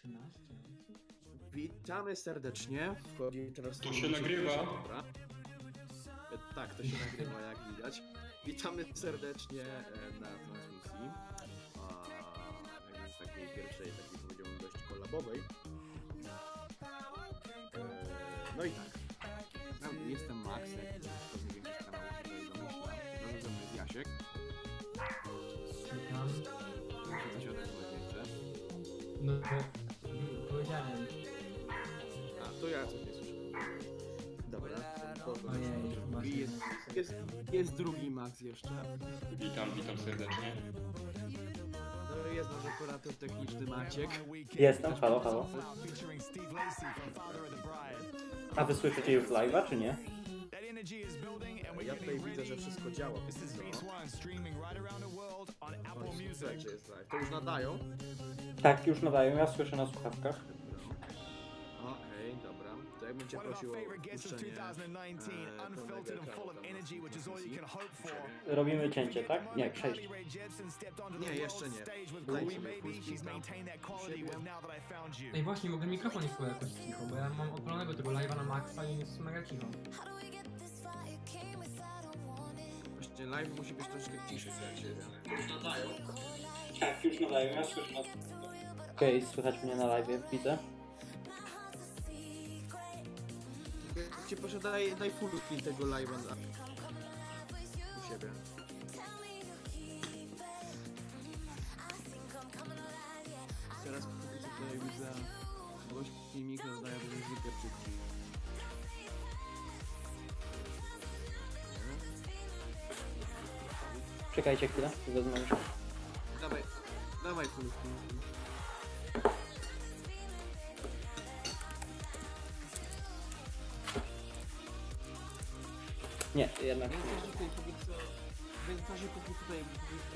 13. Witamy serdecznie. Wchodzi teraz To się nagrywa. Dobra. Tak, to się nagrywa, jak widać. Witamy serdecznie na transmisji. Takiej pierwszej, takiej powiedziałbym dość kolabowej. No i tak. Jestem Max, jak pewnie większość kanałów się tutaj domyśla. Razem ze mną jest Jasiek. Witam. Muszę coś odezwać jeszcze. No powiedziałem. A, to ja coś nie słyszę. Dobra, to Ojej, jest drugi Max jeszcze. Witam serdecznie. No i jest nasz operator techniczny Maciek. Jestem, halo. A wy słyszycie już live'a, czy nie? Ja tutaj widzę, że wszystko działa. To już nadają? Tak, już nadają, ja słyszę na słuchawkach. Okej, dobra. To ja bym cię prosił o puszczenie Robimy cięcie, tak? Nie, przejść. Nie, jeszcze nie. Dajcie mi Ej, właśnie, mogę mikrofon jest jakoś cicho, bo ja mam odpalonego tego live'a na maksa i jest mega cicho. Właśnie live musi być troszkę ciszej, jak się już nadają. Tak, już nadają, ja słyszę na słuchawkach. Okej, słychać mnie na live, widzę. Cię proszę, daj full screen tego live'a u siebie. Teraz tutaj widzę gość filmika zadaje do muzykę przed chwilą. Czekajcie chwilę, wezmę już. Dawaj full screen. Nie, jednak W międzyczasie póki tutaj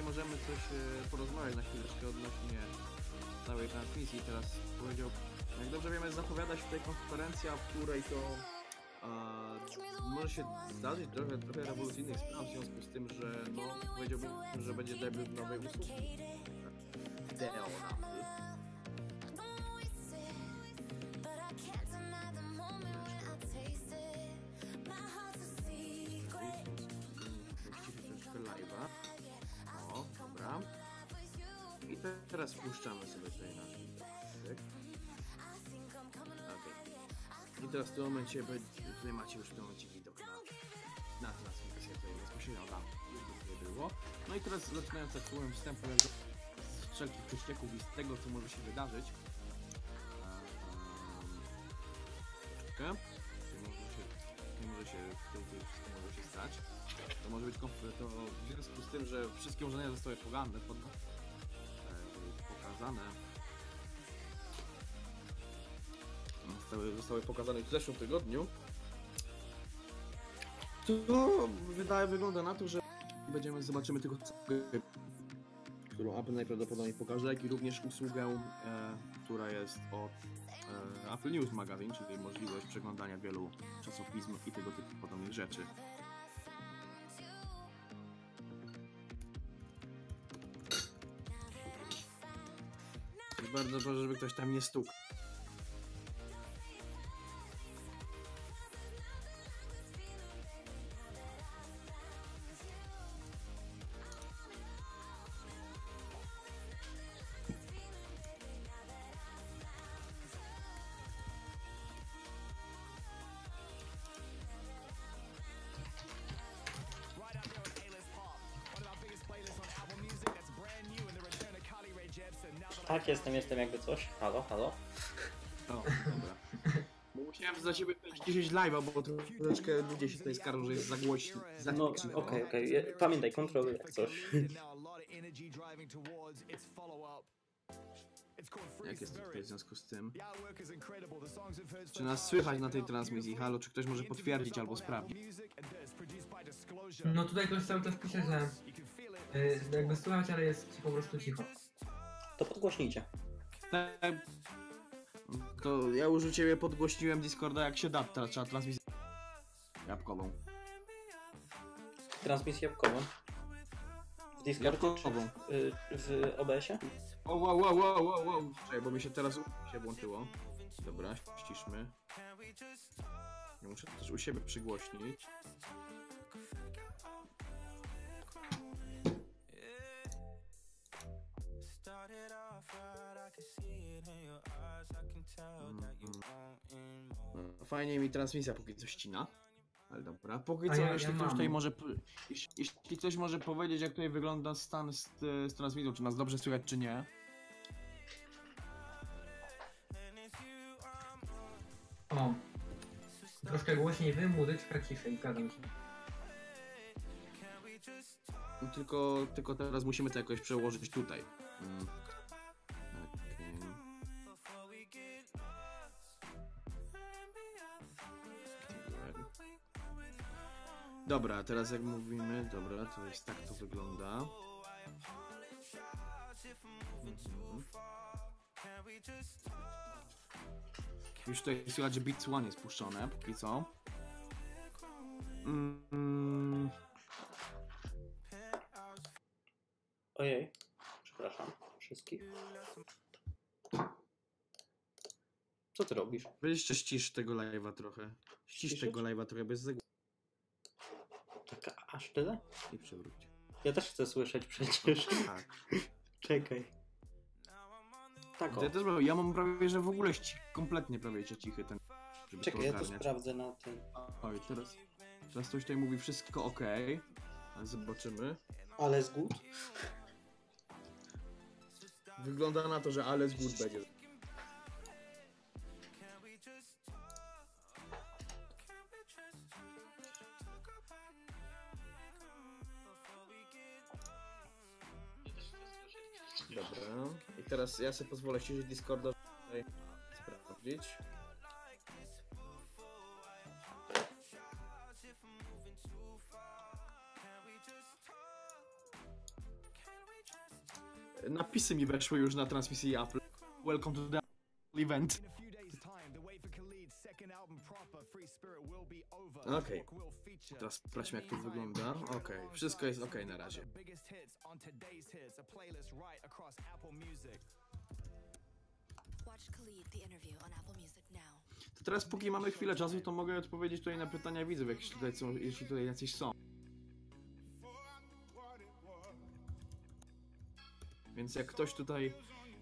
możemy coś porozmawiać na chwileczkę odnośnie całej transmisji. Teraz powiedział, jak dobrze wiemy, zapowiada się tutaj konferencja, w której to może się zdarzyć trochę rewolucyjnych spraw w związku z tym, że no, powiedziałbym, że będzie debiut nowej usługi. Wideo nami. Live'a. O, dobra. I teraz puszczamy sobie tutaj nasz widok. Okay. I teraz w tym momencie, tutaj macie już w tym momencie widok na transmisję tutaj bezpośrednio tam nie było. No i teraz zaczynając jak słowem wstępu z wszelkich prześcieków i z tego, co może się wydarzyć. Nie może się wszystko może się stać. To może być to w związku z tym, że wszystkie urządzenia zostały zostały pokazane w zeszłym tygodniu. To wygląda na to, że zobaczymy tylko którą Apple najprawdopodobniej pokaże, jak i również usługę, która jest od Apple News Magazine, czyli możliwość przeglądania wielu czasopism i tego typu podobnych rzeczy. Bardzo proszę, żeby ktoś tam nie stukł. Tak, jestem jakby coś. Halo. O, dobra. Bo musiałem za siebie ciszyć live'a, bo troszeczkę ludzie się tutaj skarżą, że jest za głośno. No, okej. Pamiętaj, kontroluj jak coś. Jak jest tutaj w związku z tym? Czy nas słychać na tej transmisji? Halo, czy ktoś może potwierdzić albo sprawdzić? No tutaj ktoś cały czas pisze, że jakby słuchać, ale jest po prostu cicho. To podgłośnijcie. Tak. To ja już u ciebie podgłośniłem Discorda, jak się da, trzeba transmisję jabłkową. Transmisję jabłkową. Discordzie czy Jabłkową. w OBS-ie? Wow. Czekaj, bo mi się teraz się włączyło. Dobra, ściszmy. Ja muszę też u siebie przygłośnić. No, fajnie mi transmisja póki co ścina. Ale dobra, póki co, jeśli ktoś tutaj może... Jeśli ktoś może powiedzieć, jak tutaj wygląda stan z transmisją, czy nas dobrze słychać, czy nie. O. Troszkę głośniej wy, muzyczka ciszej, zgadzam się. No, tylko teraz musimy to jakoś przełożyć tutaj. Dobra, teraz jak mówimy, dobra, to jest tak to wygląda. Już tutaj słychać, że Beats One jest puszczone, póki co. Ojej, przepraszam wszystkich. Co ty robisz? Weź jeszcze ścisz tego live'a trochę. Ścisz Ściszyć? tego live'a trochę bez zagłu. Tak aż tyle? I przewróć. Ja też chcę słyszeć przecież. Tak. Czekaj. Tak o. Ja mam prawie, że w ogóle kompletnie prawie że cichy ten. Żeby Czekaj, to ja to ogarniać. sprawdzę na tym. Oj, teraz ktoś tutaj mówi wszystko ok. Ale zobaczymy. Ale z good? Wygląda na to, że ale z good będzie. Dobra. I teraz ja sobie pozwolę ściąć Discorda, żeby tutaj sprawdzić. Napisy mi weszły już na transmisji Apple. Welcome to the event. Okej. Teraz sprawdźmy, jak to wygląda. Okej, wszystko jest okej na razie. To teraz póki mamy chwilę czasu, to mogę odpowiedzieć tutaj na pytania widzów, jeśli tutaj jacyś są. Więc jak ktoś tutaj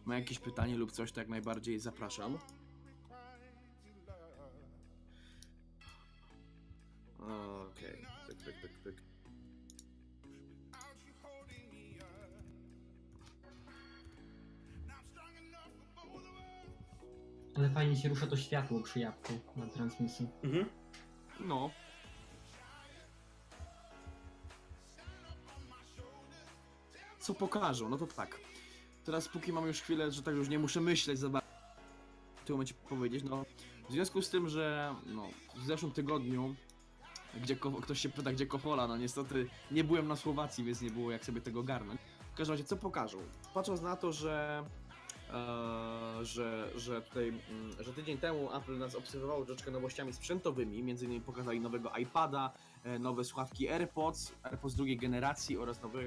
ma jakieś pytanie lub coś, to jak najbardziej zapraszam. Okej, tak. Ale fajnie się rusza to światło przy jabłku na transmisji. Mhm. No. Co pokażą? No to tak. Teraz póki mam już chwilę, że tak już nie muszę myśleć za bardzo, w tym momencie powiedzieć, no w związku z tym, że no w zeszłym tygodniu, gdzie ktoś się pyta, gdzie Kofola, no niestety nie byłem na Słowacji, więc nie było jak sobie tego ogarnąć. W każdym razie, co pokażą? Patrząc na to, że że tydzień temu Apple nas obserwowało troszeczkę nowościami sprzętowymi, między innymi pokazali nowego iPada, nowe słuchawki AirPods drugiej generacji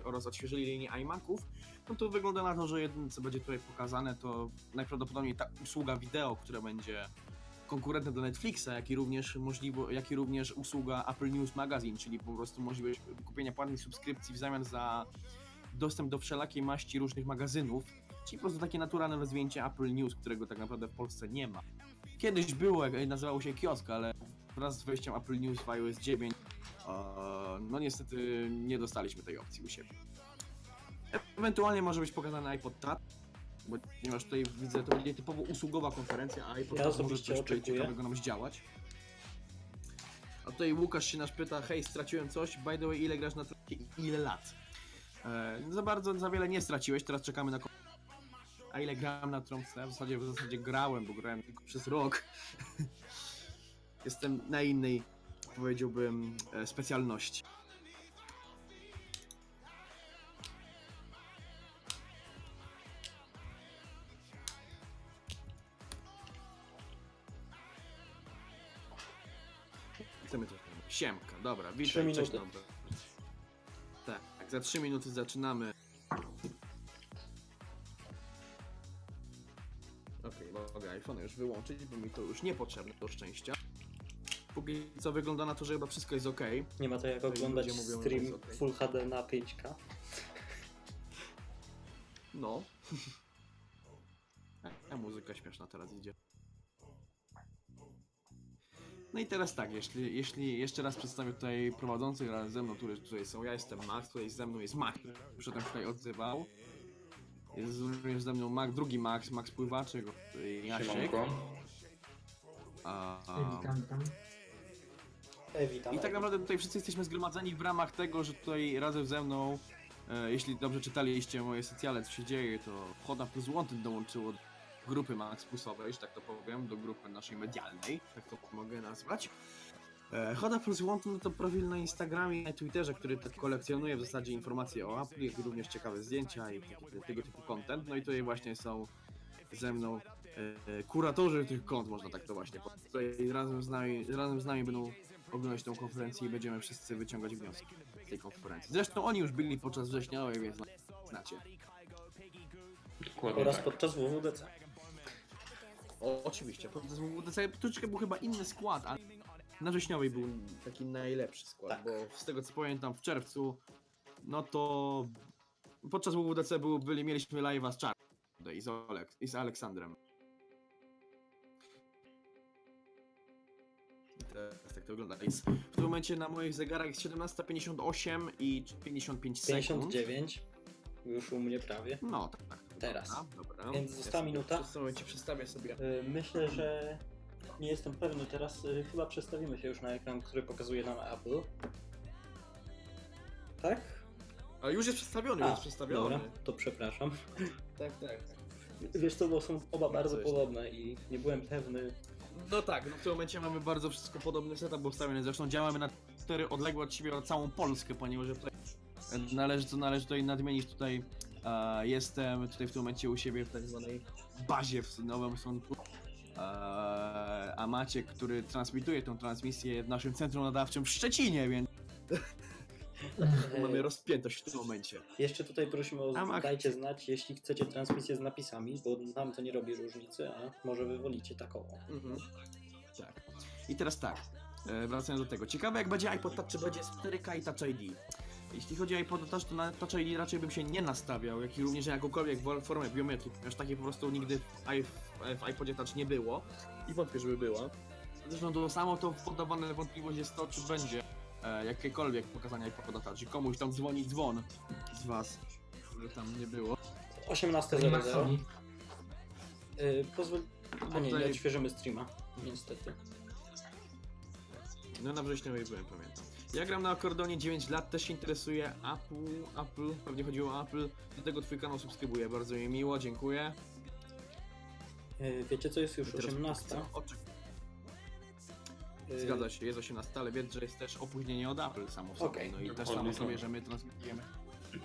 oraz odświeżyli linię iMaców, no to wygląda na to, że jedyne co będzie tutaj pokazane to najprawdopodobniej ta usługa wideo, która będzie konkurentna do Netflixa, jak i również usługa Apple News Magazine, czyli po prostu możliwość kupienia płatnej subskrypcji w zamian za dostęp do wszelakiej maści różnych magazynów, czyli po prostu takie naturalne rozwinięcie Apple News, którego tak naprawdę w Polsce nie ma. Kiedyś było, nazywało się kiosk, ale wraz z wejściem Apple News w iOS 9 no niestety nie dostaliśmy tej opcji u siebie. Ewentualnie może być pokazany iPod Touch, ponieważ tutaj widzę, to będzie typowo usługowa konferencja, a iPod Touch może coś ciekawego nam zdziałać. A tutaj Łukasz się nas pyta, hej, straciłem coś, by the way, ile grasz na trąbce i ile lat? Za wiele nie straciłeś, teraz czekamy na... A ile grałem na trąbce? W zasadzie grałem, bo grałem tylko przez rok. Jestem na innej, powiedziałbym, specjalności. Chcemy coś. Siemka, dobra, witaj, cześć, dobra. Tak, za 3 minuty zaczynamy. Okej, mogę iPhone już wyłączyć, bo mi to już niepotrzebne do szczęścia. Póki co wygląda na to, że chyba wszystko jest ok. Nie ma to jak oglądać stream Full HD na 5K. No. A muzyka śmieszna teraz idzie. No i teraz tak, jeśli jeszcze raz przedstawię tutaj prowadzących razem ze mną, którzy tutaj są. Ja jestem Max, tutaj ze mną jest Max, który przedtem tutaj odzywał. Jest również ze mną Max, drugi Max Pływaczek, Jasiek. Siemanko. Witam. Witam. I tak naprawdę tutaj wszyscy jesteśmy zgromadzeni w ramach tego, że tutaj razem ze mną, jeśli dobrze czytaliście moje socjale, co się dzieje, to Choda plus Wanted dołączyło do grupy Max Plusowej, że tak to powiem, do grupy naszej medialnej, tak to mogę nazwać. Choda plus Wanted to profil na Instagramie i na Twitterze, który tak kolekcjonuje w zasadzie informacje o Apple, jak również ciekawe zdjęcia i tego typu content. No i tutaj właśnie są ze mną kuratorzy tych kont, można tak to właśnie powiedzieć. Tutaj razem z nami będą oglądać tą konferencję i będziemy wszyscy wyciągać wnioski z tej konferencji. Zresztą oni już byli podczas wrześniowej, więc znacie. Dokładnie Oraz tak. podczas WWDC. Oczywiście, podczas WWDC troszeczkę był chyba inny skład, ale na wrześniowej był taki najlepszy skład, Tak. bo z tego co pamiętam w czerwcu, no to podczas WWDC mieliśmy live'a z Czarnym i z Aleksandrem. Tak to wygląda. W tym momencie na moich zegarach jest 17:58 i 55 sekund. 59. Już u mnie prawie. No, tak. Teraz. Dobra. Więc została minuta. W tym momencie przestawię sobie. Myślę, że nie jestem pewny teraz. Chyba przestawimy się już na ekran, który pokazuje nam Apple. Tak? Ale już jest przestawiony, Dobra, to przepraszam. Tak. Wiesz co, bo są oba bardzo podobne i nie byłem pewny. No tak, no w tym momencie mamy bardzo wszystko podobny setup ustawiony. Zresztą działamy na 4 odległe od siebie o całą Polskę, ponieważ tutaj należy tutaj nadmienić, tutaj jestem tutaj w tym momencie u siebie w tak zwanej bazie w Nowym Sądku. A Maciek, który transmituje tą transmisję w naszym centrum nadawczym w Szczecinie, więc mamy rozpiętość w tym momencie. Jeszcze tutaj prosimy dajcie znać, jeśli chcecie transmisję z napisami, bo nam to nie robi różnicy, a może wy wolicie taką. Tak. I teraz tak, wracając do tego. Ciekawe jak będzie iPod Touch, czy będzie 4K i Touch ID. Jeśli chodzi o iPod Touch, to na Touch ID raczej bym się nie nastawiał, jak i również jakąkolwiek formę biometrii, ponieważ takiej po prostu nigdy w iPodzie Touch nie było i wątpię, żeby była. Zresztą to samo to podawane wątpliwość jest to, czy będzie jakiekolwiek pokazania iPoda Touch, i komuś tam dzwoni dzwon z was, że tam nie było. 18:00. Pozwól... A nie Tutaj- odświeżymy streama, niestety. No na wrześniowej byłem, pamiętam. Ja gram na akordeonie 9 lat, też się interesuje Apple, pewnie chodziło o Apple. Do tego twój kanał subskrybuję, bardzo mi miło, dziękuję. Wiecie co, jest już 18:00. Zgadza się, jest 18, ale wiedz, że jest też opóźnienie od Apple samo w sobie. Okej. No i też Dokładnie samo tak. sobie, że my transmitujemy,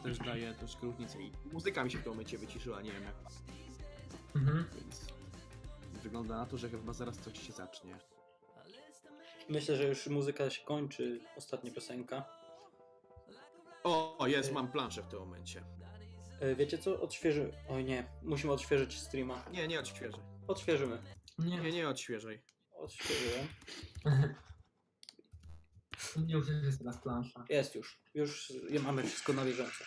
też daje troszkę różnicę i muzyka mi się w tym momencie wyciszyła, nie wiem jak, więc wygląda na to, że chyba zaraz coś się zacznie. Myślę, że już muzyka się kończy, ostatnia piosenka. O, jest, mam planszę w tym momencie. Wiecie co, Oj nie, musimy odświeżyć streama. Nie odświeżaj. Odświeżymy. Nie odświeżaj. Odświeżyłem. Nie już jest teraz plansza. Jest już mamy wszystko na bieżąco.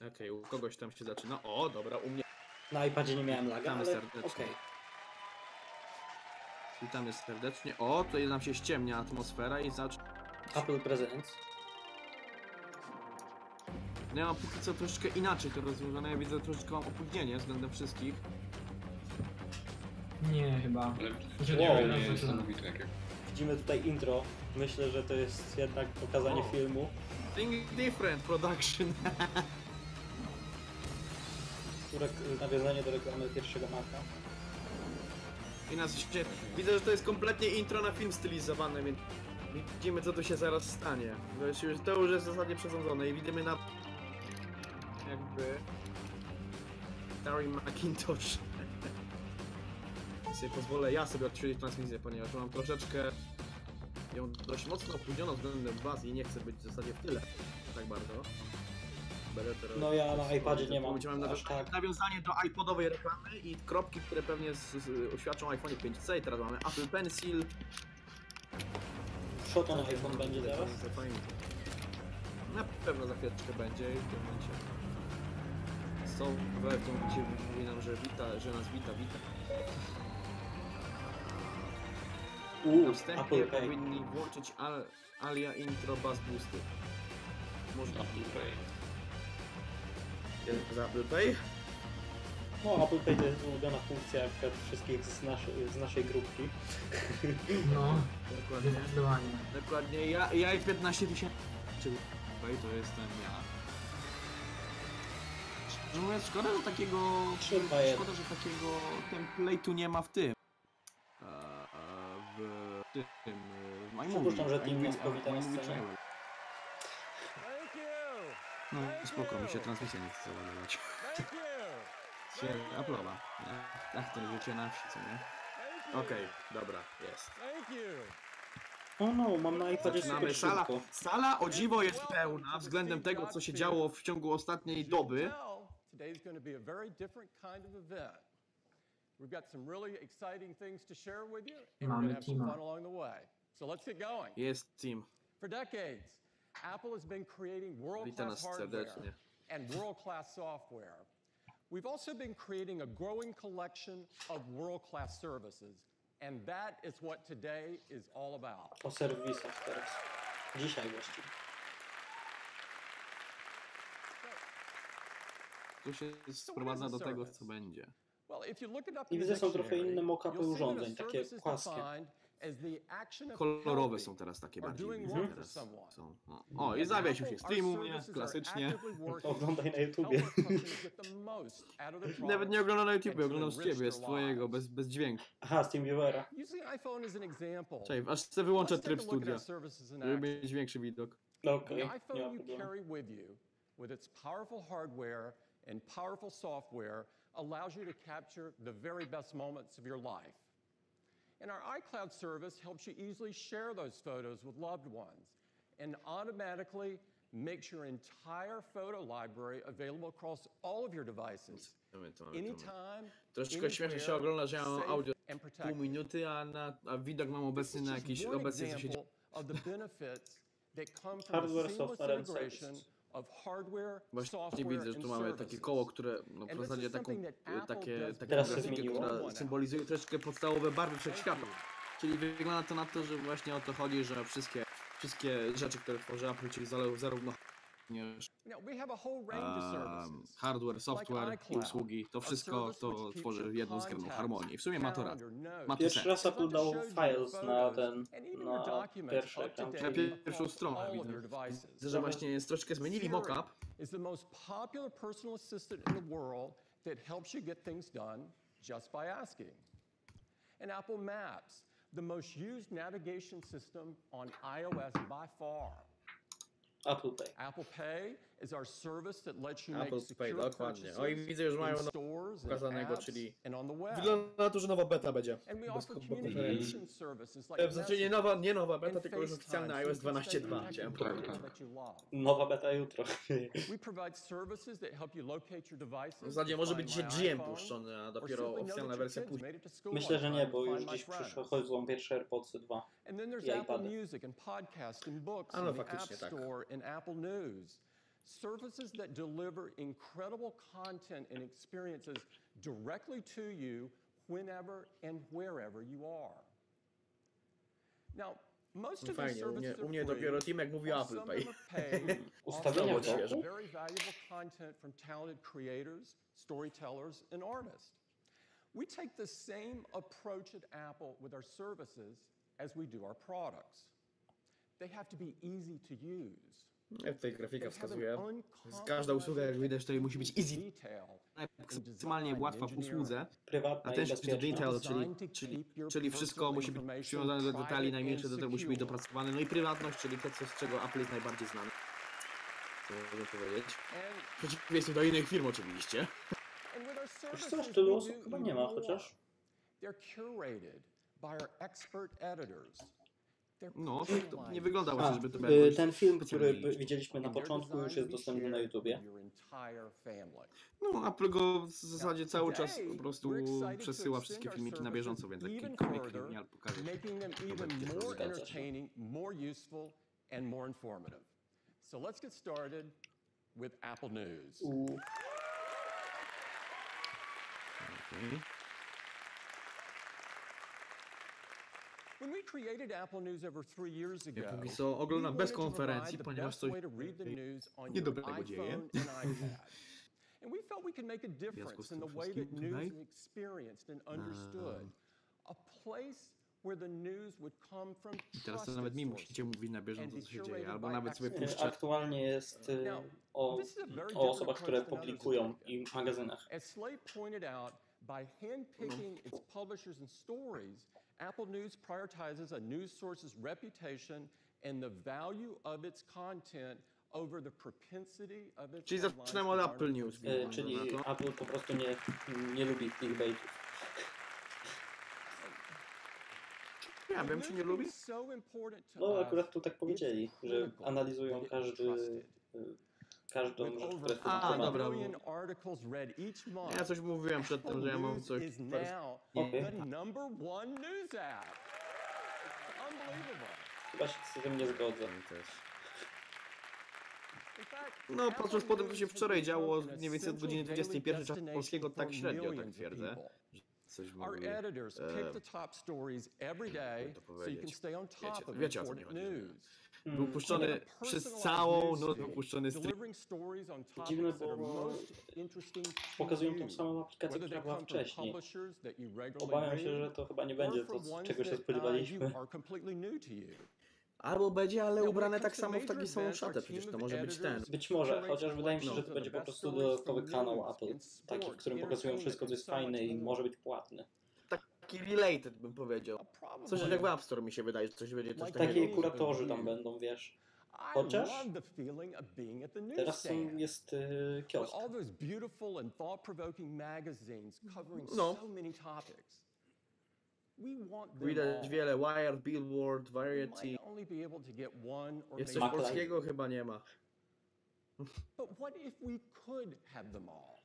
Okej, u kogoś tam się zaczyna. O, dobra, u mnie. Na iPadzie nie miałem laga, Witamy ale serdecznie. okej. Witamy serdecznie. O, tutaj nam się ściemnia atmosfera i Apple Presents. No ja mam póki co troszeczkę inaczej to rozwiązane. Ja widzę troszeczkę mam opóźnienie względem wszystkich. Nie, chyba. Ale Wow. nie jest niesamowite jakie. Widzimy tutaj intro. Myślę, że to jest jednak pokazanie O. filmu. Think different production. Nawiązanie do reklamy pierwszego Maca. I widzę, że to jest kompletnie intro na film stylizowany, więc widzimy co tu się zaraz stanie. To już jest w zasadzie przesądzone i widzimy na jakby Terry McIntosh. Ja sobie pozwolę odświeżyć transmisję, ponieważ mam troszeczkę ją dość mocno opóźniono względem was i nie chcę być w zasadzie w tyle tak bardzo. Będę teraz No ja na iPadzie nie mam Mam aż tak. nawiązanie do iPodowej reklamy i kropki, które pewnie oświadczą o iPhone 5C i teraz mamy Apple Pencil. Co to na iPhone będzie teraz? Na pewno za chwileczkę będzie i w tym momencie są w tym momencie mówi nam, że nas wita. Na wstępie Apple Pay. powinni włączyć alia intro bass boosty. Można Apple Pay. za Apple Pay? No, Apple Pay to jest ulubiona funkcja na przykład wszystkich z naszej grupki. No, Dokładnie. zdecydowanie. Dokładnie. Ja i 15 000. Czyli Pay to jestem ja. Szczerze mówiąc, szkoda, że takiego template'u nie ma w tym. W Przypuszczam, że Team nas powita na scenie. No spoko, mi się transmisja nie chce załadować. Się Apple'owa. Tak to życie na wsi, co nie? Okej, dobra, jest. O no, mam na iPadzie super Sala, szybko. sala o dziwo jest pełna względem tego, co się działo w ciągu ostatniej doby. Today's going to be a very different kind of event. We've got some really exciting things to share with you, and we're going to have some fun along the way. So let's get going. Jest team. For decades, Apple has been creating Witam world-class nas hardware serdecznie. and world-class software. We've also been creating a growing collection of world-class services, and that is what today is all about. O serwisach teraz. Dzisiaj właściwie. Tu się sprowadza do tego, co będzie. I widzę, są trochę inne mock-upy urządzeń, takie płaskie. Kolorowe są teraz takie bardziej. Teraz są. O, i zawiesił się streamu, nie? Klasycznie. Oglądaj na YouTubie. Nawet nie oglądam na YouTubie, oglądam z ciebie, z twojego, bez dźwięku. Aha, z TeamViewera. Cześć, aż sobie wyłączę tryb studia, żeby mieć większy widok. Okej, nie ma iPhone you problemu. carry with you, with its powerful hardware and powerful software, allows you to capture the very best moments of your life. And our iCloud service helps you easily share those photos with loved ones and automatically makes your entire photo library available across all of your devices. Anytime, Troszeczkę śmiesznie się ogląda, że ja mam audio pół minuty, a widok mam obecny na jakiś obecnie co się dzieje. Hardware, software and services. Właśnie widzę, że tu mamy takie koło, które no, w zasadzie takie Teraz się grafikę, zmieniło. która symbolizuje troszeczkę podstawowe barwy wszechświata. Czyli wygląda to na to, że właśnie o to chodzi, że wszystkie rzeczy, które tworzy Apple, czyli zarówno hardware, software i usługi, to wszystko to tworzy jedną zgraną harmonię. I w sumie ma to Pierwszy raz Apple dał Files na pierwszy ekran. Na pierwszą stronę widzę, że właśnie troszeczkę zmienili mock-up. Is the most popular personal assistant in the world that helps you get things done just by asking. And Apple Maps, the most used navigation system on iOS by far. Apple Pay. Apple Pay is our service that lets you Apple make Pay, secure dokładnie. purchases O i widzę, już mają in stores and ukazanego, apps czyli and on the web. wygląda na to, że nowa beta będzie. And we Bez offer konferencji. communication services like W zasadzie nie nowa beta, tylko już oficjalny iOS 12.2. Chciałem powiedzieć. Nowa beta jutro. We provide services that help you locate your devices. W zasadzie może być dzisiaj GM puszczony, a dopiero oficjalna wersja później. Myślę, że nie, bo już dziś przychodzą pierwsze AirPodsy 2 And then there's i Apple iPady. Music and podcast and books A no, and the App faktycznie tak. Store and Apple News. Services that deliver incredible content and experiences directly to you whenever and wherever you are. Now, most of these Fajnie, services u mnie are free, dopiero Timek mówi o while Apple some Pay. of them are paid. Ustawienia Also, świeże. very valuable content from talented creators, storytellers, and artists. We take the same approach at Apple with our services as we do our products. They have to be easy to use. Jak tutaj grafika wskazuje, każda usługa, jak widać, to musi być easy, maksymalnie łatwa w usłudze, Prywatna i attention to bezpieczna. detail, czyli wszystko musi być przywiązane do detali, najmniejsze detale musi być dopracowane, no i prywatność, czyli to, z czego Apple jest najbardziej znany. Co można powiedzieć. W przeciwieństwie do innych firm oczywiście. Wiesz co, aż tylu osób chyba nie ma, chociaż. They're curated by our expert editors. No, tak to nie wygląda właśnie, żeby to było ten film, który specjalnie. widzieliśmy na początku, już jest dostępny na YouTubie. No, Apple go w zasadzie cały czas po prostu przesyła wszystkie filmiki na bieżąco, więc jak jakikolwiek kryminal pokaże, to będzie to Zgadza się. and more informative. So let's get started with Apple News. Okay. When we created Apple News over 3 years ago, Ja póki co oglądam bez konferencji, the ponieważ best coś way to read the news on your niedobrego dzieje. iPhone and iPad. And we felt we could make a difference in the way that news is experienced and understood. A place where the news would come from I teraz to nawet mi musicie mówić na bieżąco, co się dzieje, albo nawet sobie trusted. puszczę. Aktualnie jest o osobach, które publikują i w magazynach. As Slate pointed out, by handpicking its publishers and stories, Apple News prioritizes a news source's reputation and the value of its content over the propensity of its Czyli headlines zaczynamy od to Apple News. Czyli No to- Apple po prostu nie lubi clickbaitów. Ja wiem, czy nie lubi. No akurat tu tak powiedzieli, że analizują każdą rzecz, która jest A, publikowana. dobra. Ja coś mówiłem przedtem, że ja mam coś... Chyba się z tym nie zgodzę. No, patrząc po tym, co się wczoraj działo, mniej więcej od godziny 21 czasu polskiego, tak średnio, tak twierdzę. Coś Our mówię. editors pick the top stories every day to so you can powiedzieć. stay on top of Wiecie, o co mi important chodzi. news. Był puszczony przez całą noc, był puszczony stream. Delivering stories on topics Dziwne, that are bo most interesting to pokazują tą you, samą aplikację, whether która they była come from wcześniej. publishers that you regularly Obawiam się, że read, to chyba nie or będzie from to, ones czego się that, spodziewaliśmy. are completely new to you. Albo będzie, ale Now, ubrane when it tak comes to samo w major taką samą events, szatę, our przecież team to of może być ten. editors Być może, curates chociaż wydaje mi się, że to some of będzie the po best prostu stories dodatkowy from kanał news Apple, and taki, w sports, którym pokazują entertainment, wszystko, co and jest so much fajne i more. może być płatny. Taki related, bym powiedział. Coś jak w App Store mi się wydaje, że coś będzie coś takiego. Takie kuratorzy tam będą, wiesz. Chociaż teraz jest kiosk. All those beautiful and thought-provoking magazines covering No. so many topics. We want them Widać all. wiele, Wired, Billboard, We Variety. might only be able to get one or Jest maybe coś Maklej. polskiego? Chyba nie ma. But what if we could have them all?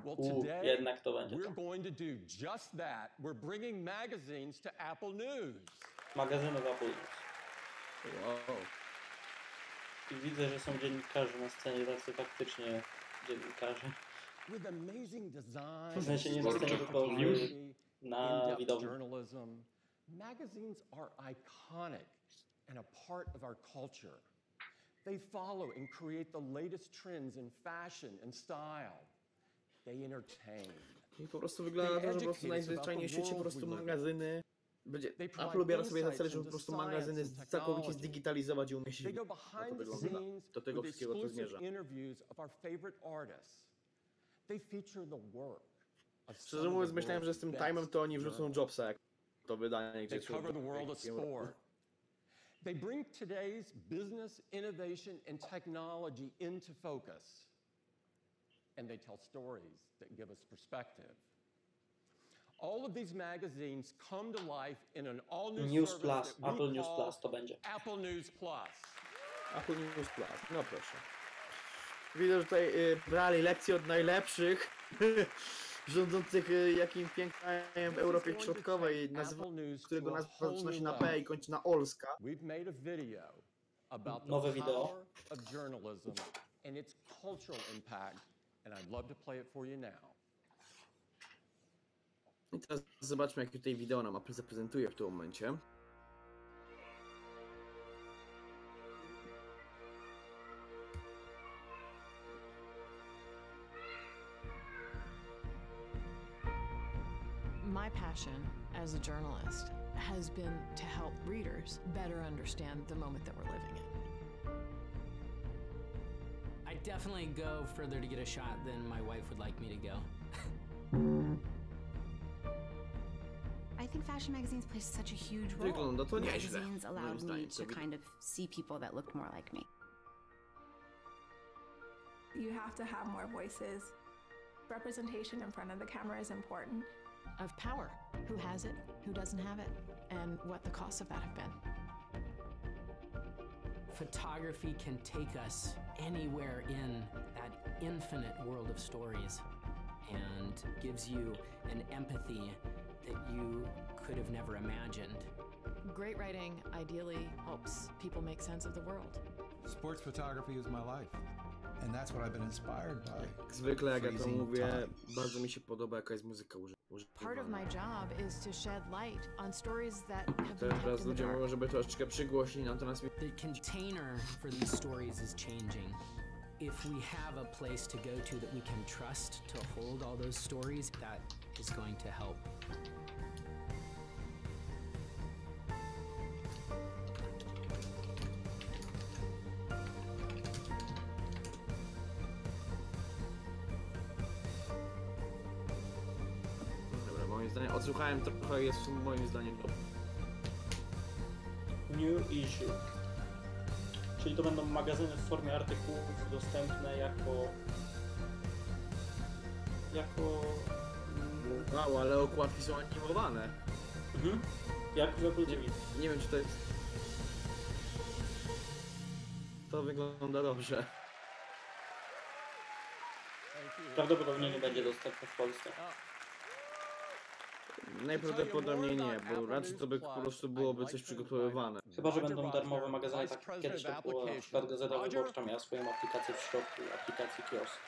Well, today Jednak to będzie we're to. going to do just that. We're bringing magazines to Apple News. Magazyny w Apple News. Wow. I widzę, że są dziennikarze na scenie, tacy faktycznie dziennikarze. With amazing design, W sensie nie na scenie, tylko na in-depth widowni. journalism, magazines are iconic and a part of our culture. They follow and create the latest trends in fashion and style. They entertain. I po prostu wygląda na to, że po prostu najzwyczajniej w świecie po prostu magazyny... Będzie, Apple biorę sobie za cel, żeby po prostu magazyny całkowicie zdigitalizować i umieścić. They go No to behind the wygląda. scenes Do tego with wszystkiego to exclusive zmierza. interviews of our favorite artists. They feature the work of some Szczerze of mówiąc, the myślałem, że z tym world's time'em best to oni wrzucą journalists. Jobsa, jak to wydanie, They gdzie cover the world of sport. They bring today's business, innovation, and technology into focus. And they tell stories that give us perspective. All of these magazines come to life in an all-new News service Plus, that we Apple News call Plus to będzie. Apple News Plus. Apple News Plus, no proszę. Widzę, że tutaj brali lekcje od najlepszych rządzących jakim pięknym krajem w Europie Środkowej, którego nazwa zaczyna się na P i kończy na Olska. We've made a video about the Nowe wideo. power of journalism and its cultural impact, and I'd love to play it for you now. I teraz zobaczmy, jak tutaj wideo nam Apple zaprezentuje w tym momencie. My passion as a journalist has been to help readers better understand the moment that we're living in. I definitely go further to get a shot than my wife would like me to go. I think fashion magazines play such a huge role. Wygląda to nieźle, Magazines moim allowed me zdaniem. to kind of see people that looked more like me. You have to have more voices. Representation in front of the camera is important. Of power. Who has it, who doesn't have it, and what the costs of that have been. Photography can take us anywhere in that infinite world of stories and gives you an empathy that you could have never imagined. Great writing ideally helps people make sense of the world. Sports photography is my life, and that's what I've been inspired by. Jak zwykle, jak ja to mówię, bardzo mi się podoba, jaka jest muzyka Part of używana. my job is to shed light on stories that have been kept Teraz in the ludzie dark. mówią, żeby troszeczkę przygłośnić, natomiast The container for these stories is changing. If we have a place to go to that we can trust to hold all those stories, that is going to help. dobra, moim zdaniem, odsłuchałem trochę, jest moim zdaniem dobrze. New issue. Czyli to będą magazyny w formie artykułów dostępne jako... Wow, ale okładki są animowane. Mhm. Jak w Apple TV. Nie wiem, czy to jest... To wygląda dobrze. Prawdopodobnie nie będzie dostępny w Polsce. Najprawdopodobniej nie, bo raczej to by po prostu byłoby coś przygotowywane. Chyba że będą darmowe magazyny, tak jak kiedyś to było, na przykład Gazeta Wyborcza miała swoją aplikację w środku, aplikację kiosk.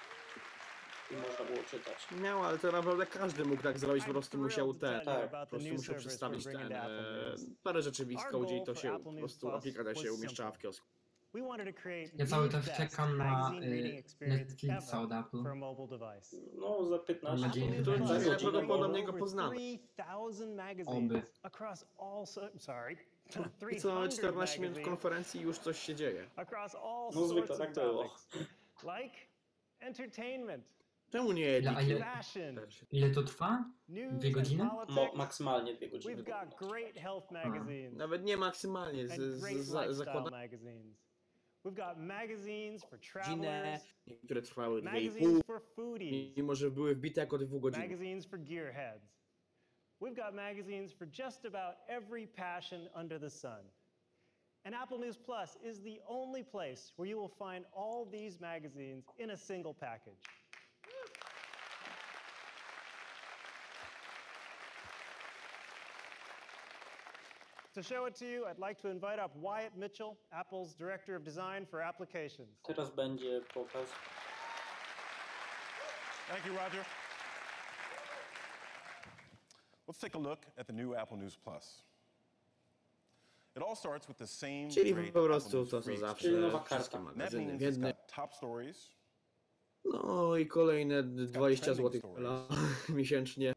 I można było czytać. Miał, ale to naprawdę każdy mógł tak zrobić, po prostu musiał po prostu musiał przedstawić parę rzeczy w ich kodzie i to się po prostu aplikacja się umieszczała w kiosku. Ja cały czas czekam na Netflixa od Apple. No za 15 Mam nadzieję, To że będzie. najprawdopodobniej go poznamy. Oby. I co 14 minut konferencji już coś się dzieje. No zwykle tak było. Czemu nie Ile, a ile, ile to trwa? 2 godziny? Maksymalnie 2 godziny. Nawet nie maksymalnie, zakładam godzinę, które trwały 2,5, mimo że były wbite jako 2 godziny. We've got magazines for just about every passion under the sun. And Apple News Plus is the only place where you will find all these magazines in a single package. To show it to you, I'd like to invite up Wyatt Mitchell, Apple's Director of Design for Applications. Teraz będzie pokaz. Thank you, Roger. Let's take a look at the new Apple News Plus. It all starts with the same Czyli great po prostu Apple to News są creation. zawsze wszystkie That magazyny means w jednym. it's got top stories. No i kolejne 20 zł miesięcznie.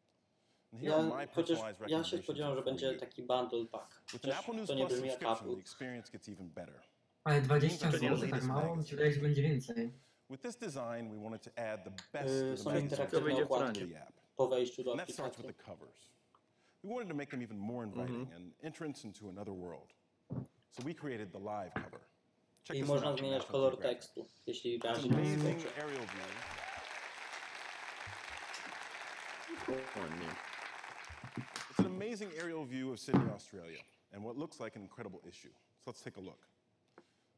And here are my Chociaż personalized ja się recommendations spodziewałem, że for będzie you. taki bundle pack. With an Chociaż Apple News to nie Plus brzmi jak subscription, Apple. the experience gets even better. Ale 20 Things like zł, the tak latest mało? Mi magazines. się wydaje, że będzie więcej. With this design, we wanted to add the best of Są the magazines interaktywne będzie okładki to the app. po wejściu do And that starts aplikacji. with the covers. We wanted to make them even more inviting, an entrance into another world. So we created the live cover. Check I this można out, zmieniać National kolor Geographic. tekstu, jeśli It's razi an nas amazing skoczy. aerial view. Dokładnie. It's an amazing aerial view of Sydney, Australia, and what looks like an incredible issue. So let's take a look.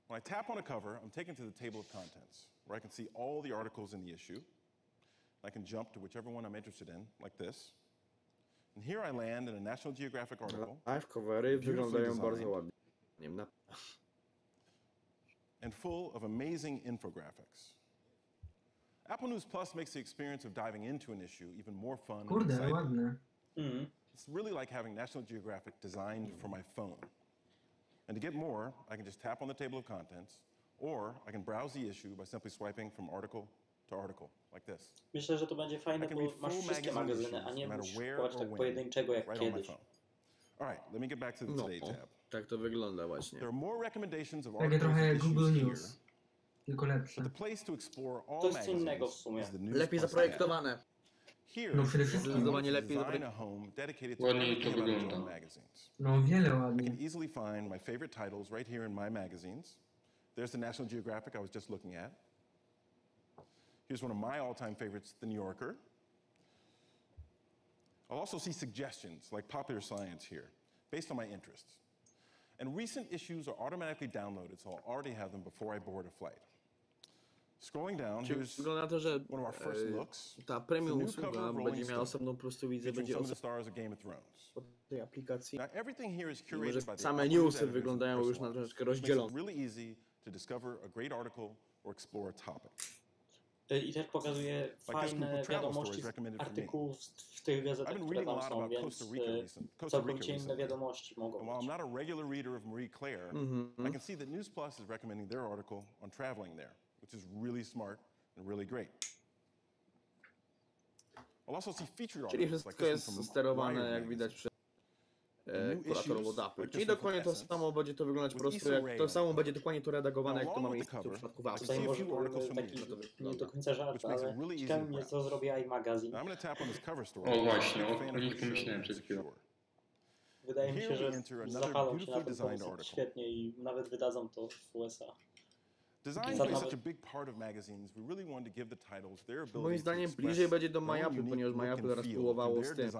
When I tap on a cover, I'm taken to the table of contents, where I can see all the articles in the issue. I can jump to whichever one I'm interested in, like this. And here I land in a National Geographic article. Live covery wyglądają bardzo ładnie. Nie wiem, And full of amazing infographics. Apple News Plus makes the experience of diving into an issue even more fun and Kurde, exciting. ładne. It's really like having National Geographic designed for my phone. And to get more, I can just tap on the table of contents, or I can browse the issue by simply swiping from article to article, like this. Myślę, że to będzie fajne, bo masz wszystkie magazyny, a nie musisz kupować tak pojedynczeego jak kiedyś. All right, let me get back to the Today tab. Tak to wygląda właśnie. There are more recommendations of Takie articles trochę and Google issues News. here. Tylko lepsze. The place to explore all To jest co innego w magazines sumie. is the News Lepiej Plus zaprojektowane. tab. Here, No przede wszystkim. Zdecydowanie lepiej design a home dedicated to Ładniej everything to about your wygląda. own magazines. No wiele I ładnie. can easily find my favorite titles right here in my magazines. There's the National Geographic I was just looking at. Here's one of my all-time favorites, The New Yorker. I'll also see suggestions like Popular Science here. based on my interests. And recent issues are automatically downloaded, so I'll already have them before I board a flight. Scrolling down, here's wygląda na to, że one of our first looks. ta premium It's the new cover usługa of Rolling będzie miała Stone, osobną, po prostu widzę, featuring będzie some of the osobną stars of Game of Thrones. tej aplikacji. Now, everything here is I curated może by the same Apple News newsy editors wyglądają and już na personalized, troszeczkę which makes it rozdzielone. really easy to discover a great article or explore a topic. I też pokazuje fajne wiadomości z artykułów w tych gazetach, które tam są, więc całkowicie inne wiadomości mogą And while I'm być. not a regular reader of Marie Claire, I can see that News Plus is recommending their article on traveling there, which is really smart and really great. I'll also see featured Czyli articles like wszystko this jest one from sterowane, Wired jak widać, magazine. przez kuratorów od Apple. Czyli dokładnie to samo będzie to wyglądać po prostu, jak to samo będzie dokładnie to redagowane, jak to mamy w przypadku Apple. Tutaj może powiemy taki nie do końca żart, ale ciekawi mnie, co zrobi iMagazine. O właśnie, o nich pomyślałem przed chwilą. Wydaje mi się, że zapalą się na ten pomysł świetnie i nawet wydadzą to w USA. Design plays such a big part of magazines. We really want to give the titles their ability Moim zdaniem bliżej będzie do MyApple, ponieważ MyApple teraz próbowało z tym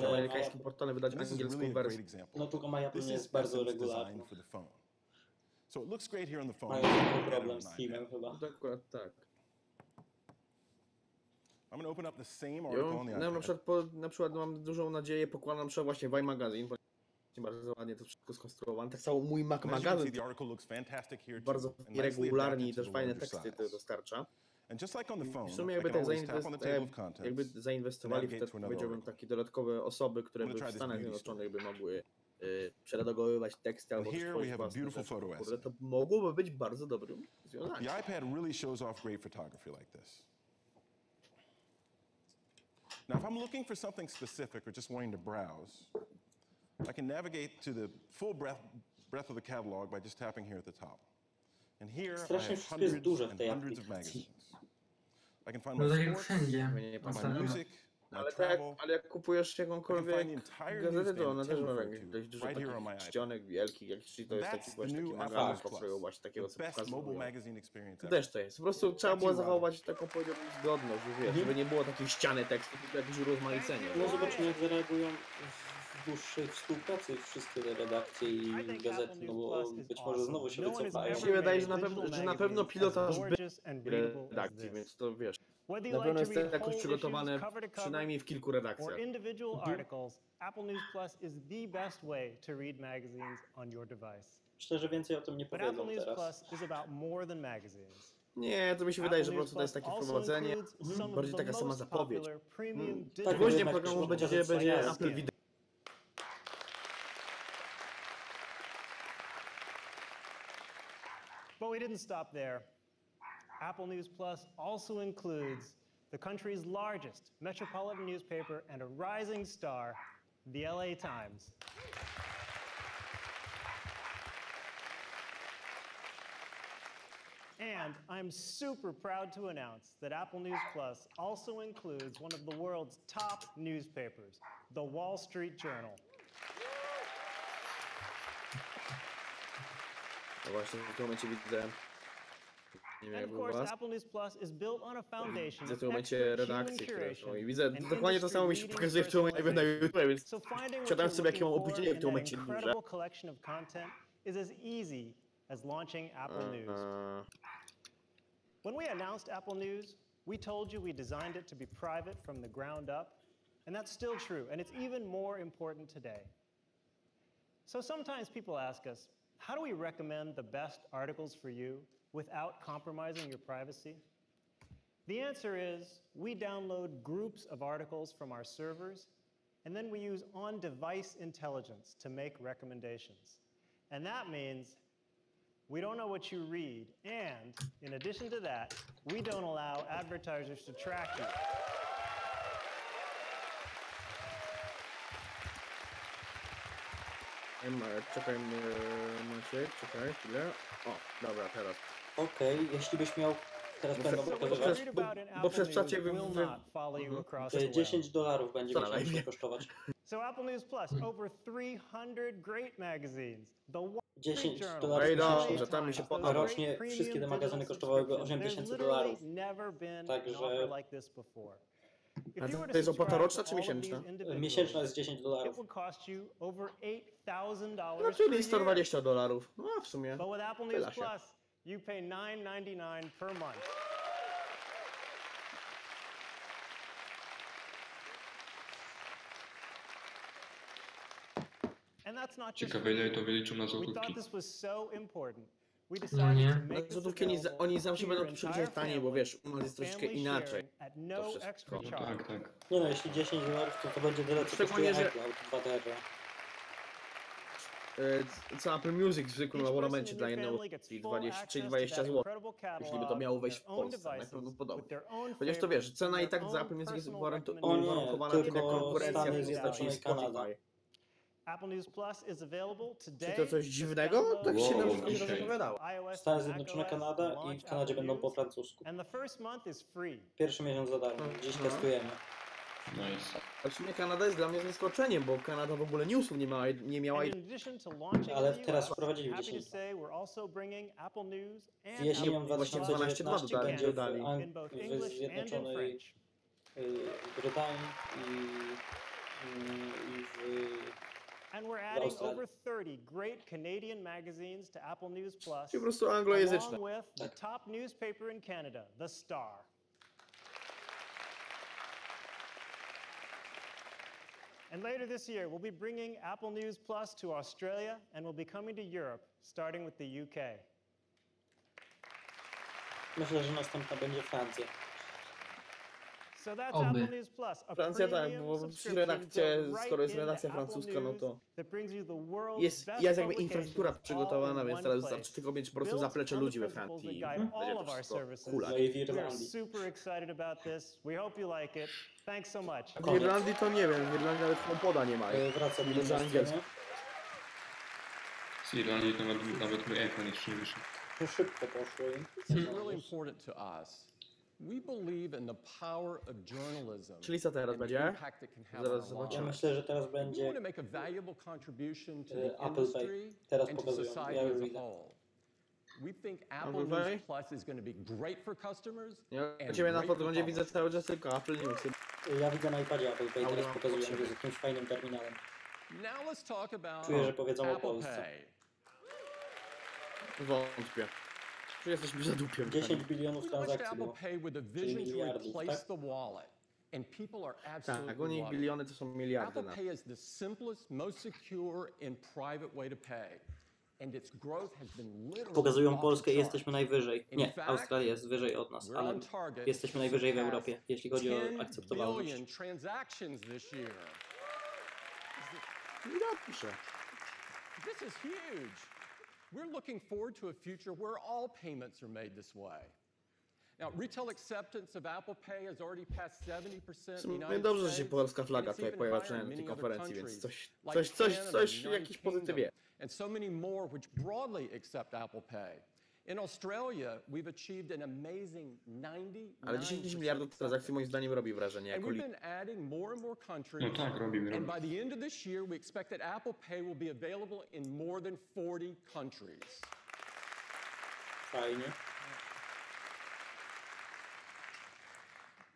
amerykańskim portalem wydać angielską wersję. No tylko MyApple nie jest bardzo regularny. So it looks great here on the phone. Mają problem z filmem chyba. To akurat tak. I'm going to open up the same article on the iPad. Na przykład mam dużą nadzieję, pokładam na przykład właśnie w iMagazine, bardzo ładnie to wszystko skonstruowane. Tak samo mój Mac magazyn bardzo nieregularnie i też fajne teksty to dostarcza. W sumie jakby tak zainwestowali w te, powiedziałbym, takie dodatkowe osoby, które by w Stanach Zjednoczonych by mogły przeredagowywać teksty albo tworzyć własne rzeczy, to mogłoby być bardzo dobrym rozwiązaniem. The iPad really shows off great photography like this. Now, if I'm looking for something specific or just wanting to browse, I can navigate to the full breadth of the catalog by just tapping here at the top. And here I have hundreds of magazines. I can find my sports, my music, my travel. Ale jak kupujesz jakąkolwiek gazetę, to ona też ma dość dużo takich czcionek wielkich, jak to jest taki właśnie taki magazyn konstruował właśnie takiego, co pokazują. To też to jest. Po prostu trzeba było zachować taką, powiedziałbym, zgodność, żeby nie było takiej ściany tekstu, tylko jakieś urozmaicenie. No zobaczymy, jak zareagują w dłuższej współpracy wszystkie te redakcje i gazety, no bo być może znowu się wycofają. Mi się wydaje, że na pewno pilotaż by redakcji, więc to wiesz. Na pewno jest to jakoś przygotowane przynajmniej w kilku redakcjach. Myślę, że więcej o tym nie powiedzą teraz. Nie, to mi się wydaje, że po prostu to jest takie wprowadzenie, bardziej taka sama zapowiedź. Tak, Gwoździem programu będzie Apple Video. But we didn't stop there. Apple News Plus also includes the country's largest metropolitan newspaper and a rising star, the LA Times. And I'm super proud to announce that Apple News Plus also includes one of the world's top newspapers, the Wall Street Journal. No właśnie w tym momencie widzę, nie wiem jak u was, widzę w tym momencie redakcje, które są i widzę, dokładnie to samo mi się pokazuje w tym momencie na YouTube, więc czytałem sobie jakie mam opóźnienie w tym momencie duże. When we announced Apple News, we told you we designed it to be private from the ground up, and that's still true, and it's even more important today. So sometimes people ask us, how do we recommend the best articles for you without compromising your privacy? The answer is we download groups of articles from our servers, and then we use on-device intelligence to make recommendations. And that means we don't know what you read, and in addition to that, we don't allow advertisers to track you. Czekaj, Maciek, czekaj chwilę. O, dobra, teraz. Okej, jeśli byś miał... Teraz będą pokazywać. Bo przez czacie $10 będzie musiał kosztować. So Apple News Plus, over 300 great magazines. $10 Ej, dobrze, tam mi się a rocznie wszystkie te magazyny kosztowałyby $8,000. Także If you were To jest to opłata subscribe roczna to czy all of miesięczna? these individually, Miesięczna jest $10. it would cost you over $8,000 No per czyli year. $120. No w sumie. But with Apple News Wyda się. Plus, you pay $9.99 per month. And that's not just Ciekawe ile to wyliczą na we thought złotówki. this was so important. We No decided nie. to make this Złotówki oni zawsze available będą to your troszeczkę entire taniej, bo family wiesz, u nas jest with troszeczkę family inaczej. sharing at no wszystko. extra No charge. tak, tak. Nie no, jeśli $10 to będzie tyle, co Szczególnie, kosztuje że- iCloud 2 tera. Co Apple Music w zwykłym Each person abonamencie in dla your jednego, family gets czyli full 20, access czyli to 20 that zł. incredible Jeśli by to catalog miało on wejść w their own Polsce, devices, najprawdopodobniej. with their own Chociaż to wiesz, favorites cena and i tak their za own Apple Music jest personal O nie, uwarunkowana tym, jak tylko konkurencja Stany z Zjednoczone i Spotify. Kanada. Apple News Plus is available today. Czy to coś dziwnego? Tak się Wow, na przykład dzisiaj. zapowiadało. iOS Stany and Zjednoczone, macOS Kanada i launch w Kanadzie Apple będą News, po francusku. and the first month is free. Pierwszy miesiąc za darmo. Dziś Aha. testujemy. Nice. A w sumie Kanada jest dla mnie zaskoczeniem, bo Kanada w ogóle newsów nie miała And i in addition to launching Ale in the teraz US, wprowadzili w happy to 10. say we're also bringing Apple News and Jesienią Apple Music 2019 dodali, będzie w, dodali. in both w English and in Zjednoczonej French. Brytanii i w... And we're adding Australii. over 30 great Canadian magazines to Apple News Plus, po prostu anglojęzyczne. along with the top newspaper in Canada, The Star. And later this year, we'll be bringing Apple News Plus to Australia, and we'll be coming to Europe, starting with the UK. Myślę, że następna będzie Francja. So that's Oby. Apple News Plus, a Francja tak, premium bo subscription redakcja, built right skoro jest into redakcja Apple francuska, no News to that brings you the world's jest best jakby publications infrastruktura all przygotowana, in więc one teraz place. wystarczy tylko mieć po prostu Built zaplecze on the ludzi we principles Francji i that guide będzie all to of our wszystko services. hulać. No i w We are Irlandii. super excited about this. We hope you like it. Thanks so much. W Irlandii to nie wiem, w Irlandii nawet HomePoda nie ma. Wracam Może do angielski. sceny. Z Irlandii to nawet mój iPhone jeszcze nie wyszedł. To szybko poszło im. It's really important to us. We believe in the power of journalism Czyli co teraz and the będzie? impact it can have on Zaraz our zobaczymy. Ja lives. myślę, że teraz We będzie want to make a valuable contribution to the Apple Pay. industry Teraz and to pokazują. society Ja już as a widzę. whole. We think Apple Apple Pay? News Plus is going to be great for customers Ja and ciebie na great for podglądzie widzę publishers. cały czas tylko Apple Newsy. Ja widzę na iPadzie Apple Pay, Audio teraz mam pokazują, potrzebne. że z jakimś fajnym terminalem. Now let's talk about Czuję, że powiedzą o Apple Polsce. Pay. Wątpię. Czy jesteśmy za dupiem? 10 bilionów We launched transakcji Apple było. Pay with a Czyli vision to miliardów, replace tak? the wallet, and people are Tak, absolutely u nich loving it. biliony to są miliardy Apple na. Pay is the simplest, most secure, and private way to pay, and its growth has been literally Pokazują off Polskę the i charts. jesteśmy najwyżej. In Nie, fact, Australia jest wyżej od nas, we're ale on target jesteśmy to najwyżej w surpass Europie, jeśli chodzi o 10 akceptowalność. billion transactions this year. Dobrze. This is huge. We're looking forward to a future where all payments are made this way. Now, retail acceptance of Apple Pay has already passed 70% W in the sumie United dobrze, że się States, polska and flaga it's tutaj even pojawia higher przynajmniej in na tej many other konferencji, więc countries, coś, like jakiś Canada, pozytyw United jest. Kingdom, and so many more which broadly accept Apple Pay. In Australia, we've achieved an amazing 99%. Ale 10 miliardów transakcji moim zdaniem robi wrażenie And jako we've been adding more and more countries. No tak, robimy. And by the end of this year, we expect that Apple Pay will be available in more than 40 countries. Fajnie.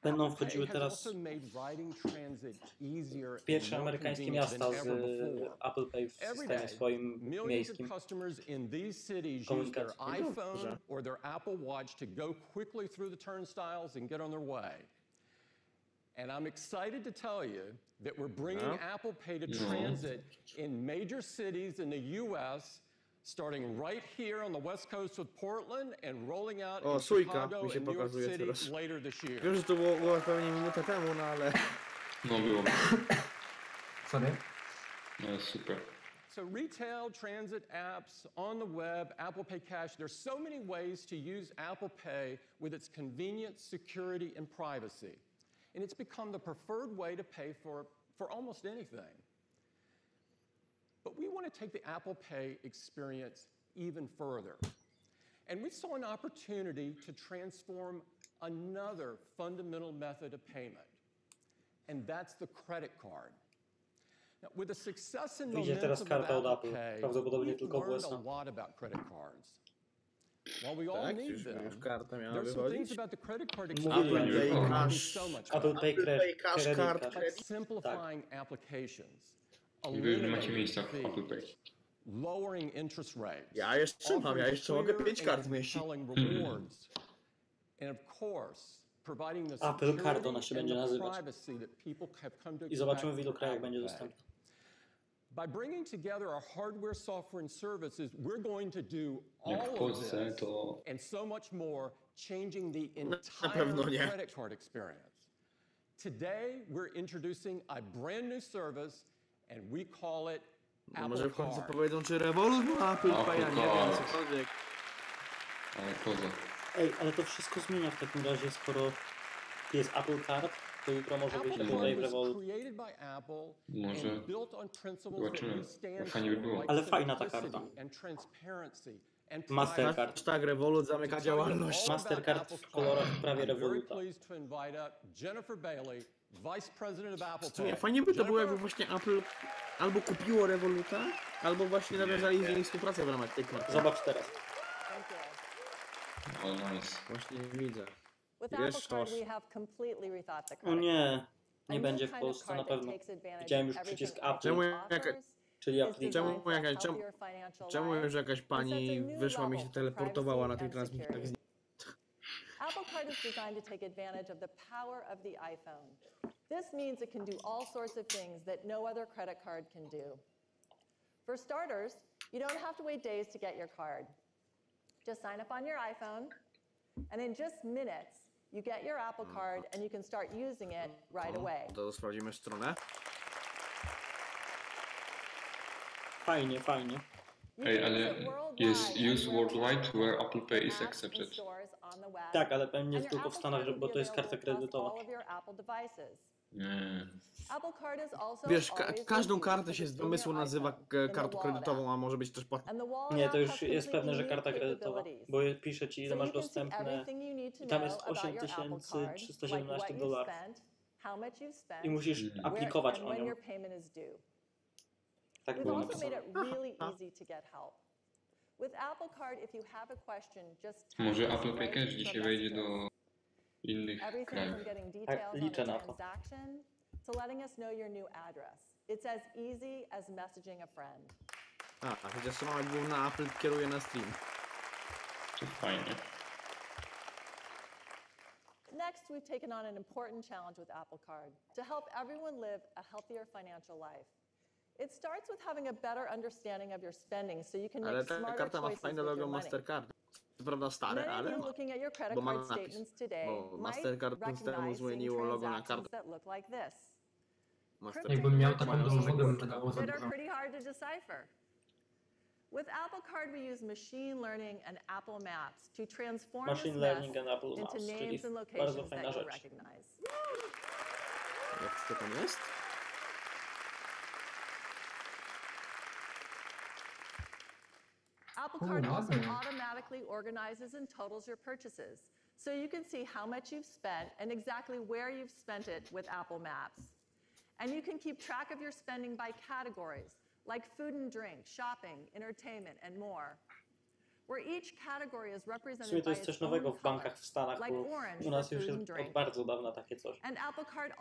Będą Apple Pay wchodziły has teraz also made riding transit easier and pierwsze more amerykańskie convenient miasta than z ever before. Apple Pay w Every systemie day, swoim millions miejskim. of customers in these cities use their Komunikacji. iPhone Dobrze. or their Apple Watch to go quickly through the turnstiles and get on their way. And I'm excited to tell you that we're bringing Apple Pay to transit in major cities in the U.S., starting right here on the West Coast with Portland and rolling out O, in sójka Chicago mi się and New York pokazuje City teraz. later this year. Wiem, że to było pewnie minutę temu, no ale... No było. Sorry. No super. So retail, transit apps, on the web, Apple Pay Cash, there's so many ways to use Apple Pay with its convenience, security, and privacy. And it's become the preferred way to pay for almost anything. But we want to take the Apple Pay experience even further. And we saw an opportunity to transform another fundamental method of payment. And that's the credit card. Now, with the success and Wyjdzie teraz momentum of karta od Apple Apple, Pay, prawdopodobnie we've tylko w learned USA. a lot about credit cards. while we all Tak, need już them, karta miała there's some things wychodzić. about the credit card Mówiłem, experience że that can be Cash, so much Apple better. Pay, Cash credit card, card. Like simplifying applications, Nie wiem, że macie eliminating miejsca w Apple Pay. fees, lowering interest rates, Ja jeszcze mam, ja jeszcze mogę offering 5 clear kart and zmieścić. compelling rewards, and of course, providing the Apple Card security ona się and będzie the nazywać. privacy that people have come to I zobaczymy, w expect ilu from krajach Apple będzie Pay. dostępny. By bringing together our hardware, software, and services, we're going to do Jak w all of Polsce, this to and so much more, changing the pewno nie. entire credit card experience. Today, we're introducing a brand new service, and we call it No może Apple w końcu Card. powiedzą, czy Revolut ma Apple Apple Pay, a nie wiem, Card. cokolwiek. ale koza. Ej, ale to wszystko zmienia w takim razie, skoro jest Apple Card, to jutro może być Apple Apple Pay w Card was Revolut. created by Apple Może and built on principles that zobaczymy. we stand Fajnie by było. for, like Ale fajna ta simplicity karta. and transparency and Mastercard. privacy. Hashtag Revolut zamyka działalność. Mastercard w kolorach prawie I'm very Revoluta. pleased to invite up Jennifer Bailey, Vice President of Apple W sumie Pay. fajnie by to było, jakby Jennifer? właśnie Apple albo kupiło Revoluta, albo właśnie nawiązali z nimi współpracę w ramach tej karty. Zobacz teraz. O, nice. Właśnie widzę. With Jest Apple Card, sztos. we have completely rethought the O credit nie, nie A będzie new w kind of Polsce card na that pewno. takes advantage Widziałem of już przycisk everything Apple, Czemu Apple jaka, offers, czyli is aplikacja. designed czemu, for a jakaś, czemu, healthier financial czemu life, już jakaś and pani sets a new wyszła mi się level for teleportowała na privacy tej and transmisji? security. Apple Card is designed to take advantage of the power of the iPhone. This means it can do all sorts of things that no other credit card can do. For starters, you don't have to wait days to get your card. Just sign up on your iPhone, and in just minutes, you get your Apple Card and you can start using it right away. To sprawdzimy stronę. Fajnie, fajnie. Ej, ale jest use worldwide where Apple Pay is accepted. Tak, ale pewnie jest tylko w Stanach, bo to jest karta kredytowa. Nie. Wiesz, każdą kartę się z domysłu nazywa kartą kredytową, a może być też Nie, to już jest pewne, że karta kredytowa, bo pisze ci, ile masz dostępne i tam jest $8,317 i musisz aplikować o nią. Tak We've było also napisane. made it really easy to get help. With Apple Card, if you have a question, just Może Apple Pay Cash dzisiaj wejdzie do innych everything krajów. from getting details on liczę a na to. transaction to letting us know your new address. It's as easy as messaging a friend. A, chociaż strona główna Apple kieruje na stream. To fajnie. Next, we've taken on an important challenge with Apple Card to help everyone live a healthier financial life. It starts with having a better understanding of your spending so you can Ale make ta smarter karta ma choices fajne with logo your money. Mastercard. Co prawda stare, Many of ale you ma. looking at your credit Bo ma card napis. statements today Bo might Mastercard temu recognize zmieniło seeing logo na transactions kartę. that look like this. Mastercard. Jakbym miał taką dużą wodę, bym to dało za That are dużo. pretty hard to decipher. With Apple Card, we use machine learning and Apple Maps to transform this Machine mess learning and Apple into Maps, czyli names and bardzo locations that fajna you'll rzecz. recognize. Jak to tam jest? Apple Card Ooh, also lovely. automatically organizes and totals your purchases, so you can see how much you've spent and exactly where you've spent it with Apple Maps. And you can keep track of your spending by categories, like food and drink, shopping, entertainment, and more. Where each category is W sumie represented to by jest its coś own nowego w color, bankach w Stanach, like bo orange u nas for już food jest and od drink. bardzo dawna takie coś. And Apple Card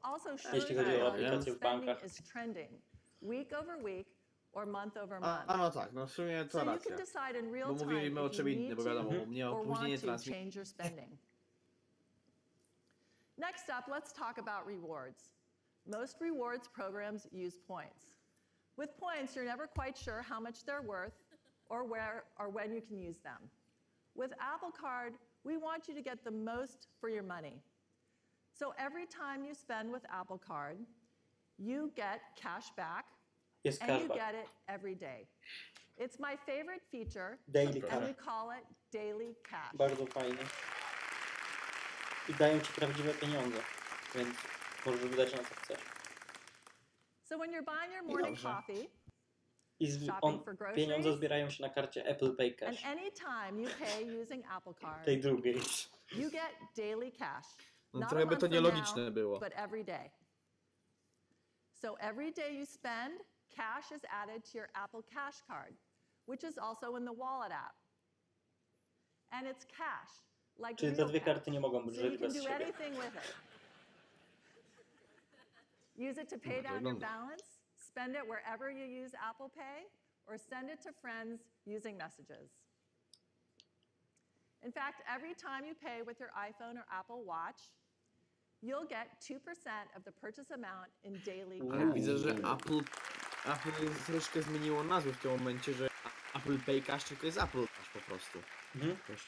also shows Jeśli you chodzi o how your aplikacje w spending bankach. is trending, week over week or month over month. A no tak, no w sumie to So you racja. can decide in real Bo time mówiliśmy o if you czym innym, need bo wiadomo, to u mnie or opóźnienie want to transmisji. change your spending. Next up, let's talk about rewards. Most rewards programs use points. With points, you're never quite sure how much they're worth or where or when you can use them. With Apple Card, we want you to get the most for your money. So every time you spend with Apple Card, you get cash back, Jest and you cashback. get it every day. It's my favorite feature, Daily and we cash. call it daily cash. Bardzo fajnie. I dają ci prawdziwe pieniądze, więc możesz wydać na co chcesz. So when you're buying your morning dobrze. coffee, I shopping for groceries, pieniądze zbierają się na karcie Apple Pay and Cash, any time you pay using Apple Card, tej drugiej. you get daily cash. No Not trochę a by to month from nielogiczne now, było. but every day. So every day you spend, cash is added to your Apple Cash Card, which is also in the Wallet app. And it's cash, like Czyli te real dwie cash. karty nie mogą być So you żyć can bez do siebie. anything with it. Use it to pay down your balance, spend it wherever you use Apple Pay, or send it to friends using messages. In fact, every time you pay with your iPhone or Apple Watch, you'll get 2% of the purchase amount in daily Ale cash. widzę, że Apple troszkę zmieniło nazwę w tym momencie, że Apple Pay Cash tylko jest Apple Cash po prostu.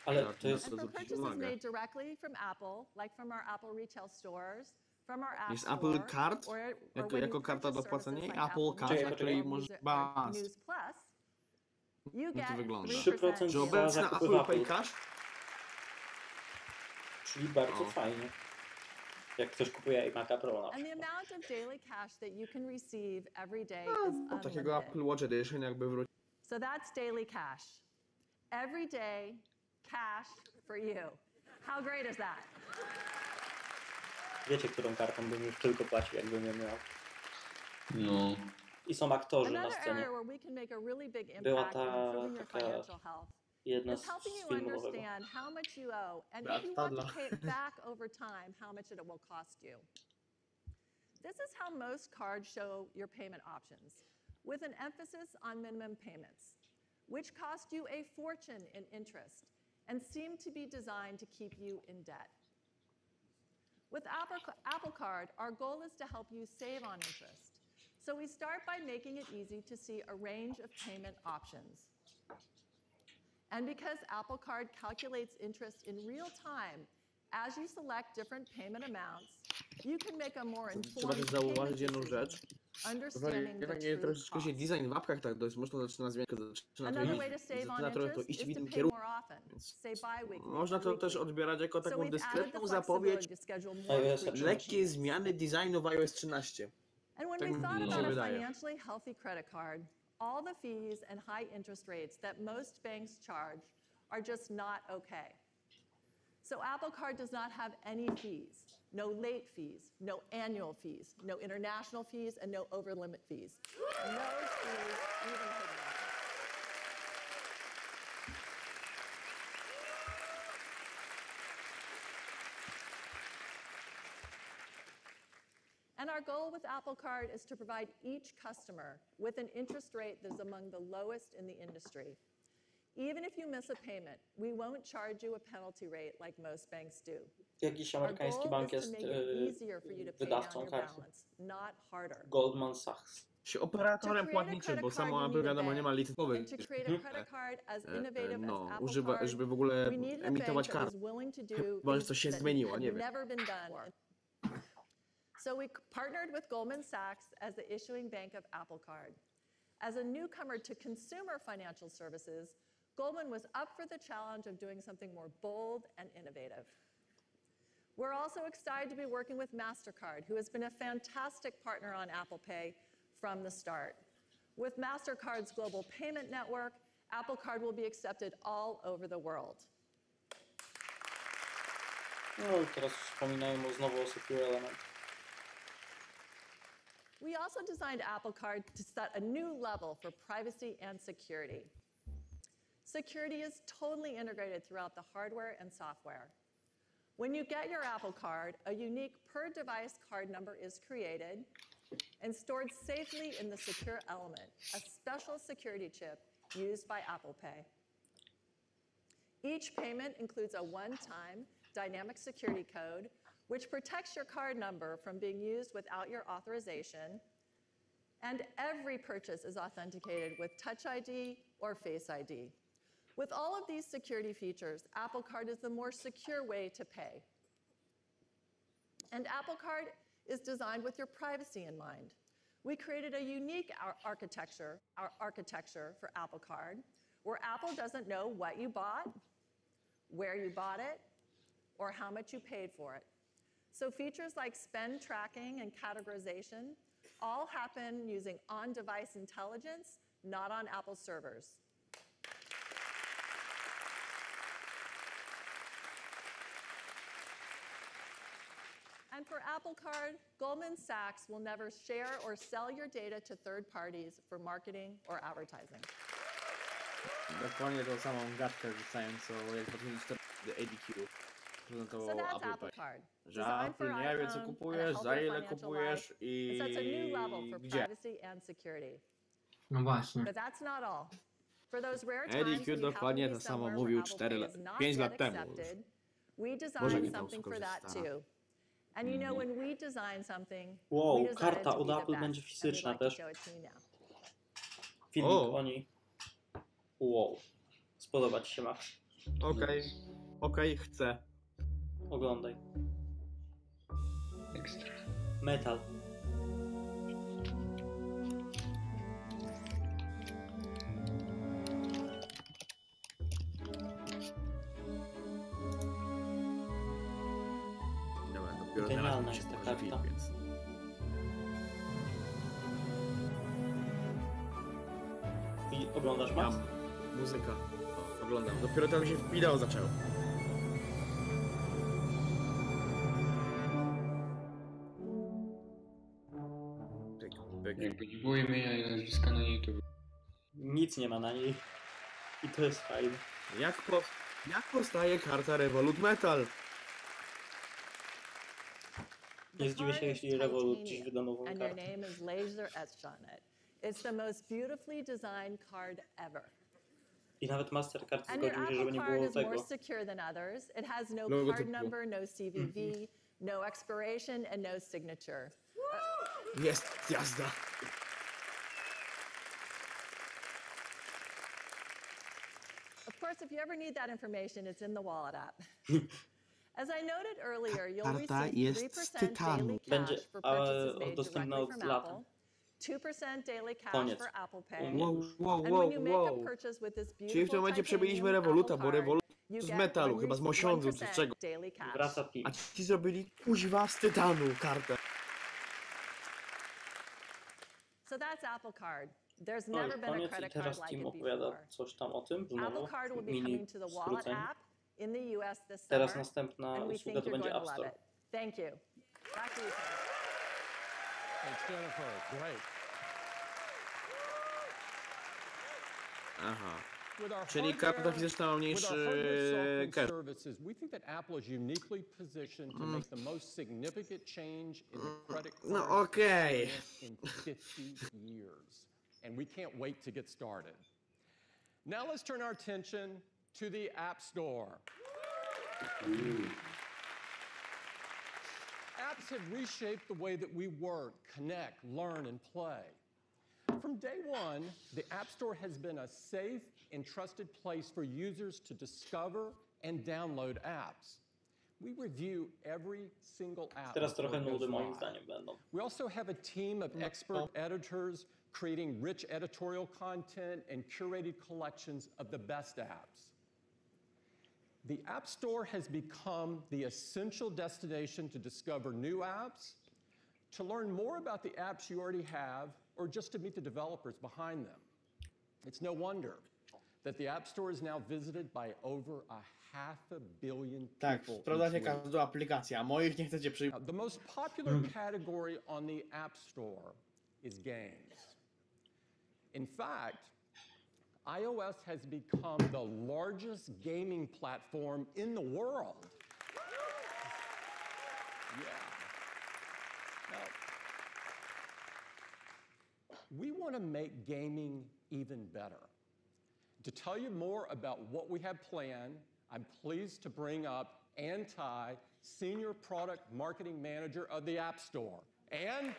Ale to jest... And for purchases made directly from Apple, like from our Apple retail stores, from our App Jest Store, Apple Card or jako karta do płacenia i Apple Cash, na której możesz News Plus, you get to wygląda. 3% Że za obecna zakupy Apple w Pay Apple. Cash? Czyli bardzo fajnie. Jak ktoś kupuje iMac'a Pro na And the przykład. amount of daily cash that you can receive every day is Takiego unlimited. Apple Watch Edition jakby wrócił. So that's daily cash. Every day, cash for you. How great is that? Wiecie, którą kartą bym już tylko płacił, jakbym ją miał. No. I są aktorzy na Another scenie. area where we can make a really big Była impact in ta improving your taka financial health jedna is helping z you filmu nowego. understand how much you owe and if you want to pay it back over time, how much it will cost you. This is how most cards show your payment options, with an emphasis on minimum payments, which cost you a fortune in interest and seem to be designed to keep you in debt. With Apple Card, our goal is to help you save on interest. So we start by making it easy to see a range of payment options. And because Apple Card calculates interest in real time, as you select different payment amounts, you can make a more Trzeba informed też zauważyć payment jedną decision, rzecz. understanding the Jednak true troszeczkę się cost. design w apkach tak dość mocno zaczyna zmieniać, Another way to save on zaczyna trochę to interest iść is w to innym pay kierunku. more often, say bi-weekly Można or to też weekly. odbierać jako So taką we've added the dyskretną zapowiedź, flexibility to schedule more iOS frequent lekkie zmiany designu w iOS 13. And when Tak we mi thought się about a wydaje. financially healthy credit card, all the fees and high interest rates that most banks charge are just not okay. So Apple Card does not have any fees, no late fees, no annual fees, no international fees, and no over-limit fees. No fees, even hidden. And our goal with Apple Card is to provide each customer with an interest rate that is among the lowest in the industry. Even if you miss a payment, we won't charge you a penalty rate like most banks do. Jakiś Our amerykański goal bank is to jest make it easier for you to pay down wydawcą your karty. balance, not harder. Goldman Sachs. Się operatorem płatniczym, bo samo Apple wiadomo nie ma licentowych. And to create a credit card as innovative as Apple używa, Card, żeby w ogóle we needed a emitować bank that karty. was willing to do Chyba, że coś się things that zmieniło, had nie wiem. never been done. So we partnered with Goldman Sachs as the issuing bank of Apple Card. As a newcomer to consumer financial services, Goldman was up for the challenge of doing something more bold and innovative. We're also excited to be working with MasterCard, who has been a fantastic partner on Apple Pay from the start. With MasterCard's global payment network, Apple Card will be accepted all over the world. No i teraz wspominają znowu o Secure Element. We also designed Apple Card to set a new level for privacy and security. Security is totally integrated throughout the hardware and software. When you get your Apple Card, a unique per-device card number is created and stored safely in the Secure Element, a special security chip used by Apple Pay. Each payment includes a one-time dynamic security code which protects your card number from being used without your authorization, and every purchase is authenticated with Touch ID or Face ID. With all of these security features, Apple Card is the more secure way to pay. And Apple Card is designed with your privacy in mind. We created a unique architecture for Apple Card, where Apple doesn't know what you bought, where you bought it, or how much you paid for it. So features like spend tracking and categorization all happen using on-device intelligence, not on Apple servers. And for Apple Card, Goldman Sachs will never share or sell your data to third parties for marketing or advertising. Dokładnie tą samą gadkę rzucając, co jak 2004 ADQ prezentował So that's Apple Apple Pay. Card. Że Designed for Apple nie wie, co iPhone kupujesz, and a za ile healthier financial kupujesz life. i It sets a new level for gdzie. privacy and security. No właśnie. But that's not all. For those rare times ADQ when you happen dokładnie to be to samo somewhere mówił where Apple Pay is not 5 yet lat temu już. accepted, we Może designed nie tam something for that skorzysta. too. And you know, when we design something, Wow, we designed it karta to od be the Apple best, będzie and we'd fizyczna like to też. show it to you now. Filmik O. o niej. Wow. Spodoba ci się, Max. Okej, chcę. Oglądaj. Ekstra. Metal. Dobra, dopiero Genialna teraz jest się ta pokaże film, karta. więc... I oglądasz, Max? Muzyka. Oglądam. Dopiero tam się wideo zaczęło. Pyk, pyk. Jakby nie było imienia i nazwiska na niej, to Nic nie ma na niej. I to jest fajne. Jak powstaje karta Revolut Metal? Nie zdziwię się, jeśli Revolut dziś wyda nową And your kartę. name is laser etched on it. It's the most beautifully designed card ever. I nawet Mastercard And your zgodził się, żeby Apple nie Card było is more tego. secure than others. It has no Logo card typu. number, no CVV, no expiration, and no signature. Jest jazda. Of course, if you ever need that information, it's in the Wallet app. As I noted earlier, you'll Karta receive jest 3% z tytanu. daily Będzie cash for purchases made dostępna directly od from lata. Apple, 2% daily cash Koniec. for Apple Pay, Wow, and when you make a purchase with this Czyli w tym momencie beautiful przebyliśmy titanium Revoluta, Apple bo Card, Revolut you z get metalu, chyba z mosiądzu czy z 1% czego. daily cash. Wraca PIN. A ci zrobili kuźwa z tytanu kartę. So that's Apple Card. There's No i never been a koniec. I credit teraz card like Tim it opowiada before. coś tam o tym. Apple Znowu Card will be mini coming to the Wallet skrócenie. app in the US this Teraz summer, następna and we usługa think to you're będzie going App to love Store. it. Thank you. Back to you, Tim. Thanks, Jennifer. Great. Aha. With our Czyli karta fizyczna ma with our mniejszy hardware, software, and cash. services, we think that Apple is uniquely positioned to make the most significant change in the credit card No okej. experience in 50 years. And we can't wait to get started. Now let's turn our attention to the App Store. Apps have reshaped the way that we work, connect, learn, and play. From day one, the App Store has been a safe and trusted place for users to discover and download apps. We review every single app. Teraz before trochę it goes nudy moim live. zdaniem będą. We also have a team of expert editors creating rich editorial content and curated collections of the best apps. The App Store has become the essential destination to discover new apps, to learn more about the apps you already have, or just to meet the developers behind them. It's no wonder that the App Store is now visited by over 500 million Tak, people. sprawdzacie each week. każdą aplikację, a moich nie chcecie przyjmować. The most popular category on the App Store is games. In fact, iOS has become the largest gaming platform in the world. Yeah. Now, we want to make gaming even better. To tell you more about what we have planned, I'm pleased to bring up Ann Tai, Senior Product Marketing Manager of the App Store. Ann?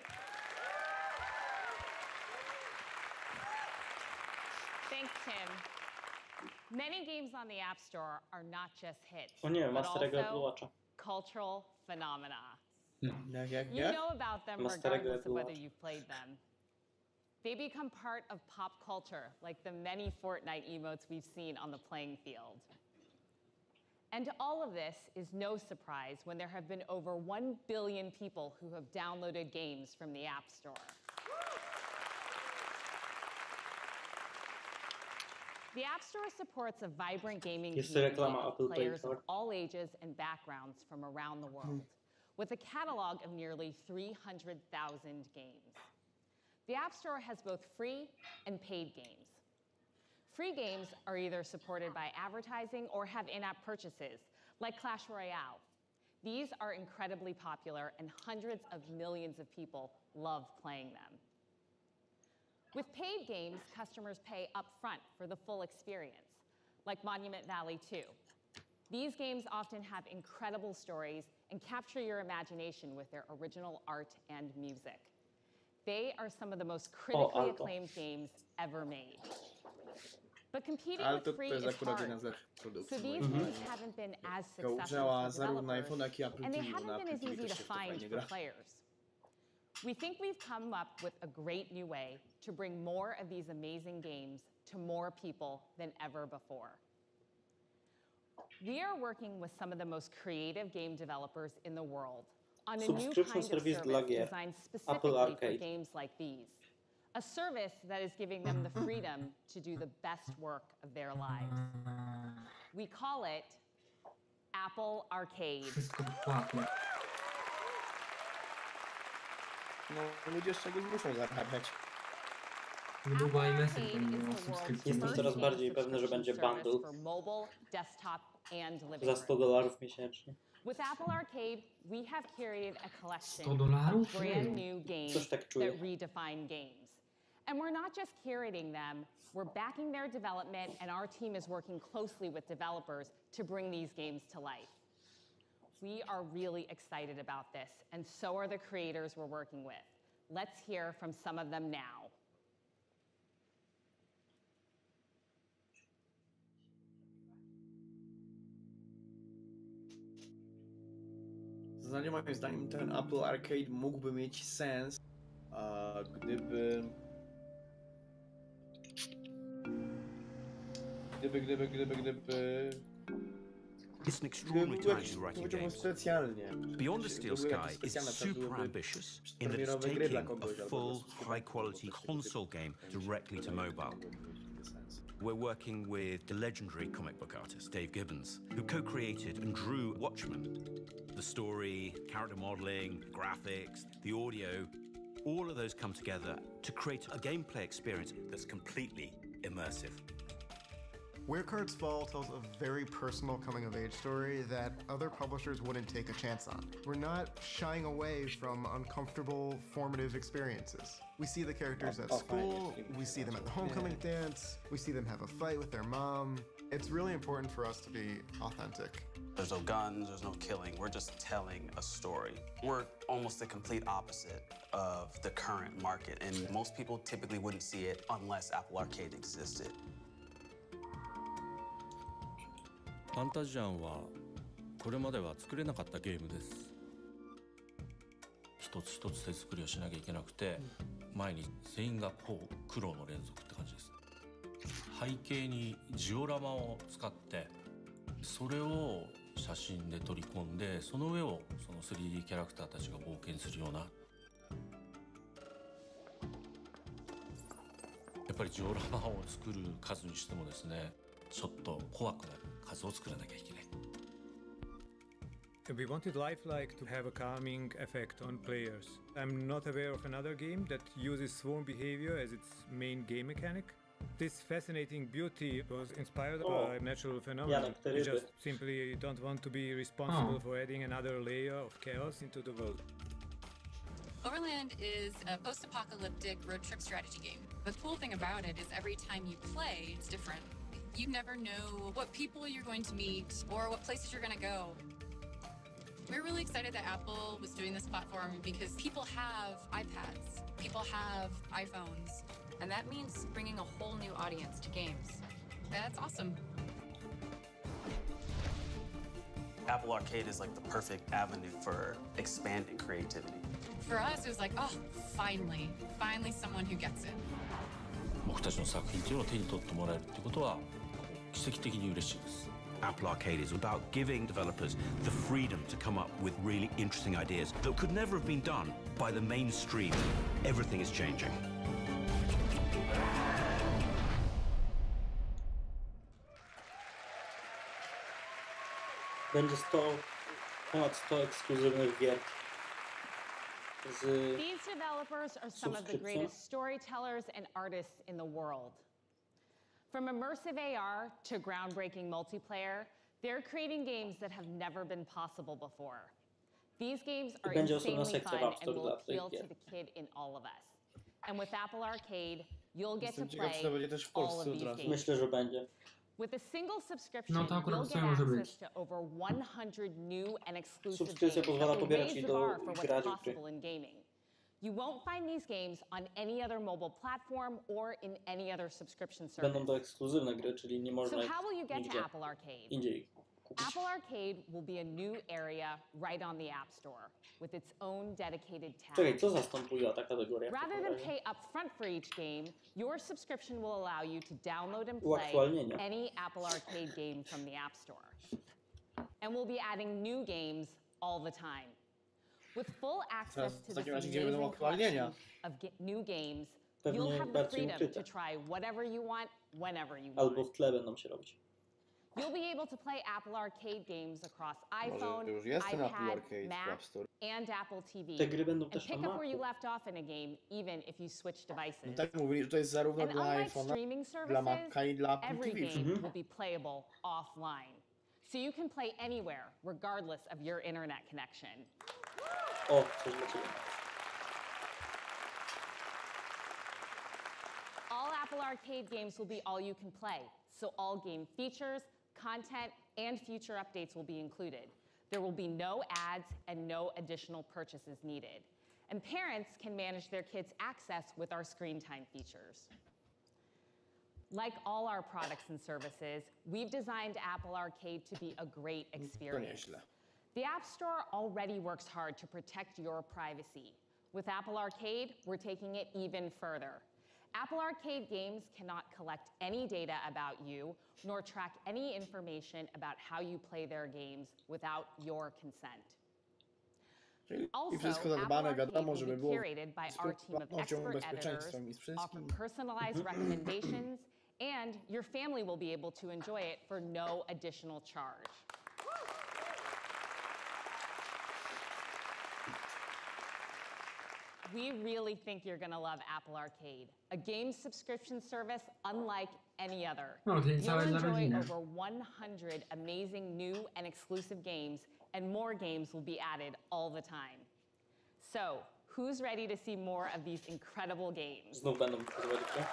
Thanks, Tim. Many games on the App Store are not just hits, O nie, but ma starego Apple also Watcha. cultural phenomena. Jak? You know about them Ma starego regardless of Apple whether Watcha. you've played them. They become part of pop culture, like the many Fortnite emotes we've seen on the playing field. And all of this is no surprise when there have been over 1 billion people who have downloaded games from the App Store. The App Store supports a vibrant gaming Jest community reklama of Apple Play players Store. of all ages and backgrounds from around the world, with a catalog of nearly 300,000 games. The App Store has both free and paid games. Free games are either supported by advertising or have in-app purchases, like Clash Royale. These are incredibly popular, and hundreds of millions of people love playing them. With paid games, customers pay upfront for the full experience, like Monument Valley 2. These games often have incredible stories and capture your imagination with their original art and music. They are some of the most critically acclaimed games ever made. But competing with free is hard, so these games haven't been as successful for developers, and they haven't been as easy to find for players. We think we've come up with a great new way to bring more of these amazing games to more people than ever before. We are working with some of the most creative game developers in the world on a new kind of service designed specifically for games like these. A service that is giving them the freedom to do the best work of their lives. We call it Apple Arcade. No, ludzie z czegoś muszą zarabiać. Jestem coraz bardziej pewny, że będzie bundle za $100 miesięcznie. With Apple Arcade, we have curated a collection of brand new games that redefine games. And we're not just curating them, we're backing their development, and our team is working closely with developers to bring these games to life. We are really excited about this, and so are the creators we're working with. Let's hear from some of them now. W zasadzie moim zdaniem ten Apple Arcade mógłby mieć sens, gdyby It's an extraordinary time to be writing games. Beyond the Steel Sky is super ambitious in that it's taking a full, high-quality console game directly to mobile. We're working with the legendary comic book artist, Dave Gibbons, who co-created and drew Watchmen. The story, character modeling, graphics, the audio, all of those come together to create a gameplay experience that's completely immersive. Where Cards Fall tells a very personal coming-of-age story that other publishers wouldn't take a chance on. We're not shying away from uncomfortable, formative experiences. We see the characters at school, we see them at the homecoming dance, we see them have a fight with their mom. It's really important for us to be authentic. There's no guns, there's no killing, we're just telling a story. We're almost the complete opposite of the current market, and most people typically wouldn't see it unless Apple Arcade existed. ファンタジアンはこれまでは作れなかったゲームです。一つ一つ手作りをしなきゃいけなくて、毎日全員がこう苦労の連続って感じです。背景にジオラマを使ってそれを写真で取り込んで、その上をその 3D キャラクターたちが冒険するような、やっぱりジオラマを作る数にしてもですね、ちょっと怖くなる数を作らなきゃいけない。We wanted lifelike to have a calming effect on players. I'm not aware of another game that uses swarm behavior as its main game mechanic. This fascinating beauty was inspired by natural phenomena. We just simply don't want to be responsible for adding another layer of chaos into the world. Overland is a post-apocalyptic road trip strategy game. The cool thing about it is every time you play, it's different. You never know what people you're going to meet or what places you're going to go. We're really excited that Apple was doing this platform because people have iPads, people have iPhones, and that means bringing a whole new audience to games. That's awesome. Apple Arcade is like the perfect avenue for expanding creativity. For us, it was like, oh, finally someone who gets it. 僕たちの作品というのを手に取ってもらえるということは奇跡的に嬉しいです。Apple Arcade is about giving developers the freedom to come up with really interesting ideas that could never have been done by the mainstream. Everything is changing. Będzie ponad 100 ekskluzywnych gier. These developers are some of the greatest storytellers and artists in the world. From immersive AR to groundbreaking multiplayer, they're creating games that have never been possible before. These games are insanely fun and will appeal to the kid in all of us. And with Apple Arcade, you'll get to play all of these games. Myślę, że będzie. With a single subscription, you'll get access to over 100 new and exclusive games that will raise the bar for what's possible in gaming. You won't find these games on any other mobile platform or in any other subscription service. Będą to ekskluzywne gry, czyli nie można So how will you get nigdzie to Apple Arcade? indziej. Apple Arcade will be a new area right on the App Store with its own dedicated tab. Czekaj, co zastępuje ta kategoria? Rather than pay upfront for each game, your subscription will allow you to download and play any Apple Arcade game from the App Store. And we'll be adding new games all the time. With full access to this amazing collection of new games, you'll have the freedom to try whatever you want, whenever you want. Albo w tle będą się robić. You'll be able to play Apple Arcade games across iPhone, iPad, Mac, and Apple TV, and pick up where you left off in a game, even if you switch devices. Tak mówili, że to jest zarówno And dla unlike iPhone'a, streaming dla Maca i services, dla Apple every TV. game will be playable offline. So you can play anywhere, regardless of your internet connection. O, coś dla ciebie. All Apple Arcade games will be all you can play, so all game features, content, and future updates will be included. There will be no ads and no additional purchases needed. And parents can manage their kids' access with our screen time features. Like all our products and services, we've designed Apple Arcade to be a great experience. The App Store already works hard to protect your privacy. With Apple Arcade, we're taking it even further. Apple Arcade games cannot collect any data about you, nor track any information about how you play their games without your consent. Also, Apple Arcade will be curated by our team of expert editors, offer personalized recommendations, and your family will be able to enjoy it for no additional charge. We really think you're going to love Apple Arcade, a game subscription service unlike any other. You'll enjoy over 100 amazing new and exclusive games, and more games will be added all the time. So, who's ready to see more of these incredible games? Znów będą pokazywać grę.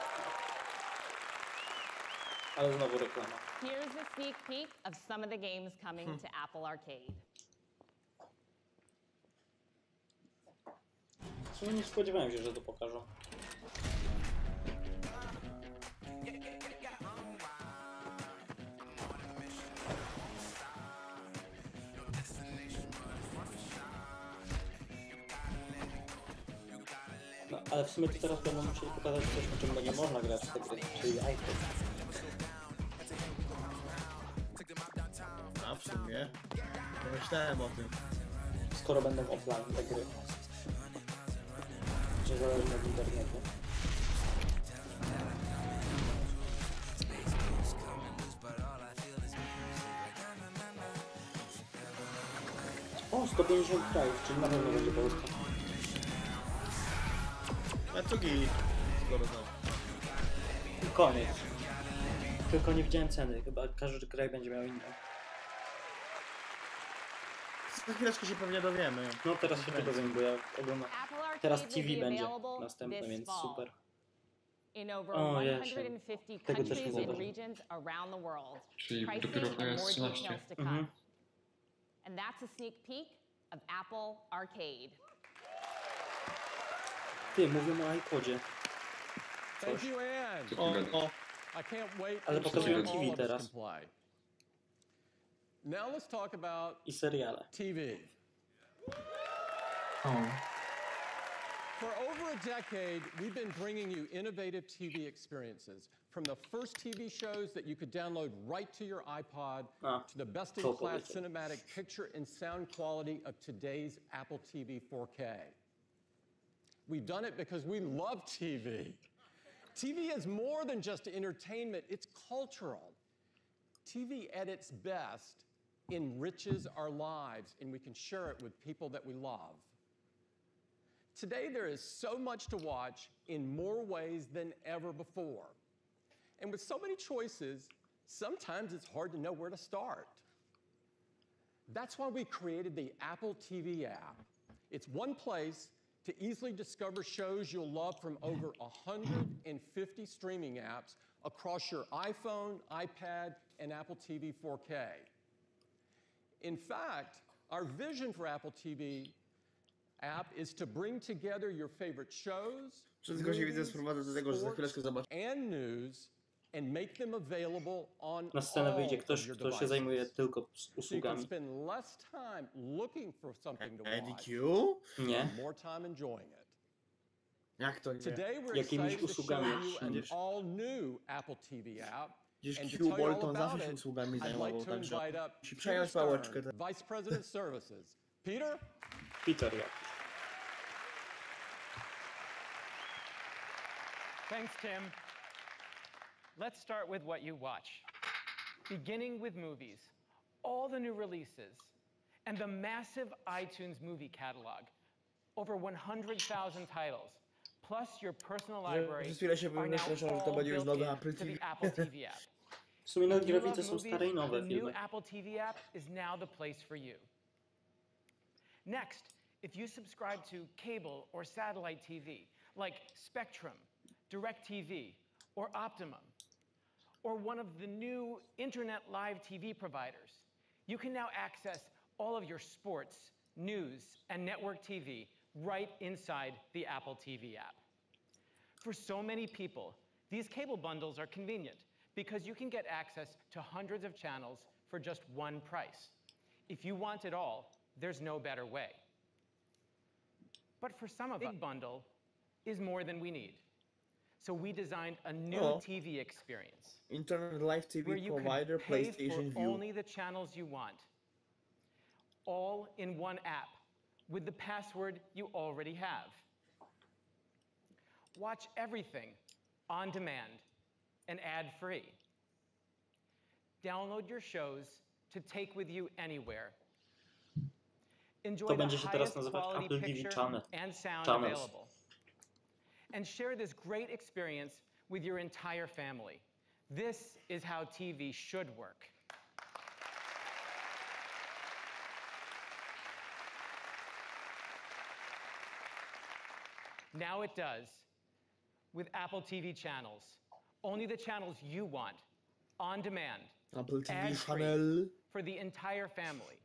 Ale znowu reklama. Here's a sneak peek of some of the games coming to Apple Arcade. Nie spodziewałem się, że to pokażą. No, ale w sumie to teraz będą musieli pokazać coś, o czym nie można grać w te gry, czyli iPad. A w sumie pomyślałem o tym. Skoro będą offline te gry. Czy zależne od internetu. O, 150 krajów, czyli na pewno będzie Polska. A to git. Skoro to. I koniec. Tylko nie widziałem ceny, chyba każdy kraj będzie miał inną. Za chwileczkę się pewnie dowiemy. No teraz się nie dowiem, bo ja oglądam. Teraz TV będzie następne, więc super. In over O, 150 countries and regions around the world. Czyli Pricing dopiero and more iOS 13. details to come. And that's a sneak peek of Apple Arcade. Ty, mówimy o iPodzie. Thank you, Anne. O. I can't wait Ale to pokazują show TV all of us teraz. can play. Now let's talk about I seriale. TV. Oh. For over a decade, we've been bringing you innovative TV experiences, from the first TV shows that you could download right to your iPod, to the best-in-class cinematic picture and sound quality of today's Apple TV 4K. We've done it because we love TV. TV is more than just entertainment, it's cultural. TV at its best enriches our lives, and we can share it with people that we love. Today, there is so much to watch in more ways than ever before. And with so many choices, sometimes it's hard to know where to start. That's why we created the Apple TV app. It's one place to easily discover shows you'll love from over 150 streaming apps across your iPhone, iPad, and Apple TV 4K. In fact, our vision for Apple TV app is to bring together your favorite shows, movies, sports, and news and make them available on Na scenę wyjdzie all ktoś, of your kto się zajmuje devices. tylko So you can usługami. spend less time looking for something to watch, Nie. and more time enjoying it. Jak to nie? Today we're Jakimiś excited to show usługami you an będziesz. all-new Apple TV app. Gdzieś And to Q tell you all Bolton about zawsze się it, usługami I'd zajmował, like to także invite up musi Peter przejąć pałeczkę. Stern, Vice President Services. Peter? Peter jak. Thanks, Tim. Let's start with what you watch. Beginning with movies, all the new releases, and the massive iTunes movie catalog. Over 100,000 titles, plus your personal library Przez chwilę się are now myślałem, że to all będzie już built nowy in Apple to TV. the Apple TV app. W sumie nawet If you grafice love są stare i movies, nowe the filmy. new Apple TV app is now the place for you. Next, if you subscribe to cable or satellite TV, like Spectrum, DirecTV, or Optimum, or one of the new internet live TV providers, you can now access all of your sports, news, and network TV right inside the Apple TV app. For so many people, these cable bundles are convenient because you can get access to hundreds of channels for just one price. If you want it all, there's no better way. But for some of us, a big bundle is more than we need. So we designed a new TV experience. Internet Live TV where you provider, can pay PlayStation for View. only the channels you want. All in one app with the password you already have. Watch everything on demand and ad-free. Download your shows to take with you anywhere. Enjoy To the będzie się teraz highest nazywać quality Apple TV picture Channel. and sound Channels. available. And share this great experience with your entire family. This is how TV should work. Now it does with Apple TV channels. Only the channels you want, on demand, Apple TV ad-free, channel. for the entire family.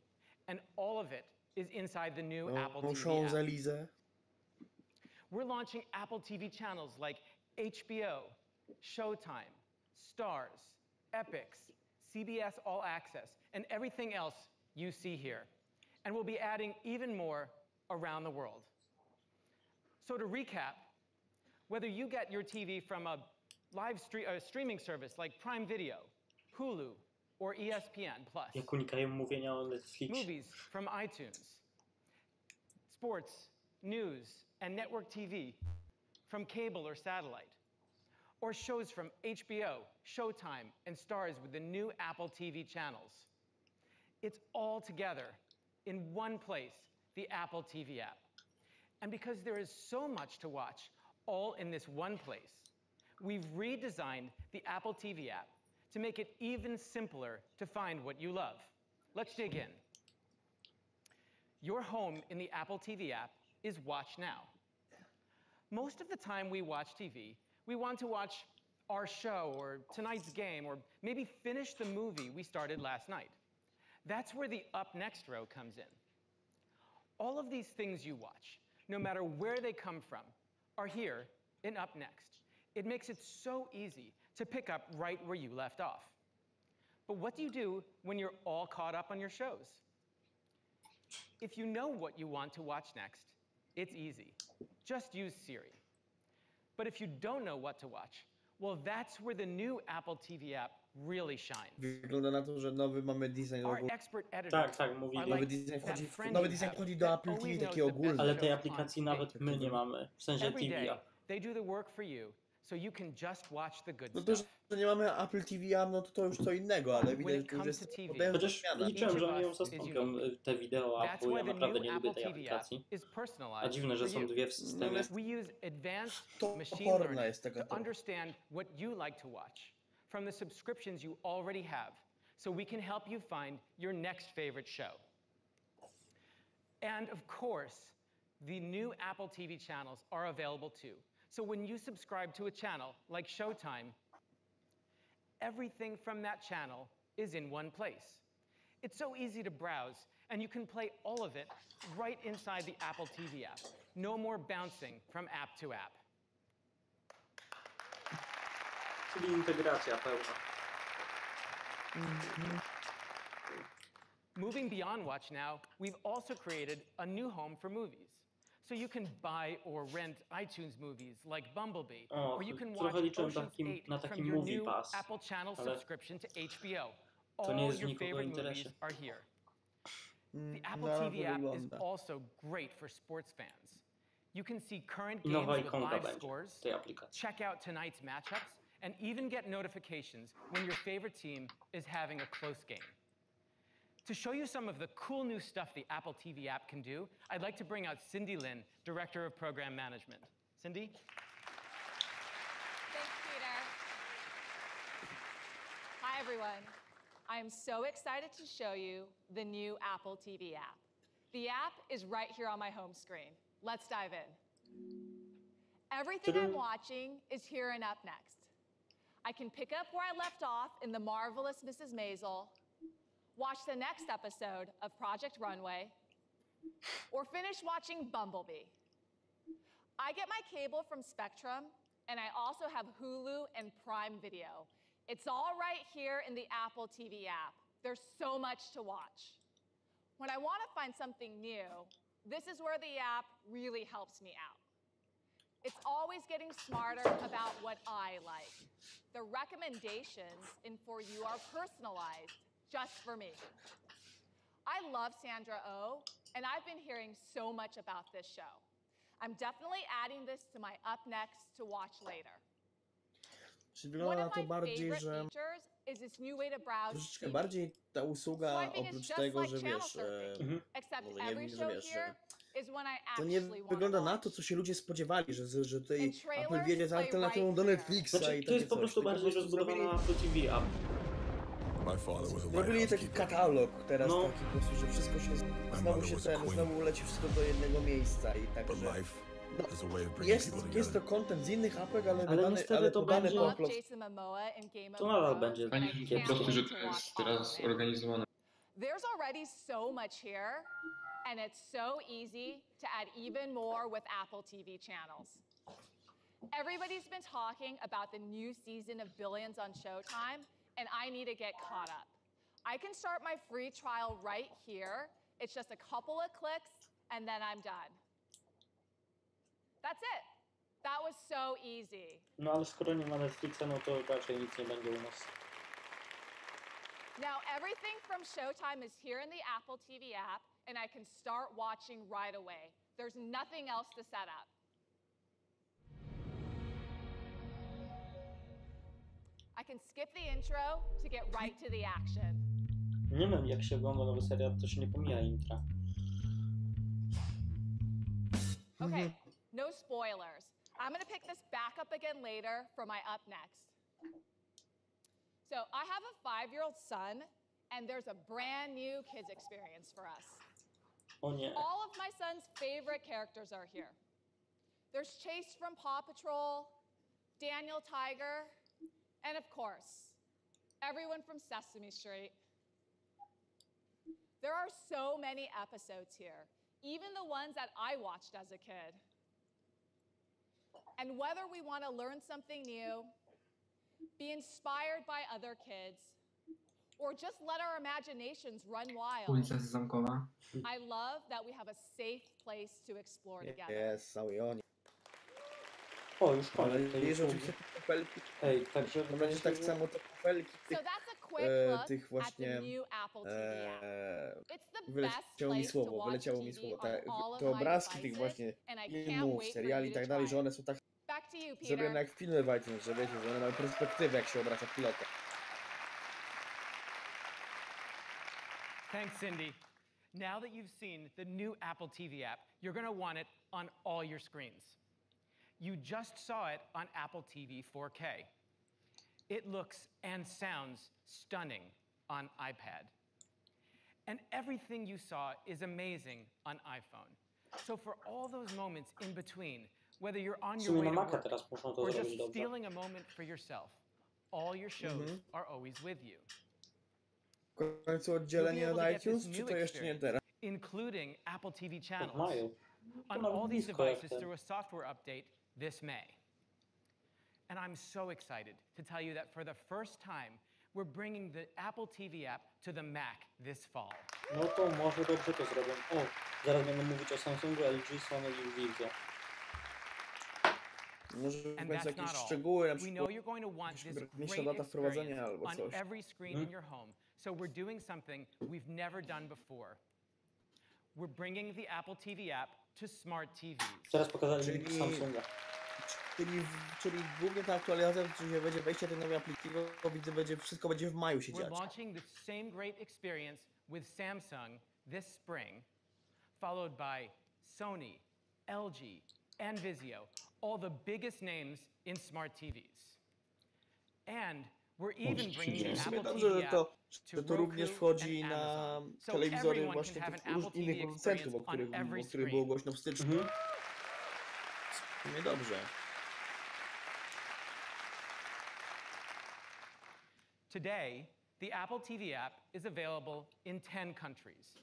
And all of it is inside the new Apple Oh, TV app. Champs-Élysées. We're launching Apple TV channels like HBO, Showtime, Stars, Epix, CBS All Access, and everything else you see here. And we'll be adding even more around the world. So to recap, whether you get your TV from a live streaming service like Prime Video, Hulu, or ESPN+, Jak unikają mówienia o Netflixie. movies from iTunes, sports, news, and network TV from cable or satellite, or shows from HBO, Showtime, and Stars with the new Apple TV channels. It's all together in one place, the Apple TV app. And because there is so much to watch, all in this one place, we've redesigned the Apple TV app to make it even simpler to find what you love. Let's dig in. Your home in the Apple TV app is Watch Now. Most of the time we watch TV, we want to watch our show or tonight's game or maybe finish the movie we started last night. That's where the Up Next row comes in. All of these things you watch, no matter where they come from, are here in Up Next. It makes it so easy to pick up right where you left off. But what do you do when you're all caught up on your shows? If you know what you want to watch next, it's easy. Just use Siri. But if you don't know what to watch, well, that's where the new Apple TV app really shines. Wygląda na to, że nowy mamy design Our ogólny. expert editors Tak, mówili. are Nowy like design that wchodzi, friend nowy you design have wchodzi do that Apple always TV knows taki the best ogólny. Ale tej shows aplikacji on nawet my nie mamy. W sensie Every TV day, app. they do the work for you, so you can just watch the good No to, stuff. że nie mamy Apple TV app, no to już co innego, ale widać, że to już jest potężna Chociaż zmiana. liczyłem, że oni ją zastąpią, te wideo, a bo ja naprawdę nie lubię tej aplikacji. A dziwne, że są dwie w systemie. We use advanced machine Toporna learning jest taka to understand what you like to watch. from the subscriptions you already have, so we can help you find your next favorite show. And of course, the new Apple TV channels are available too. So when you subscribe to a channel like Showtime, everything from that channel is in one place. It's so easy to browse, and you can play all of it right inside the Apple TV app. No more bouncing from app to app. Czyli integracja pełna. Moving beyond Watch Now, we've also created a new home for movies. So you can buy or rent iTunes movies like Bumblebee, or you can watch Ocean's 8 from your new Apple Channel subscription to HBO. All your favorite movies are here. The Apple TV app is also great for sports fans. You can see current games with live scores, check out tonight's matchups, and even get notifications when your favorite team is having a close game. To show you some of the cool new stuff the Apple TV app can do, I'd like to bring out Cindy Lin, Director of Program Management. Cindy? Thanks, Peter. Hi, everyone. I am so excited to show you the new Apple TV app. The app is right here on my home screen. Let's dive in. Everything I'm watching is here and up next. I can pick up where I left off in The Marvelous Mrs. Maisel, watch the next episode of Project Runway, or finish watching Bumblebee. I get my cable from Spectrum, and I also have Hulu and Prime Video. It's all right here in the Apple TV app. There's so much to watch. When I want to find something new, this is where the app really helps me out. It's always getting smarter about what I like. The recommendations in For You are personalized just for me. I love Sandra Oh, and I've been hearing so much about this show. I'm definitely adding this to my up next to watch later. Czyli wygląda na to bardziej, że troszeczkę bardziej ta usługa, oprócz tego, że wiesz, może nie, że wiesz, że to nie wygląda na to, co się ludzie spodziewali, że tutaj Apple wiedzie z alternatywą do Netflixa i takie coś. To jest po prostu bardziej rozbudowana Apple TV app. Zrobili taki katalog teraz taki po prostu, że wszystko się znowu leci wszystko do jednego miejsca i tak, że jest to content z innych apek, ale to podane będzie, to nadal będzie. Fajnie, że po prostu, że to jest teraz zorganizowane. There's already so much here, and it's so easy to add even more with Apple TV channels. Everybody's been talking about the new season of Billions on Showtime, and I need to get caught up. I can start my free trial right here. It's just a couple of clicks, and then I'm done. That's it. That was so easy. No ale skoro nie ma Netflixa, no to raczej nic nie będzie u nas. Now everything from Showtime is here in the Apple TV app, and I can start watching right away. There's nothing else to set up. I can skip the intro to get right to the action. Nie wiem, jak się ogląda nowy serial, to się nie pomija intra. Okay, no spoilers. I'm gonna pick this back up again later for my up next. So I have a 5-year-old son, and there's a brand new kids experience for us. Oh nie. All of my son's favorite characters are here. There's Chase from Paw Patrol, Daniel Tiger, and of course, everyone from Sesame Street. There are so many episodes here, even the ones that I watched as a kid. And whether we want to learn something new, be inspired by other kids, or just let our imaginations run wild, Ulica Sezamkowa. I love that we have a safe place to explore together. Jest, cały oni. O, już koniec. Hej, także to będzie tak samo te kufelki tych właśnie wyleciało mi słowo, te obrazki tych właśnie filmów, seriali i tak dalej, że one są tak zrobione jak filmy w iTunes, że wiecie, że one mają perspektywę, jak się obraca pilota. Thanks, Cindy. Now that you've seen the new Apple TV app, you're going to want it on all your screens. You just saw it on Apple TV 4K. It looks and sounds stunning on iPad. And everything you saw is amazing on iPhone. So for all those moments in between, whether you're on your way to work or just stealing a moment for yourself, all your shows are always with you. W końcu oddzielenie od iTunes, czy to jeszcze nie teraz? Including Apple TV channels on all these devices through a software update this May. And I'm so excited to tell you that for the first time, we're bringing the Apple TV app to the Mac this fall. No to może dobrze to zrobią. O, zaraz będę mówić o Samsungu, LG, Sony i Vizio. Może w końcu jakieś szczegóły, na przykład mniejsza data wprowadzenia albo coś. On every screen in your home. So we're doing something we've never done before. We're bringing the Apple TV app to smart TVs. Teraz pokazali Samsunga. Czyli głównie ta aktualizacja, czyli będzie wejście tej nowej aplikacji, widzę, wszystko będzie w maju się dziać. We're launching the same great experience with Samsung this spring, followed by Sony, LG, and Vizio, all the biggest names in smart TVs. And we're even bringing the Apple TV app że to również wchodzi na telewizory właśnie tych innych producentów, o których było głośno w styczniu. W sumie dobrze. Today, the Apple TV app is available in 10 countries,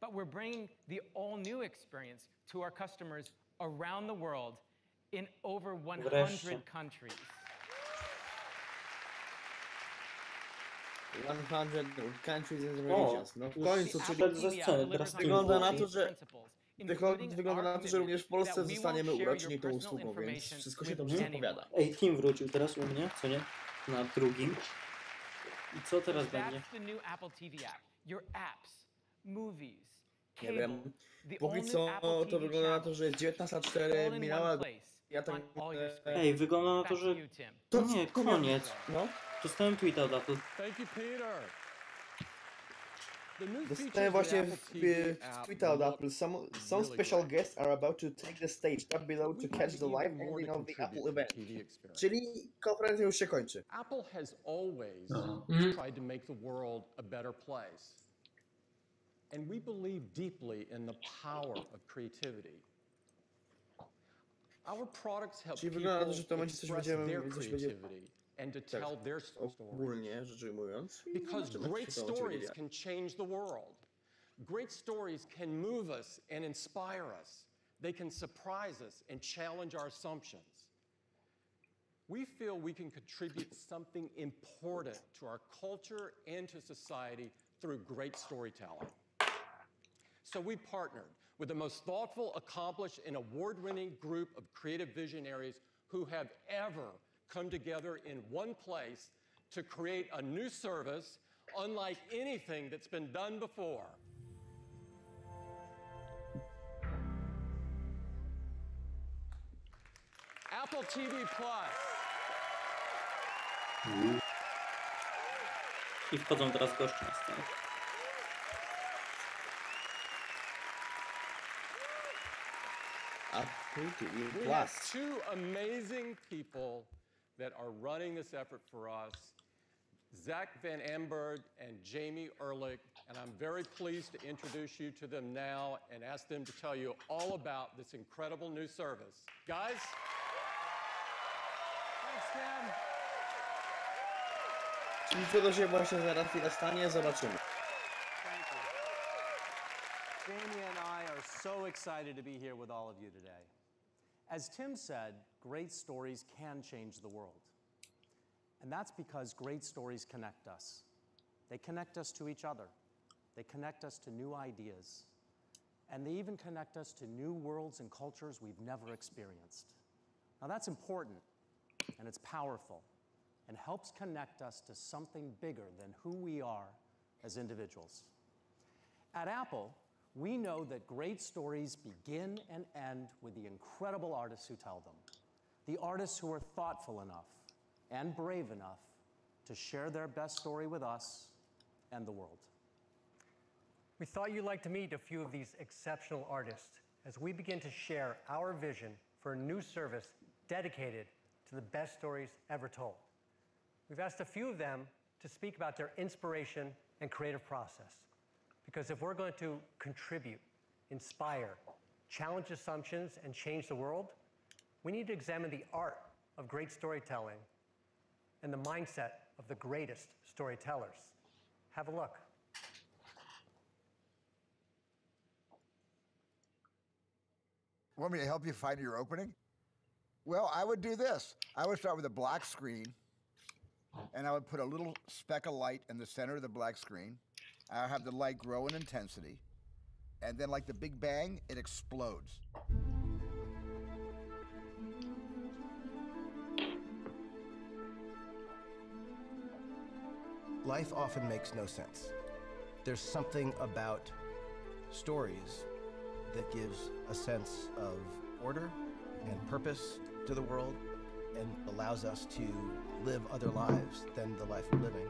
but we're bringing the all-new experience to our customers around the world in over 100 countries. 100 countries and regions. No w końcu, czyli wygląda na to, że również w Polsce zostaniemy uroczeni tą usługą, więc wszystko się dobrze zapowiada. Ej, Tim wrócił teraz u mnie, co nie? Na drugim. I co teraz będzie? Nie wiem. Póki co to wygląda na to, że jest 19:04, minęła... Ja tak... Ej, wygląda na to, że... To nie, koniec. No. Dostałem tweeta od Apple. Dostałem właśnie tweeta od Apple. Some special guests are about to take the stage up below to catch the live ending of the Apple event. Czyli konferencja już się kończy. Apple has always tried to make the world a better place. And we believe deeply in the power of creativity. Our products help people express their creativity and to tell their stories. Ogólnie rzecz ujmując. Because great stories can change the world. Great stories can move us and inspire us. They can surprise us and challenge our assumptions. We feel we can contribute something important to our culture and to society through great storytelling. So we partnered with the most thoughtful, accomplished, and award-winning group of creative visionaries who have ever come together in one place to create a new service unlike anything that's been done before. Apple TV Plus. I wchodzą teraz goście na scenę. Apple TV Plus. We have two amazing people that are running this effort for us, Zach Van Amberg and Jamie Ehrlich, and I'm very pleased to introduce you to them now and ask them to tell you all about this incredible new service. Guys? Thanks, Tim. Czyli co to się właśnie zaraz chwilę stanie, zobaczymy. Jamie and I are so excited to be here with all of you today. As Tim said, great stories can change the world. And that's because great stories connect us. They connect us to each other. They connect us to new ideas. And they even connect us to new worlds and cultures we've never experienced. Now that's important, and it's powerful, and helps connect us to something bigger than who we are as individuals. At Apple, we know that great stories begin and end with the incredible artists who tell them. The artists who are thoughtful enough and brave enough to share their best story with us and the world. We thought you'd like to meet a few of these exceptional artists as we begin to share our vision for a new service dedicated to the best stories ever told. We've asked a few of them to speak about their inspiration and creative process. Because if we're going to contribute, inspire, challenge assumptions, and change the world, we need to examine the art of great storytelling and the mindset of the greatest storytellers. Have a look. Want me to help you find your opening? Well, I would do this. I would start with a black screen, and I would put a little speck of light in the center of the black screen. I'll have the light grow in intensity, and then like the Big Bang, it explodes. Life often makes no sense. There's something about stories that gives a sense of order and purpose to the world and allows us to live other lives than the life we're living.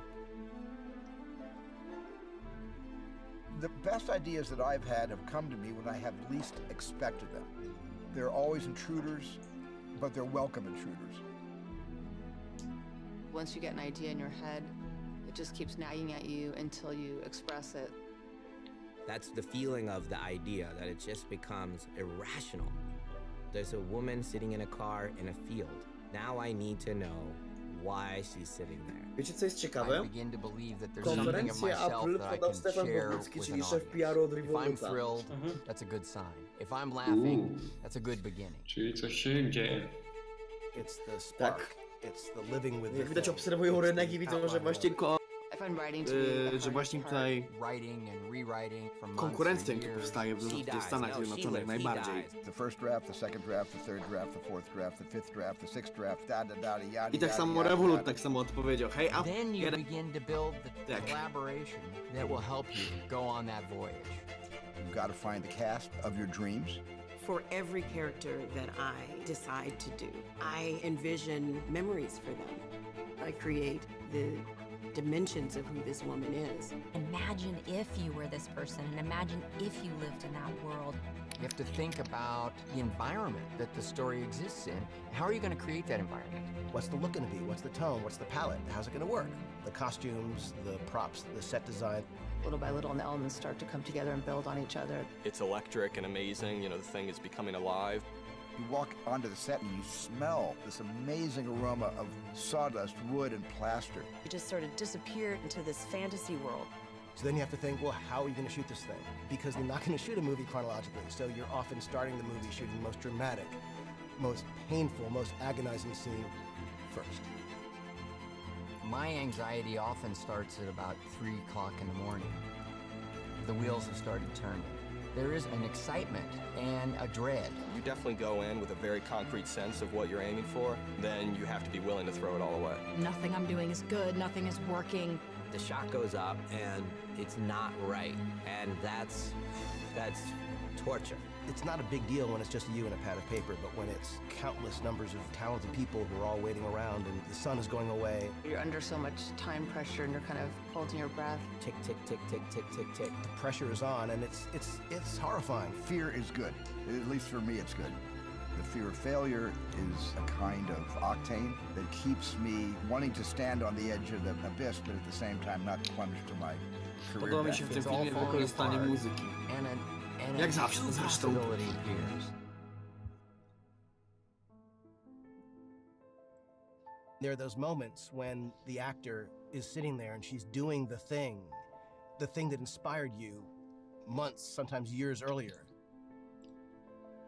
The best ideas that I've had have come to me when I have least expected them. They're always intruders, but they're welcome intruders. Once you get an idea in your head, it just keeps nagging at you until you express it. That's the feeling of the idea, that it just becomes irrational. There's a woman sitting in a car in a field. Now I need to know why she's sitting there. Wiecie, co jest ciekawe? Konferencję Apple podał Stefan Bogucki, czyli szef PR-u od Revoluta. If I'm thrilled, that's a good sign. If I'm laughing, that's a good beginning. Czyli coś się dzieje. It's the spark. It's the living with Jak the widać, thing. obserwują rynek i widzą, że właśnie że właśnie tutaj konkurencja, jaka powstaje w Stanach Zjednoczonych najbardziej. The first draft, the second draft, the third draft, the fourth draft, the fifth draft, the sixth draft, yada. I tak samo Revolut tak samo odpowiedział. Hey, Then you begin to build the collaboration that will help you go on that voyage. You've got to find the cast of your dreams. For every character that I decide to do, I envision memories for them. I create the dimensions of who this woman is. Imagine if you were this person, and imagine if you lived in that world. You have to think about the environment that the story exists in. How are you going to create that environment? What's the look going to be? What's the tone? What's the palette? How's it going to work? The costumes, the props, the set design. Little by little, and the elements start to come together and build on each other. It's electric and amazing. You know, the thing is becoming alive. You walk onto the set and you smell this amazing aroma of sawdust, wood, and plaster. You just sort of disappear into this fantasy world. So then you have to think, well, how are you going to shoot this thing? Because you're not going to shoot a movie chronologically. So you're often starting the movie shooting the most dramatic, most painful, most agonizing scene first. My anxiety often starts at about 3 o'clock in the morning. The wheels have started turning. There is an excitement and a dread. You definitely go in with a very concrete sense of what you're aiming for. Then you have to be willing to throw it all away. Nothing I'm doing is good, nothing is working. The shot goes up and it's not right. And that's torture. It's not a big deal when it's just you and a pad of paper, but when it's countless numbers of talented people who are all waiting around and the sun is going away. You're under so much time pressure and you're kind of holding your breath. Tick, tick, tick, tick, tick, tick, tick. The pressure is on and it's horrifying. Fear is good. At least for me, it's good. The fear of failure is a kind of octane that keeps me wanting to stand on the edge of the abyss, but at the same time not plunge to my career. Podoba mi się w tym filmie wykorzystanie muzyki. Jak zawsze zresztą. There are those moments when the actor is sitting there and she's doing the thing that inspired you months, sometimes years earlier.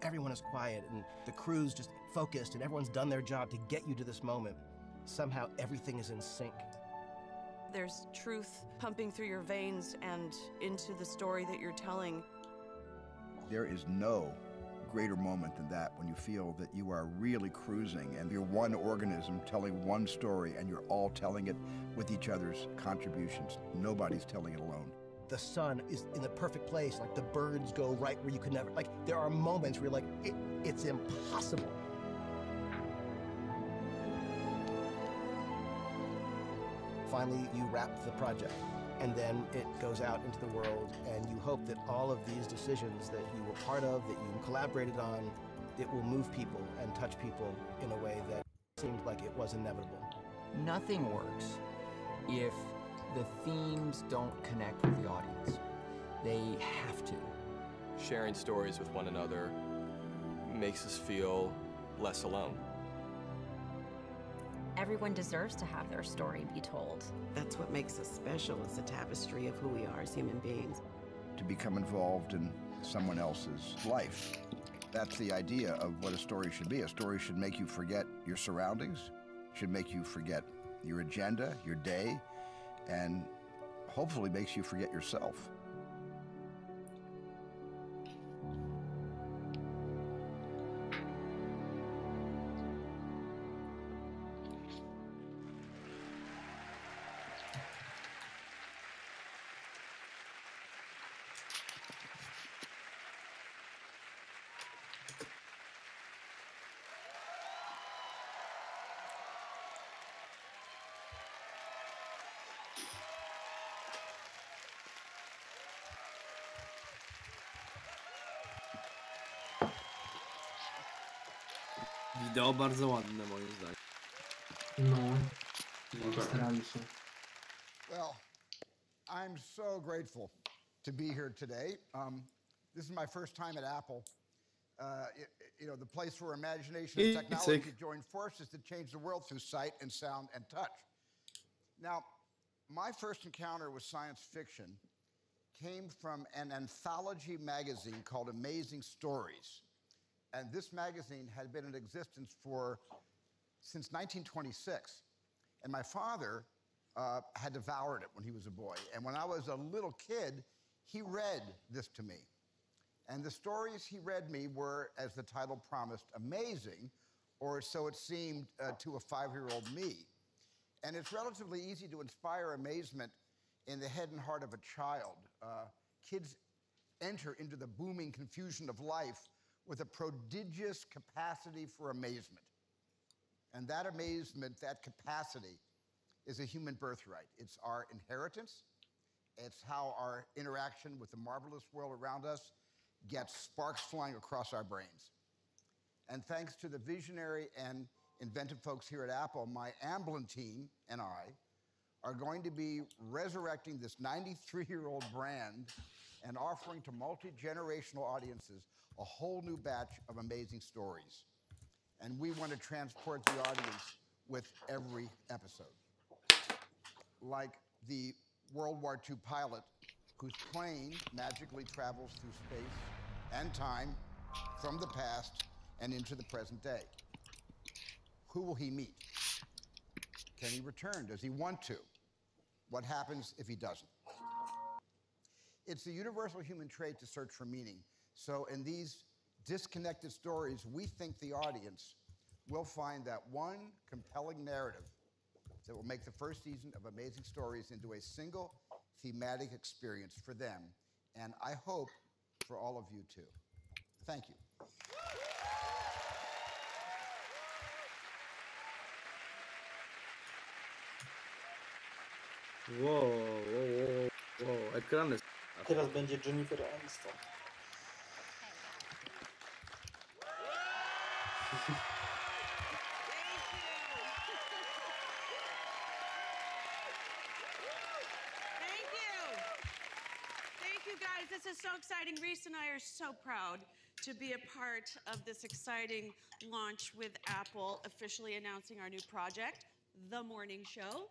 Everyone is quiet and the crew's just focused and everyone's done their job to get you to this moment. Somehow everything is in sync. There's truth pumping through your veins and into the story that you're telling. There is no greater moment than that when you feel that you are really cruising and you're one organism telling one story and you're all telling it with each other's contributions. Nobody's telling it alone. The sun is in the perfect place, like the birds go right where you could never, like there are moments where you're like, it's impossible. Finally, you wrap the project. And then it goes out into the world, and you hope that all of these decisions that you were part of, that you collaborated on, it will move people and touch people in a way that seemed like it was inevitable. Nothing works if the themes don't connect with the audience. They have to. Sharing stories with one another makes us feel less alone. Everyone deserves to have their story be told. That's what makes us special. It's a tapestry of who we are as human beings. To become involved in someone else's life. That's the idea of what a story should be. A story should make you forget your surroundings, should make you forget your agenda, your day, and hopefully makes you forget yourself. Wideo bardzo ładne moim zdaniem. No, starali się. Well, I'm so grateful to be here today. This is my first time at Apple. You know, the place where imagination and technology join forces to change the world through sight and sound and touch. Now, my first encounter with science fiction came from an anthology magazine called Amazing Stories. And this magazine had been in existence since 1926. And my father had devoured it when he was a boy. And when I was a little kid, he read this to me. And the stories he read me were, as the title promised, amazing, or so it seemed to a 5-year-old me. And it's relatively easy to inspire amazement in the head and heart of a child. Kids enter into the booming confusion of life with a prodigious capacity for amazement. And that amazement, that capacity, is a human birthright. It's our inheritance. It's how our interaction with the marvelous world around us gets sparks flying across our brains. And thanks to the visionary and inventive folks here at Apple, my Amblin team and I are going to be resurrecting this 93-year-old brand and offering to multi-generational audiences a whole new batch of amazing stories. And we want to transport the audience with every episode. Like the World War II pilot whose plane magically travels through space and time from the past and into the present day. Who will he meet? Can he return? Does he want to? What happens if he doesn't? It's a universal human trait to search for meaning. So in these disconnected stories, we think the audience will find that one compelling narrative that will make the first season of Amazing Stories into a single thematic experience for them. And I hope for all of you too. Thank you. Wow, ekrany. Teraz będzie Jennifer Aniston. Thank you guys, this is so exciting. Reese and I are so proud to be a part of this exciting launch with Apple, officially announcing our new project, The Morning Show.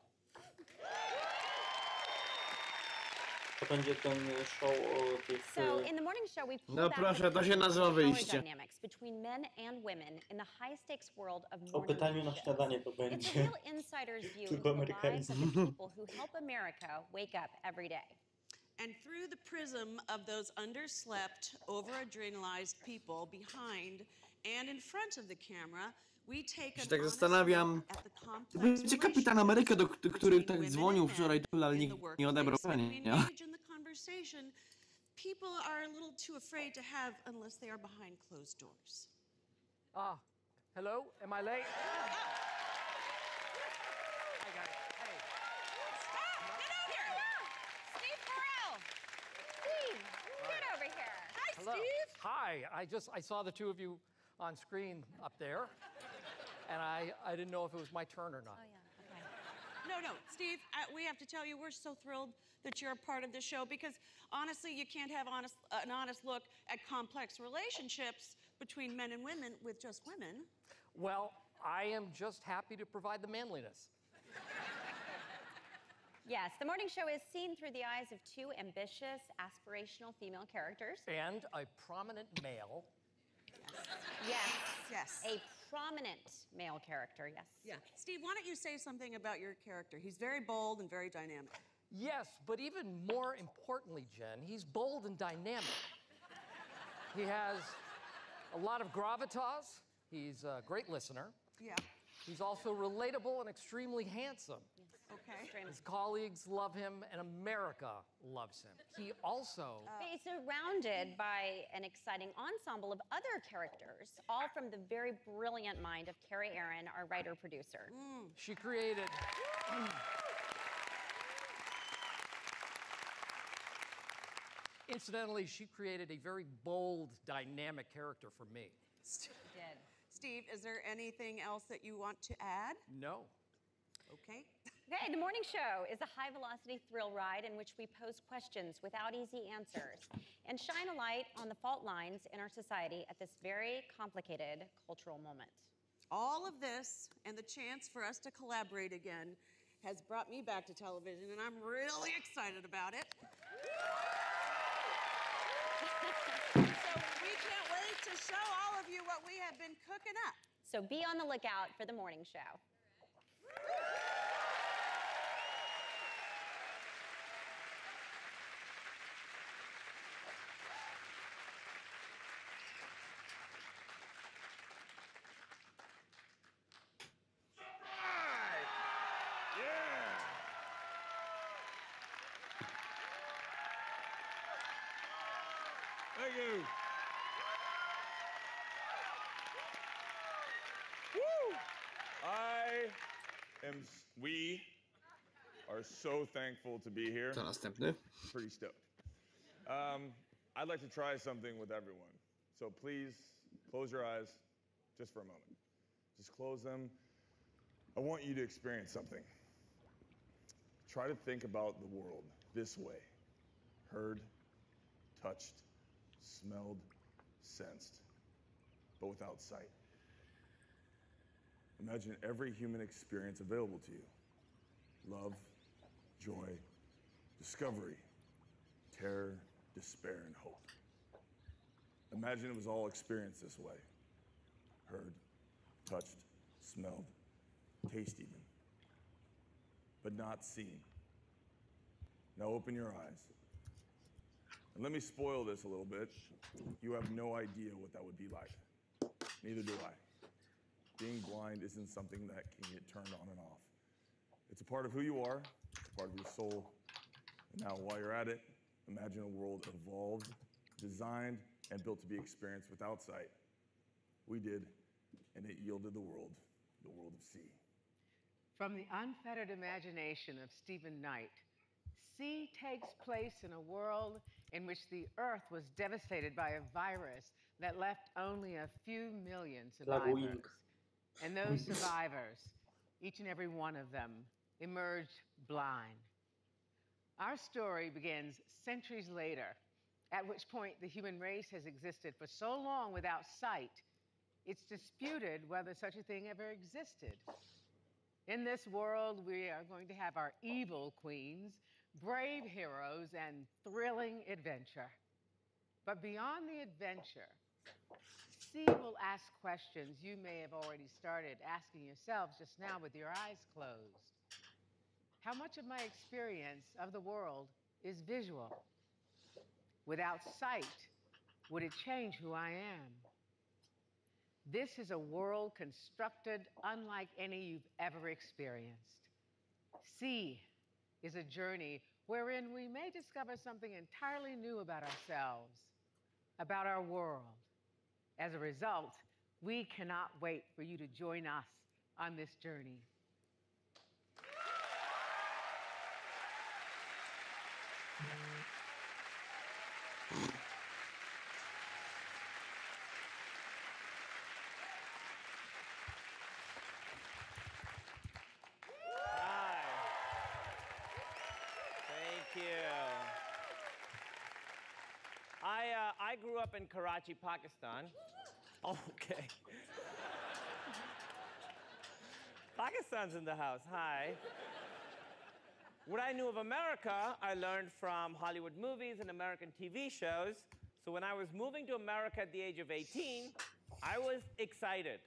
To będzie ten show o tych... So in the morning show, we No proszę, to się nazywa wyjście. dynamics between men and women in the high-stakes world of O morning pytaniu na śniadanie to It's a będzie. real insider's view into Tylko the lives amerykański. of the people who help America wake up every day. And through the prism of those underslept, over-adrenalized people behind and in front of the camera, we take Się an tak honest zastanawiam, look at the to complex będzie Kapitan Ameryka, do który tak dzwonił wczoraj, ale nikt nie odebrał. we Nie? engage in the conversation people are a little too afraid to have unless they are behind closed doors. Hello? Am I late? Hi, guys. Hey. Steve Carell! Steve, get over here. Hi, Hello. Steve. Hi. I saw the two of you on screen up there, and I didn't know if it was my turn or not. Oh, yeah, okay. no. Steve, we have to tell you, we're so thrilled that you're a part of the show because honestly, you can't have an honest look at complex relationships between men and women with just women. Well, I am just happy to provide the manliness. Yes, the morning show is seen through the eyes of two ambitious, aspirational female characters. And a prominent male. Yes. Yes. A prominent male character, yes. Yeah. Steve, why don't you say something about your character? He's very bold and very dynamic. Yes, but even more importantly, Jen, he's bold and dynamic. He has a lot of gravitas. He's a great listener. Yeah. He's also relatable and extremely handsome. Okay. His colleagues love him, and America loves him. He also... He's surrounded by an exciting ensemble of other characters, all from the very brilliant mind of Carrie Aaron, our writer-producer. She created... Incidentally, she created a very bold, dynamic character for me. She did. Steve, is there anything else that you want to add? No. Okay. Okay, the morning show is a high-velocity thrill ride in which we pose questions without easy answers and shine a light on the fault lines in our society at this very complicated cultural moment. All of this and the chance for us to collaborate again has brought me back to television, and I'm really excited about it. So we can't wait to show all of you what we have been cooking up. So be on the lookout for the morning show. Thank you. Woo! We are so thankful to be here. Co następny? Pretty stoked. I'd like to try something with everyone. So please close your eyes just for a moment. Just close them. I want you to experience something. Try to think about the world this way. Heard, touched, smelled, sensed, but without sight. Imagine every human experience available to you. Love, joy, discovery, terror, despair, and hope. Imagine it was all experienced this way. Heard, touched, smelled, taste even, but not seen. Now open your eyes. And let me spoil this a little bit. You have no idea what that would be like. Neither do I. Being blind isn't something that can get turned on and off. It's a part of who you are, it's a part of your soul. And now while you're at it, imagine a world evolved, designed, and built to be experienced without sight. We did, and it yielded the world of sea. From the unfettered imagination of Stephen Knight, sea takes place in a world in which the Earth was devastated by a virus that left only a few million survivors. And those survivors, each and every one of them, emerged blind. Our story begins centuries later, at which point the human race has existed for so long without sight, it's disputed whether such a thing ever existed. In this world, we are going to have our evil queens, brave heroes, and thrilling adventure. But beyond the adventure, sea will ask questions you may have already started asking yourselves just now with your eyes closed. How much of my experience of the world is visual? Without sight, would it change who I am? This is a world constructed unlike any you've ever experienced. Sea is a journey wherein we may discover something entirely new about ourselves, about our world. As a result, we cannot wait for you to join us on this journey. I grew up in Karachi, Pakistan. Oh, okay. Pakistan's in the house. Hi. What I knew of America, I learned from Hollywood movies and American TV shows. So when I was moving to America at the age of 18, I was excited.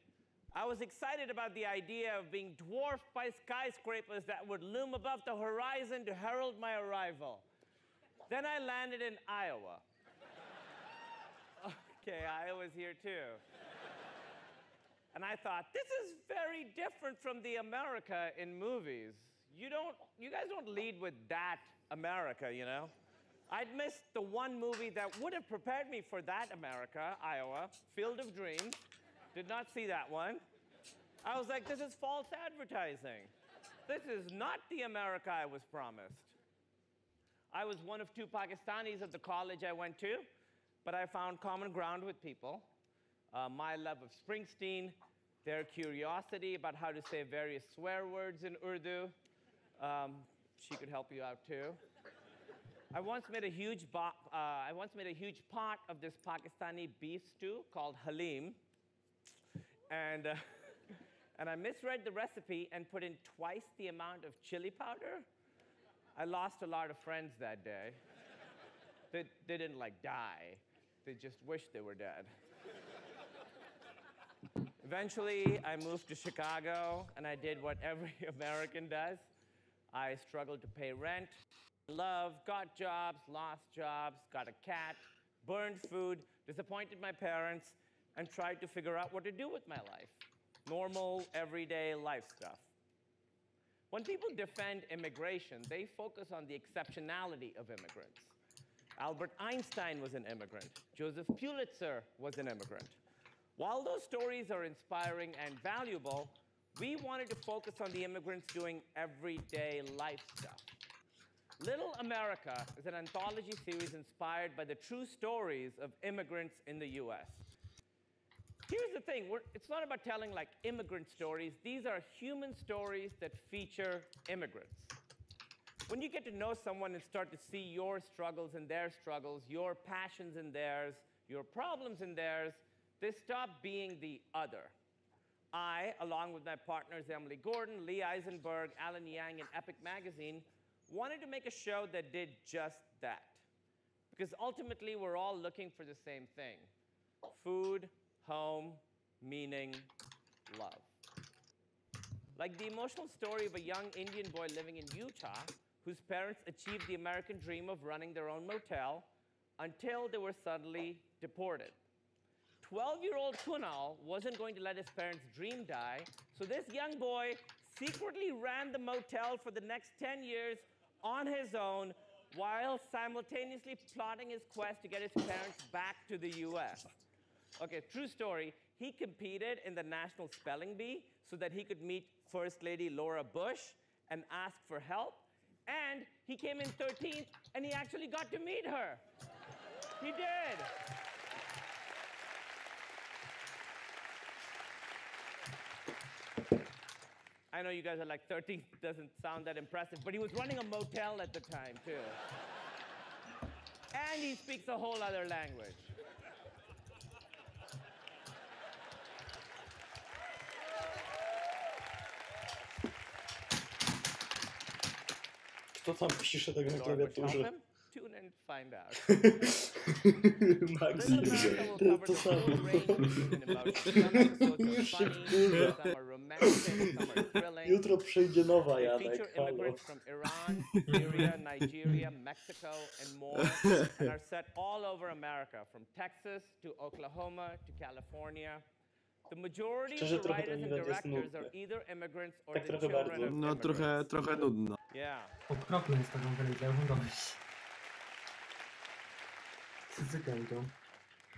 I was excited about the idea of being dwarfed by skyscrapers that would loom above the horizon to herald my arrival. Then I landed in Iowa. Okay, Iowa's here too. And I thought, this is very different from the America in movies. You guys don't lead with that America, you know? I'd missed the one movie that would have prepared me for that America, Iowa, Field of Dreams. Did not see that one. I was like, this is false advertising. This is not the America I was promised. I was one of 2 Pakistanis at the college I went to, but I found common ground with people. My love of Springsteen, their curiosity about how to say various swear words in Urdu. She could help you out too. I once made a huge pot of this Pakistani beef stew called halim, and I misread the recipe and put in twice the amount of chili powder. I lost a lot of friends that day. They didn't like die. They just wished they were dead. Eventually, I moved to Chicago, and I did what every American does. I struggled to pay rent, loved, got jobs, lost jobs, got a cat, burned food, disappointed my parents, and tried to figure out what to do with my life. Normal, everyday life stuff. When people defend immigration, they focus on the exceptionality of immigrants. Albert Einstein was an immigrant. Joseph Pulitzer was an immigrant. While those stories are inspiring and valuable, we wanted to focus on the immigrants doing everyday life stuff. Little America is an anthology series inspired by the true stories of immigrants in the US. Here's the thing, it's not about telling like immigrant stories. These are human stories that feature immigrants. When you get to know someone and start to see your struggles and their struggles, your passions and theirs, your problems and theirs, they stop being the other. I, along with my partners Emily Gordon, Lee Eisenberg, Alan Yang, and Epic Magazine, wanted to make a show that did just that. Because ultimately, we're all looking for the same thing: food, home, meaning, love. Like the emotional story of a young Indian boy living in Utah whose parents achieved the American dream of running their own motel until they were suddenly deported. 12-year-old Kunal wasn't going to let his parents' dream die, so this young boy secretly ran the motel for the next 10 years on his own while simultaneously plotting his quest to get his parents back to the US. Okay, true story. He competed in the National Spelling Bee so that he could meet First Lady Laura Bush and ask for help. And he came in 13th, and he actually got to meet her. He did. I know you guys are like, 13th doesn't sound that impressive, but he was running a motel at the time, too. And he speaks a whole other language. Kto tam pisze tak na klawiaturze? Tune and find out. Maxi, to samo. Już się wkurza. Jutro przejdzie nowa, Janek. Halo. From Iran, Syria, Nigeria, Mexico, and more, and are set all over America, from Texas to Oklahoma to California. The majority of the writers and directors are either immigrants or the children of immigrants. No trochę nudno. Yeah. Okropne jest ta konferencja, dość.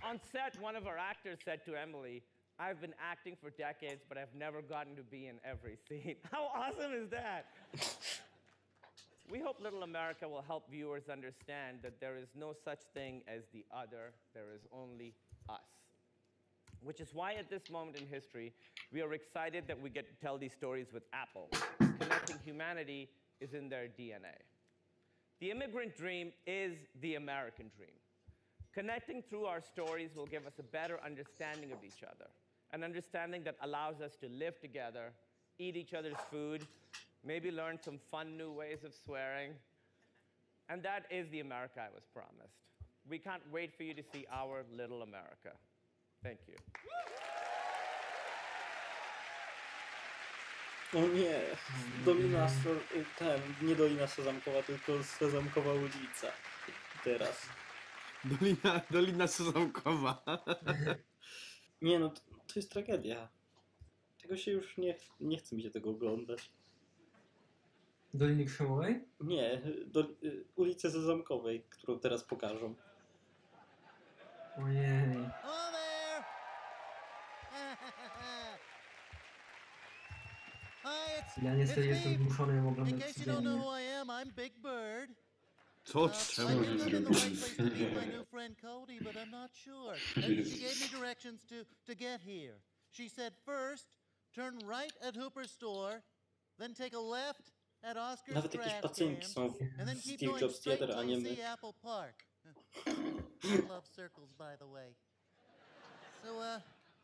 On set, one of our actors said to Emily, "I've been acting for decades, but I've never gotten to be in every scene." How awesome is that? We hope Little America will help viewers understand that there is no such thing as the other, there is only us. Which is why at this moment in history, we are excited that we get to tell these stories with Apple. Connecting humanity is in their DNA. The immigrant dream is the American dream. Connecting through our stories will give us a better understanding of each other, an understanding that allows us to live together, eat each other's food, maybe learn some fun new ways of swearing. And that is the America I was promised. We can't wait for you to see our little America. Thank you. O nie, nie Dolina Sezamkowa, tylko Sezamkowa ulica. Teraz. Dolina Sezamkowa. Nie no, to jest tragedia. Tego się już nie chce mi się tego oglądać. Doliny Krzemowej? Nie, ulicy Sezamkowej, którą teraz pokażą. Ojej. Ja niestety jestem zmuszony ją oglądać codziennie. Co? Czemu? She said first, turn right at Hooper's store, then take a left at Oscar's Nawet jakieś trash pacjenki can, są and then w keep Steve going Jobs straight Theater, a till nie you my. see Apple Park. I love circles, by the way.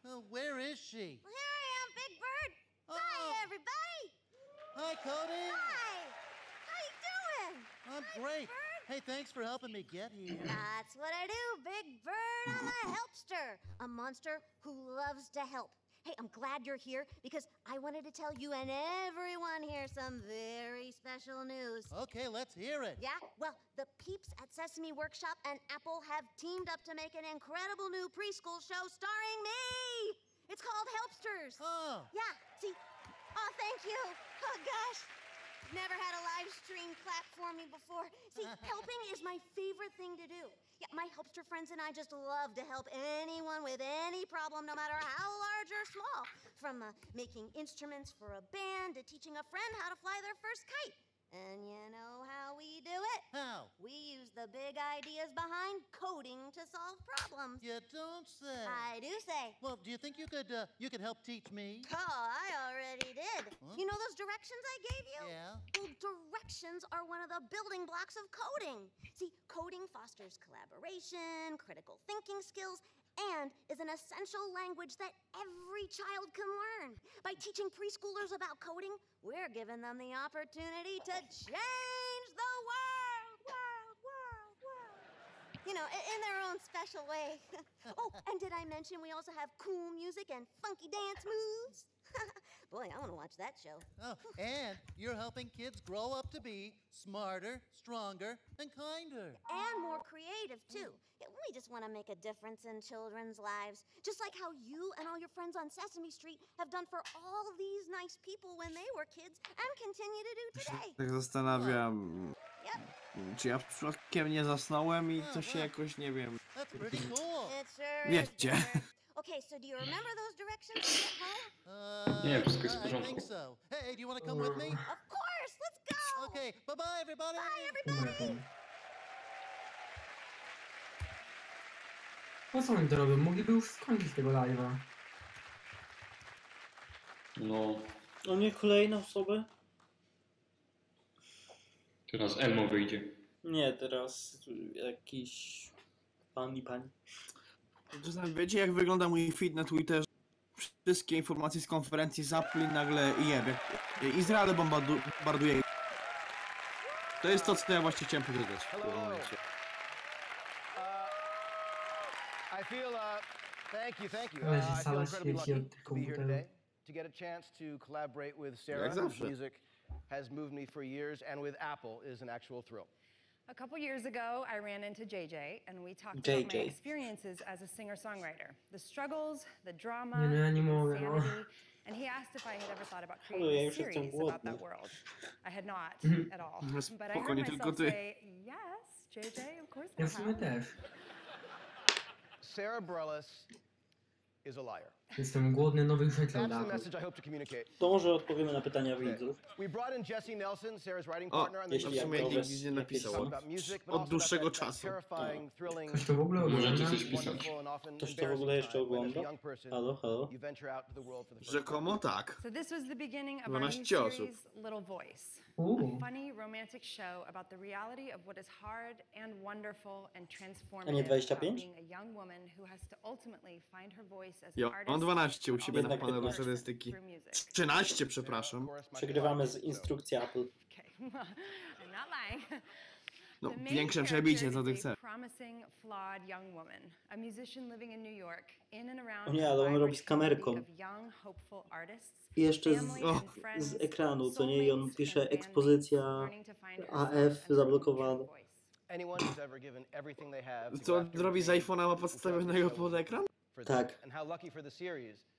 So, where is she? Well, here I am, Big Bird. Hi, everybody. Hi, Cody. Hi. How you doing? I'm great. Hey, thanks for helping me get here. That's what I do, Big Bird. I'm a helpster, a monster who loves to help. Hey, I'm glad you're here because I wanted to tell you and everyone here some very special news. Okay, let's hear it. Yeah? Well, the peeps at Sesame Workshop and Apple have teamed up to make an incredible new preschool show starring me. It's called Helpsters. Oh. Yeah, see? Oh, thank you. Oh, gosh. Never had a live stream clap for me before. See, helping is my favorite thing to do. Yeah, my helpster friends and I just love to help anyone with any problem, no matter how large or small. From making instruments for a band to teaching a friend how to fly their first kite. And you know how we do it? How? We use the big ideas behind coding to solve problems. You don't say. I do say. Well, do you think you could help teach me? Oh, I already did. Huh? You know those directions I gave you? Yeah. Well, directions are one of the building blocks of coding. See, coding fosters collaboration, critical thinking skills, and is an essential language that every child can learn. By teaching preschoolers about coding, we're giving them the opportunity to change the world. You know, in their own special way. Oh, and did I mention we also have cool music and funky dance moves? Boy, I want to watch that show. Oh, and you're helping kids grow up to be smarter, stronger, and kinder. And more creative, too. Yeah, we just want to make a difference in children's lives. Just like how you and all your friends on Sesame Street have done for all of these nice people when they were kids and continue to do today. Tak zastanawiam, Yep. czy ja przypadkiem nie zasnąłem i to się jakoś, nie wiem... That's pretty cool. It sure is. Wiecie. Okay, so do you remember those directions at home? Nie, wszystko jest w I porządku. think so. Hey, do you want to come with me? Of course, let's go. Okay, bye-bye, everybody. Bye, everybody. Po co oni to robią? Mogliby już skończyć tego live'a. No, O nie, kolejne osoby? teraz Elmo wyjdzie. Nie, teraz jakiś pan i pani. Czasami wiecie, jak wygląda mój feed na Twitterze? Wszystkie informacje z konferencji Zaplin nagle jebie. Izrael bombarduje. To jest to, co ja właśnie chciałem powiedzieć w tym momencie. I feel, thank you. Ale I feel sala incredibly świeci lucky od to be here komputera. today, to get a chance to collaborate with Sarah, whose zawsze. music has moved me for years, and with Apple is an actual thrill. A couple years ago, I ran into JJ, and we talked about my experiences as a singer-songwriter. The struggles, the drama, Nie, no ja nie the mogę, no. insanity, and he asked if I had ever thought about ja creating a już jestem series about głodny. that world. I had not at all. But I Spoko, heard nie tylko myself ty. say, yes, JJ, of course Ja I w sumie have. też. Sarah Bareilles is a liar. Jestem głodny nowych rzeczy That's od the Apple. message I hope to communicate. To może odpowiemy na pytania widzów. We brought in Jessie Nelson, Sarah's writing O, partner, on the jeśli w sumie jak to nikt bez nic nie napisał. about music, but Od also dłuższego about that czasu. terrifying, thrilling, Ktoś to w ogóle Możecie ogląda? coś pisać. wonderful and often Ktoś to w ogóle jeszcze embarrassing time when, as a ogląda? young person, Halo, halo? you venture out to the world for the first Rzekomo tak. So this was the beginning of our 12 new osób. series, Little Voice. A funny romantic show about the reality of what is hard and wonderful and transformative about being a young woman who has to ultimately find her voice as an Ja artist. mam 12 u siebie na Jednak panelu 15. statystyki. 13, przepraszam. Przegrywamy z instrukcji Apple. I'm not lying. No, The main większe character przebicie, co ty is a chcesz. promising, flawed young woman, a musician living in New York, in and around O nie, ale on robi z kamerką. of young, hopeful artists, I jeszcze z ekranu, co nie? I on pisze ekspozycja AF zablokowana. Co on robi z iPhone'a, ma podstawionego pod ekran? Tak.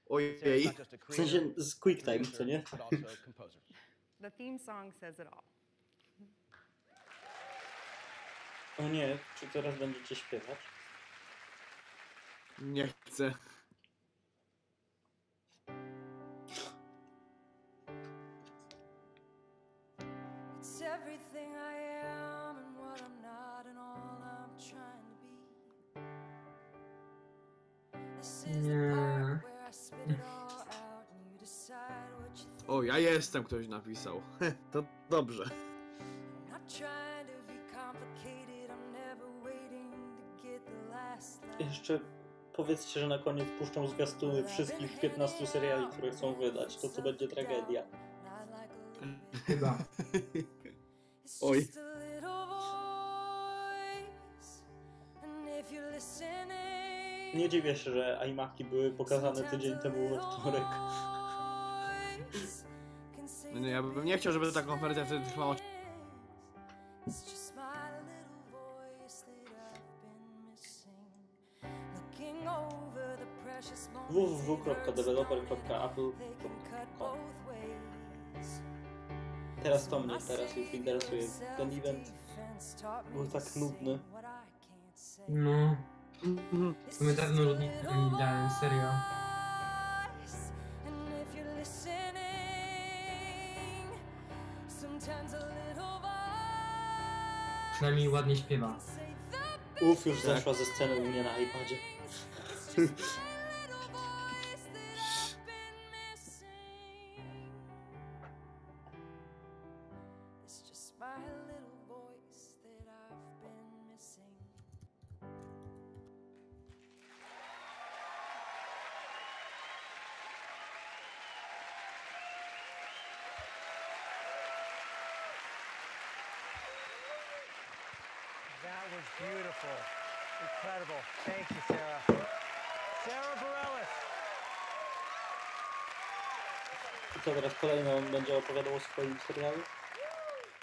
Ojej. W sensie z QuickTime, co nie? The theme song says it all. O nie, czy teraz będziecie śpiewać? Nie chcę. It's everything I am and what I'm not and all I'm trying to be. This is the part where I spit it all out and you decide what you think. O, ja jestem, ktoś napisał. To dobrze. I'm not trying to be complicated. I'm never waiting to get the last laugh. Jeszcze powiedzcie, że na koniec puszczą zwiastuny wszystkich 15 seriali, które chcą wydać. To będzie tragedia. Chyba. Oj. Just a little voice, and if you're listening, Nie dziwię się, że iMaki były pokazane tydzień temu we wtorek. No nie, ja bym nie chciał, żeby ta konferencja wtedy trwała. it's just my little voice that I've been missing. Looking over the precious moments www.developer.apple.com. Teraz to mnie teraz już interesuje. Ten event był tak nudny. No. W sumie dawno nie widziałem, serio. And if you're listening, sometimes a little voice. Przynajmniej ładnie śpiewa. Uf, już zeszła ze sceny u mnie na iPadzie. It's just my little voice that I've been missing. That was beautiful. Incredible. Thank you, Sarah. Sarah Bareilles. I co teraz kolejno on będzie opowiadał o swoim serialu?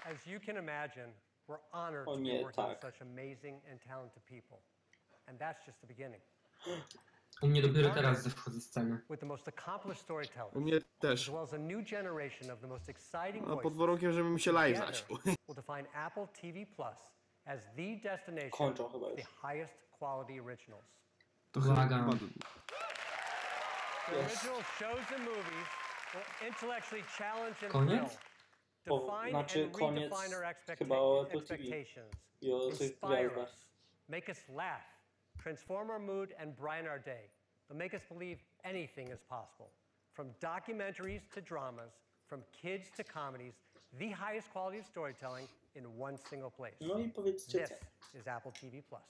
As you can imagine, we're honored O to nie, be working with tak. such amazing and talented people. And that's just the beginning. U mnie dopiero teraz zeszło ze sceny. With the most accomplished storytellers, U mnie as też. well as a new generation of the most exciting A pod voices, warunkiem, żeby mi się live together zaczął. will define Apple TV Plus as the destination Kończą chyba for the już. highest quality originals. To chyba... Błagam. The original shows and movies will intellectually challenge and Koniec? thrill, define Znaczy and koniec redefine our chyba o Apple TV expectations, i o tych inspire gwiazdach. us, make us laugh, transform our mood and brighten our day. They'll make us believe anything is possible. From documentaries to dramas, from kids to comedies, the highest quality of storytelling in one single place. No i powiedzcie This co. is Apple TV Plus.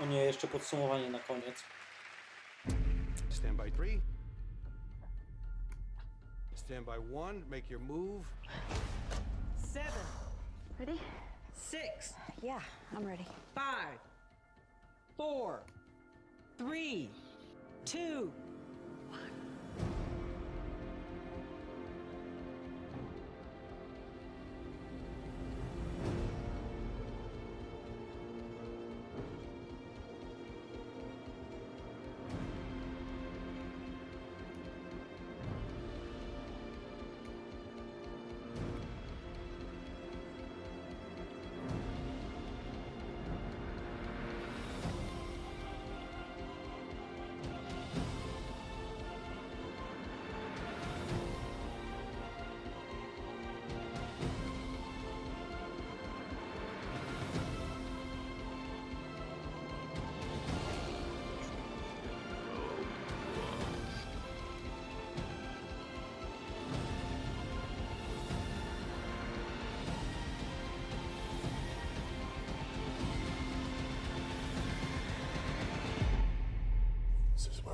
O nie, jeszcze podsumowanie na koniec. Stand by 3. Stand by 1. Make your move. 7. Ready? 6. Yeah, I'm ready. 5. 4. 3. 2.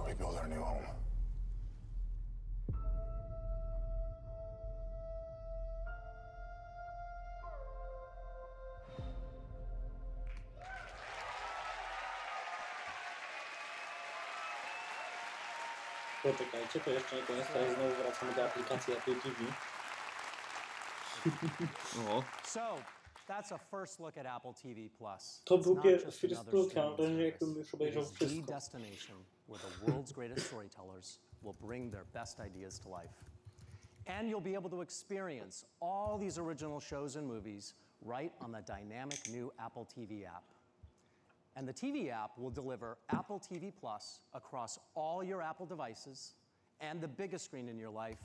we build our new home. Poczekajcie, to jeszcze nie koniec, teraz znowu wracamy do aplikacji Apple TV. So, that's a first look at Apple TV Plus. To był pierwszy It's not just first another look, a mam streaming wrażenie, jakbym service. już obejrzał It is the wszystko. destination where the world's greatest storytellers will bring their best ideas to life. And you'll be able to experience all these original shows and movies right on the dynamic new Apple TV app. And the TV app will deliver Apple TV Plus across all your Apple devices and the biggest screen in your life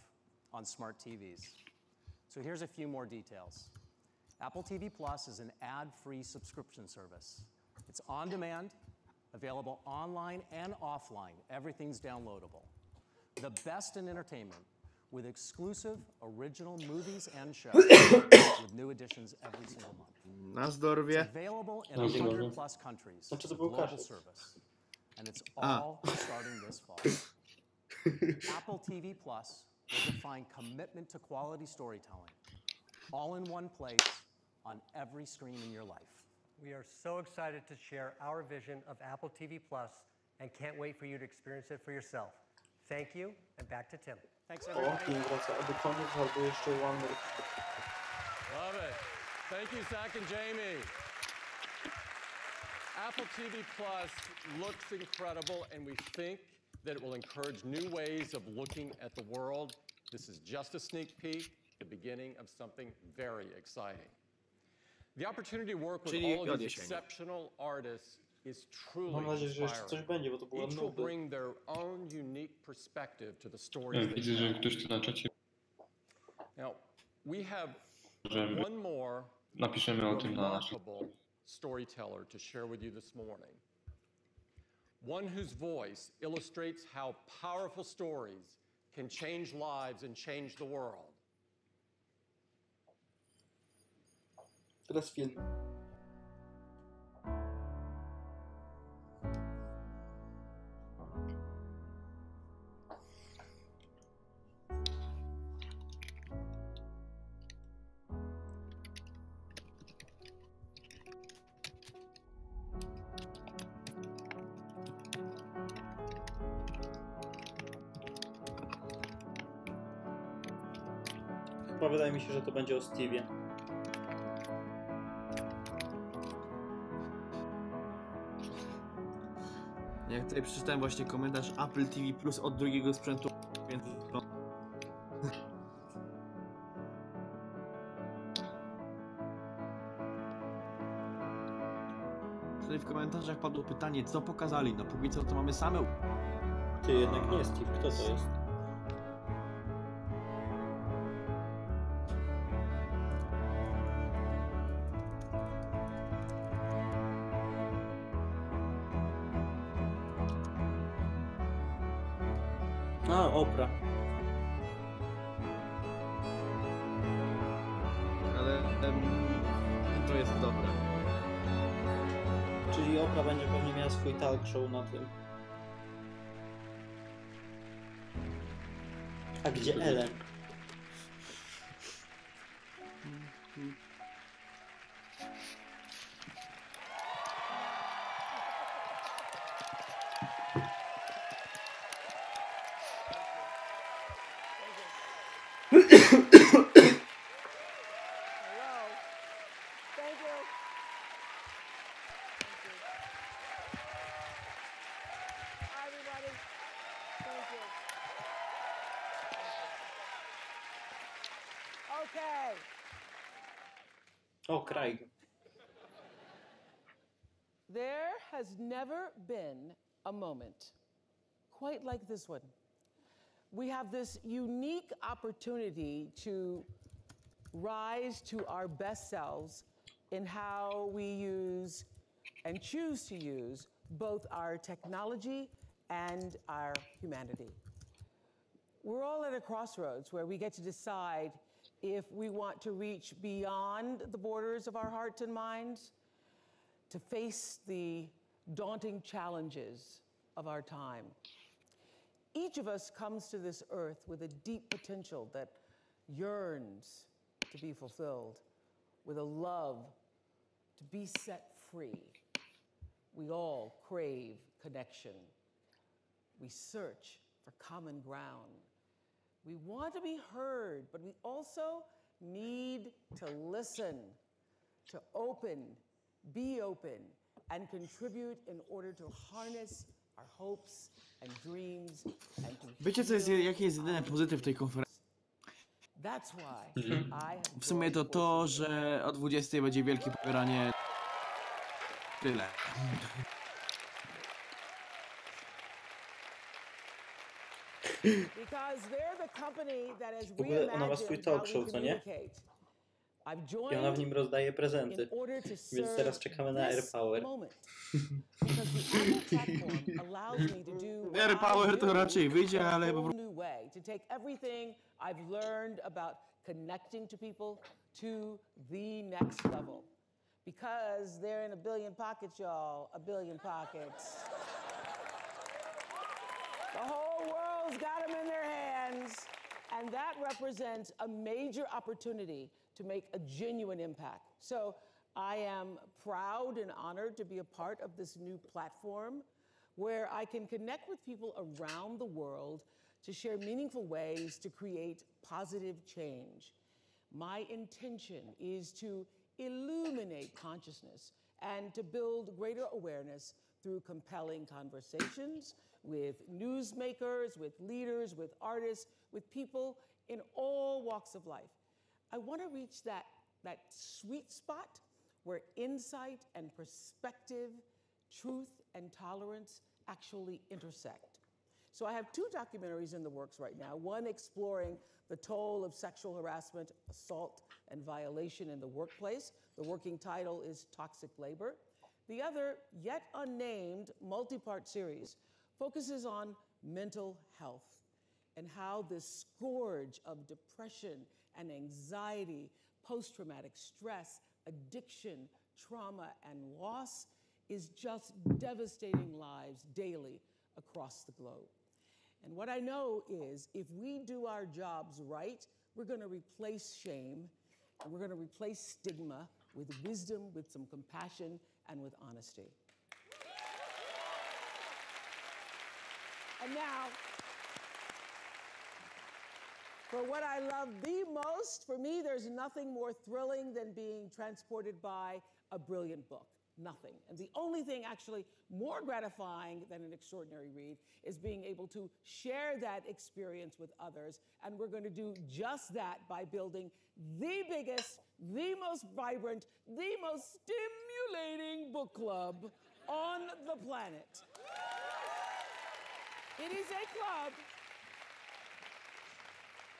on smart TVs. So here's a few more details. Apple TV Plus is an ad-free subscription service. It's on demand, available online and offline. Everything's downloadable. The best in entertainment with exclusive original movies and shows with new additions every single month. Na zdrowie. It's available in 100 plus countries. It's a global service. And it's all starting this fall. Apple TV Plus will define commitment to quality storytelling, all in one place on every screen in your life. We are so excited to share our vision of Apple TV Plus and can't wait for you to experience it for yourself. Thank you, and back to Tim. Thanks, O, everybody. Tim wraca do koniec, albo jeszcze one more. Love it. Thank you, Zach and Jamie. Apple TV Plus looks incredible, and we think that it will encourage new ways of looking at the world. This is just a sneak peek, the beginning of something very exciting. The opportunity to work with all of these exceptional artists is truly Mam nadzieję, że jeszcze coś inspiring. będzie, bo to było Each will nudy. bring their own unique perspective to the stories they Widzę, że tell. ktoś tu na czacie, Now, we have że one more napiszemy o tym na naszym. remarkable storyteller to share with you this morning. One whose voice illustrates how powerful stories can change lives and change the world. Teraz film. Chyba wydaje mi się, że to będzie o Steve'ie. Jak tutaj przeczytałem właśnie komentarz Apple TV Plus od drugiego sprzętu, więc... Tutaj w komentarzach padło pytanie, co pokazali? No póki co to mamy same... Ty, jednak nie Steve, kto to jest? A, Oprah. Ale to jest dobre. Czyli Oprah będzie pewnie miała swój talk show na tym. A gdzie Ellen? Okay. O, Craig. There has never been a moment quite like this one. We have this unique opportunity to rise to our best selves in how we use and choose to use both our technology and our humanity. We're all at a crossroads where we get to decide if we want to reach beyond the borders of our hearts and minds to face the daunting challenges of our time. each of us comes to this earth with a deep potential that yearns to be fulfilled, with a love to be set free. We all crave connection. We search for common ground. We want to be heard, but we also need to listen, to be open, and contribute in order to harness our hopes and dreams and to Wiecie co jest, jaki jest jedyny pozytyw tej konferencji? That's why I have W sumie to to, że o 20 będzie wielkie pobieranie. Tyle. Because they're the company that has W ogóle ona ma swój reimagined how talk we show, co nie? communicate. I've I ona joined w nim rozdaje prezenty. in order to Więc teraz serve czekamy na this AirPower. moment. Because the Apple platform allows me to do what AirPower I to do raczej wyjdzie, in a ale po whole prostu... new way, to take everything I've learned about connecting to people to the next level. Because they're in a billion pockets, y'all, a billion pockets. The whole world's got them in their hands, and that represents a major opportunity to make a genuine impact. So I am proud and honored to be a part of this new platform where I can connect with people around the world to share meaningful ways to create positive change. My intention is to illuminate consciousness and to build greater awareness through compelling conversations with newsmakers, with leaders, with artists, with people in all walks of life. I want to reach that sweet spot where insight and perspective, truth and tolerance actually intersect. So I have 2 documentaries in the works right now, one exploring the toll of sexual harassment, assault, and violation in the workplace. The working title is Toxic Labor. The other, yet unnamed, multi-part series focuses on mental health and how this scourge of depression and anxiety, post-traumatic stress, addiction, trauma, and loss is just devastating lives daily across the globe. And what I know is if we do our jobs right, we're going to replace shame and we're going to replace stigma with wisdom, with some compassion, and with honesty. And now, for what I love the most, for me, there's nothing more thrilling than being transported by a brilliant book. Nothing. And the only thing actually more gratifying than an extraordinary read is being able to share that experience with others. And we're going to do just that by building the biggest, the most vibrant, the most stimulating book club on the planet. It is a club.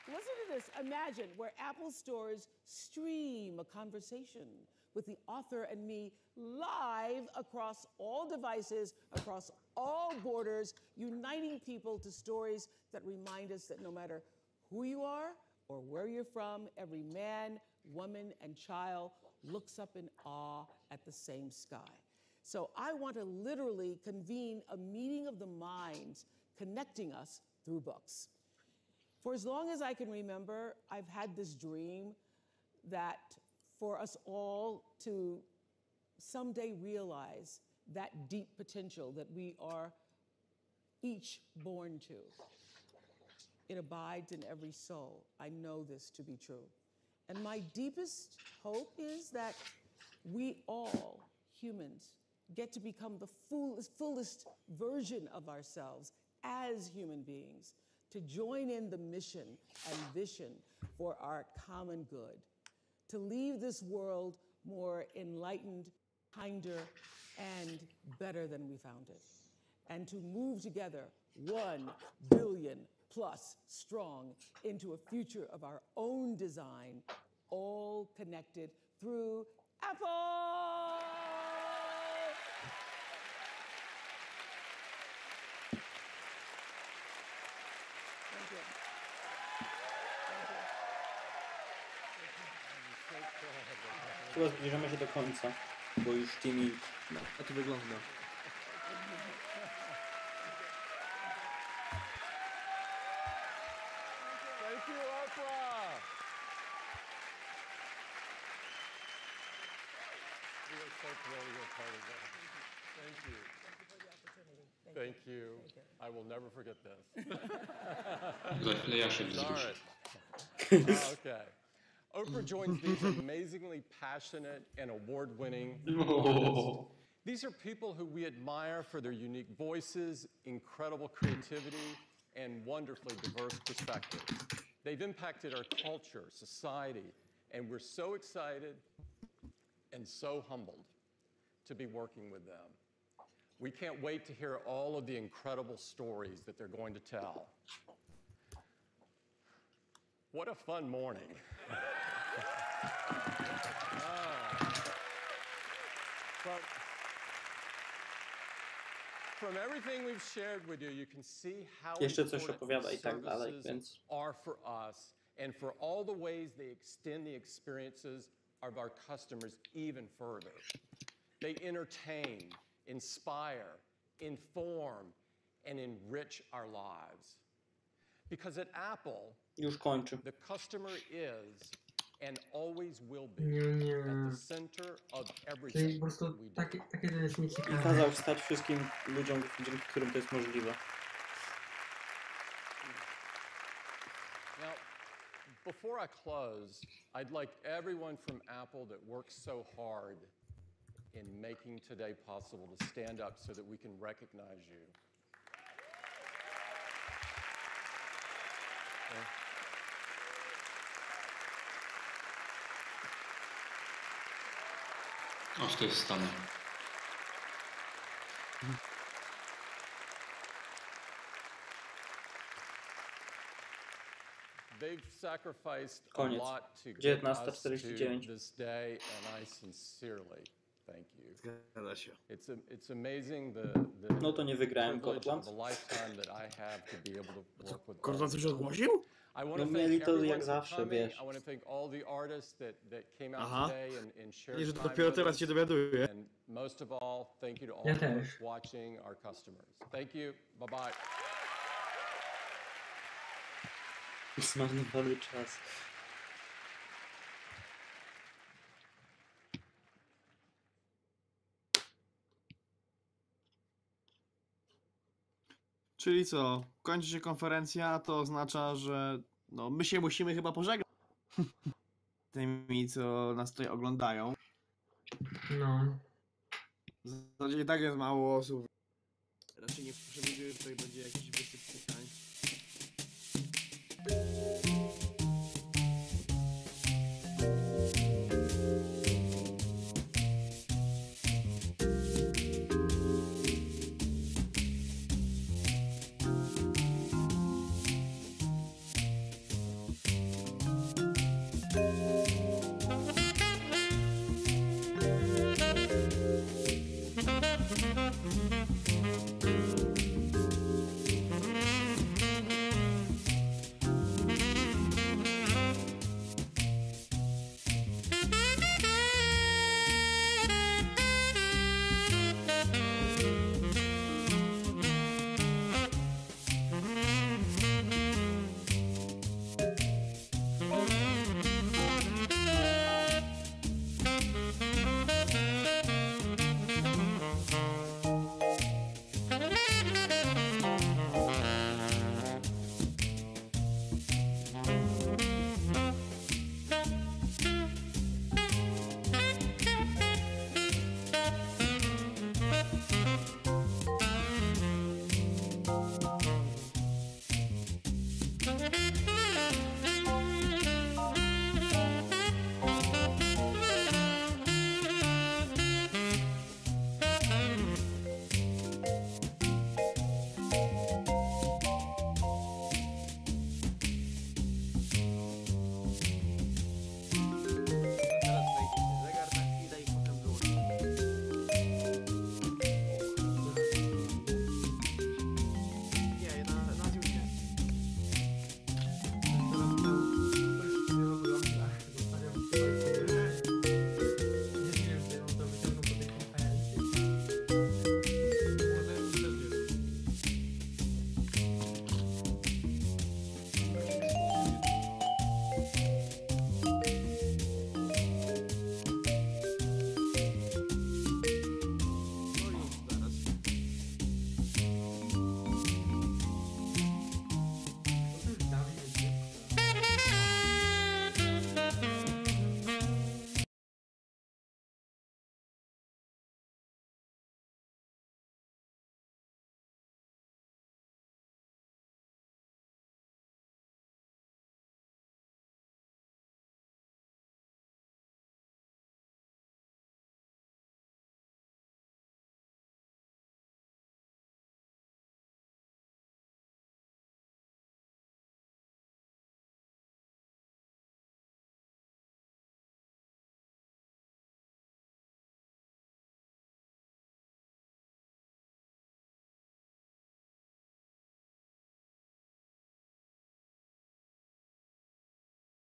Listen to this. Imagine where Apple stores stream a conversation with the author and me live across all devices, across all borders, uniting people to stories that remind us that no matter who you are or where you're from, every man, woman, and child looks up in awe at the same sky. So I want to literally convene a meeting of the minds connecting us through books. For as long as I can remember, I've had this dream that for us all to someday realize that deep potential that we are each born to. It abides in every soul. I know this to be true. And my deepest hope is that we all, humans, get to become the fullest version of ourselves as human beings, to join in the mission and vision for our common good, to leave this world more enlightened, kinder, and better than we found it, and to move together 1 billion plus strong into a future of our own design, all connected through Apple! Thank you. Chyba zbliżamy się do końca, bo już tymi... No, a to wygląda. thrilled to be a part of that. Thank you. Thank you. I will never forget this. Sorry. Okay. Oprah joins these amazingly passionate and award-winning artists. These are people who we admire for their unique voices, incredible creativity, and wonderfully diverse perspectives. They've impacted our culture, society, and we're so excited and so humbled to be working with them. We can't wait to hear all of the incredible stories that they're going to tell. What a fun morning. From everything we've shared with you, you can see how important services are for us and for all the ways they extend the experiences of our customers even further. They entertain, inspire, inform, and enrich our lives. Because at Apple, the customer is and always will be at the center of everything we do. I kazał wstać wszystkim ludziom, dzięki którym to jest możliwe. Now, before I close, I'd like everyone from Apple that works so hard in making today possible to stand up so that we can recognize you. Aż to jest wstanę. They've sacrificed a lot to get us to this day, and I sincerely thank you. It's amazing the privilege of a lifetime that I have to be able to work with all of you. I want to thank everyone for coming. I want to thank all the artists that came out today and shared time with us. And most of all, thank you to all of us watching, our customers. Thank you. Bye-bye. Zmarnowany czas. Czyli co? Kończy się konferencja, to oznacza, że no, my się musimy chyba pożegnać tymi, co nas tutaj oglądają. No. W zasadzie i tak jest mało osób. Raczej nie przewiduję, że tutaj będzie jakiś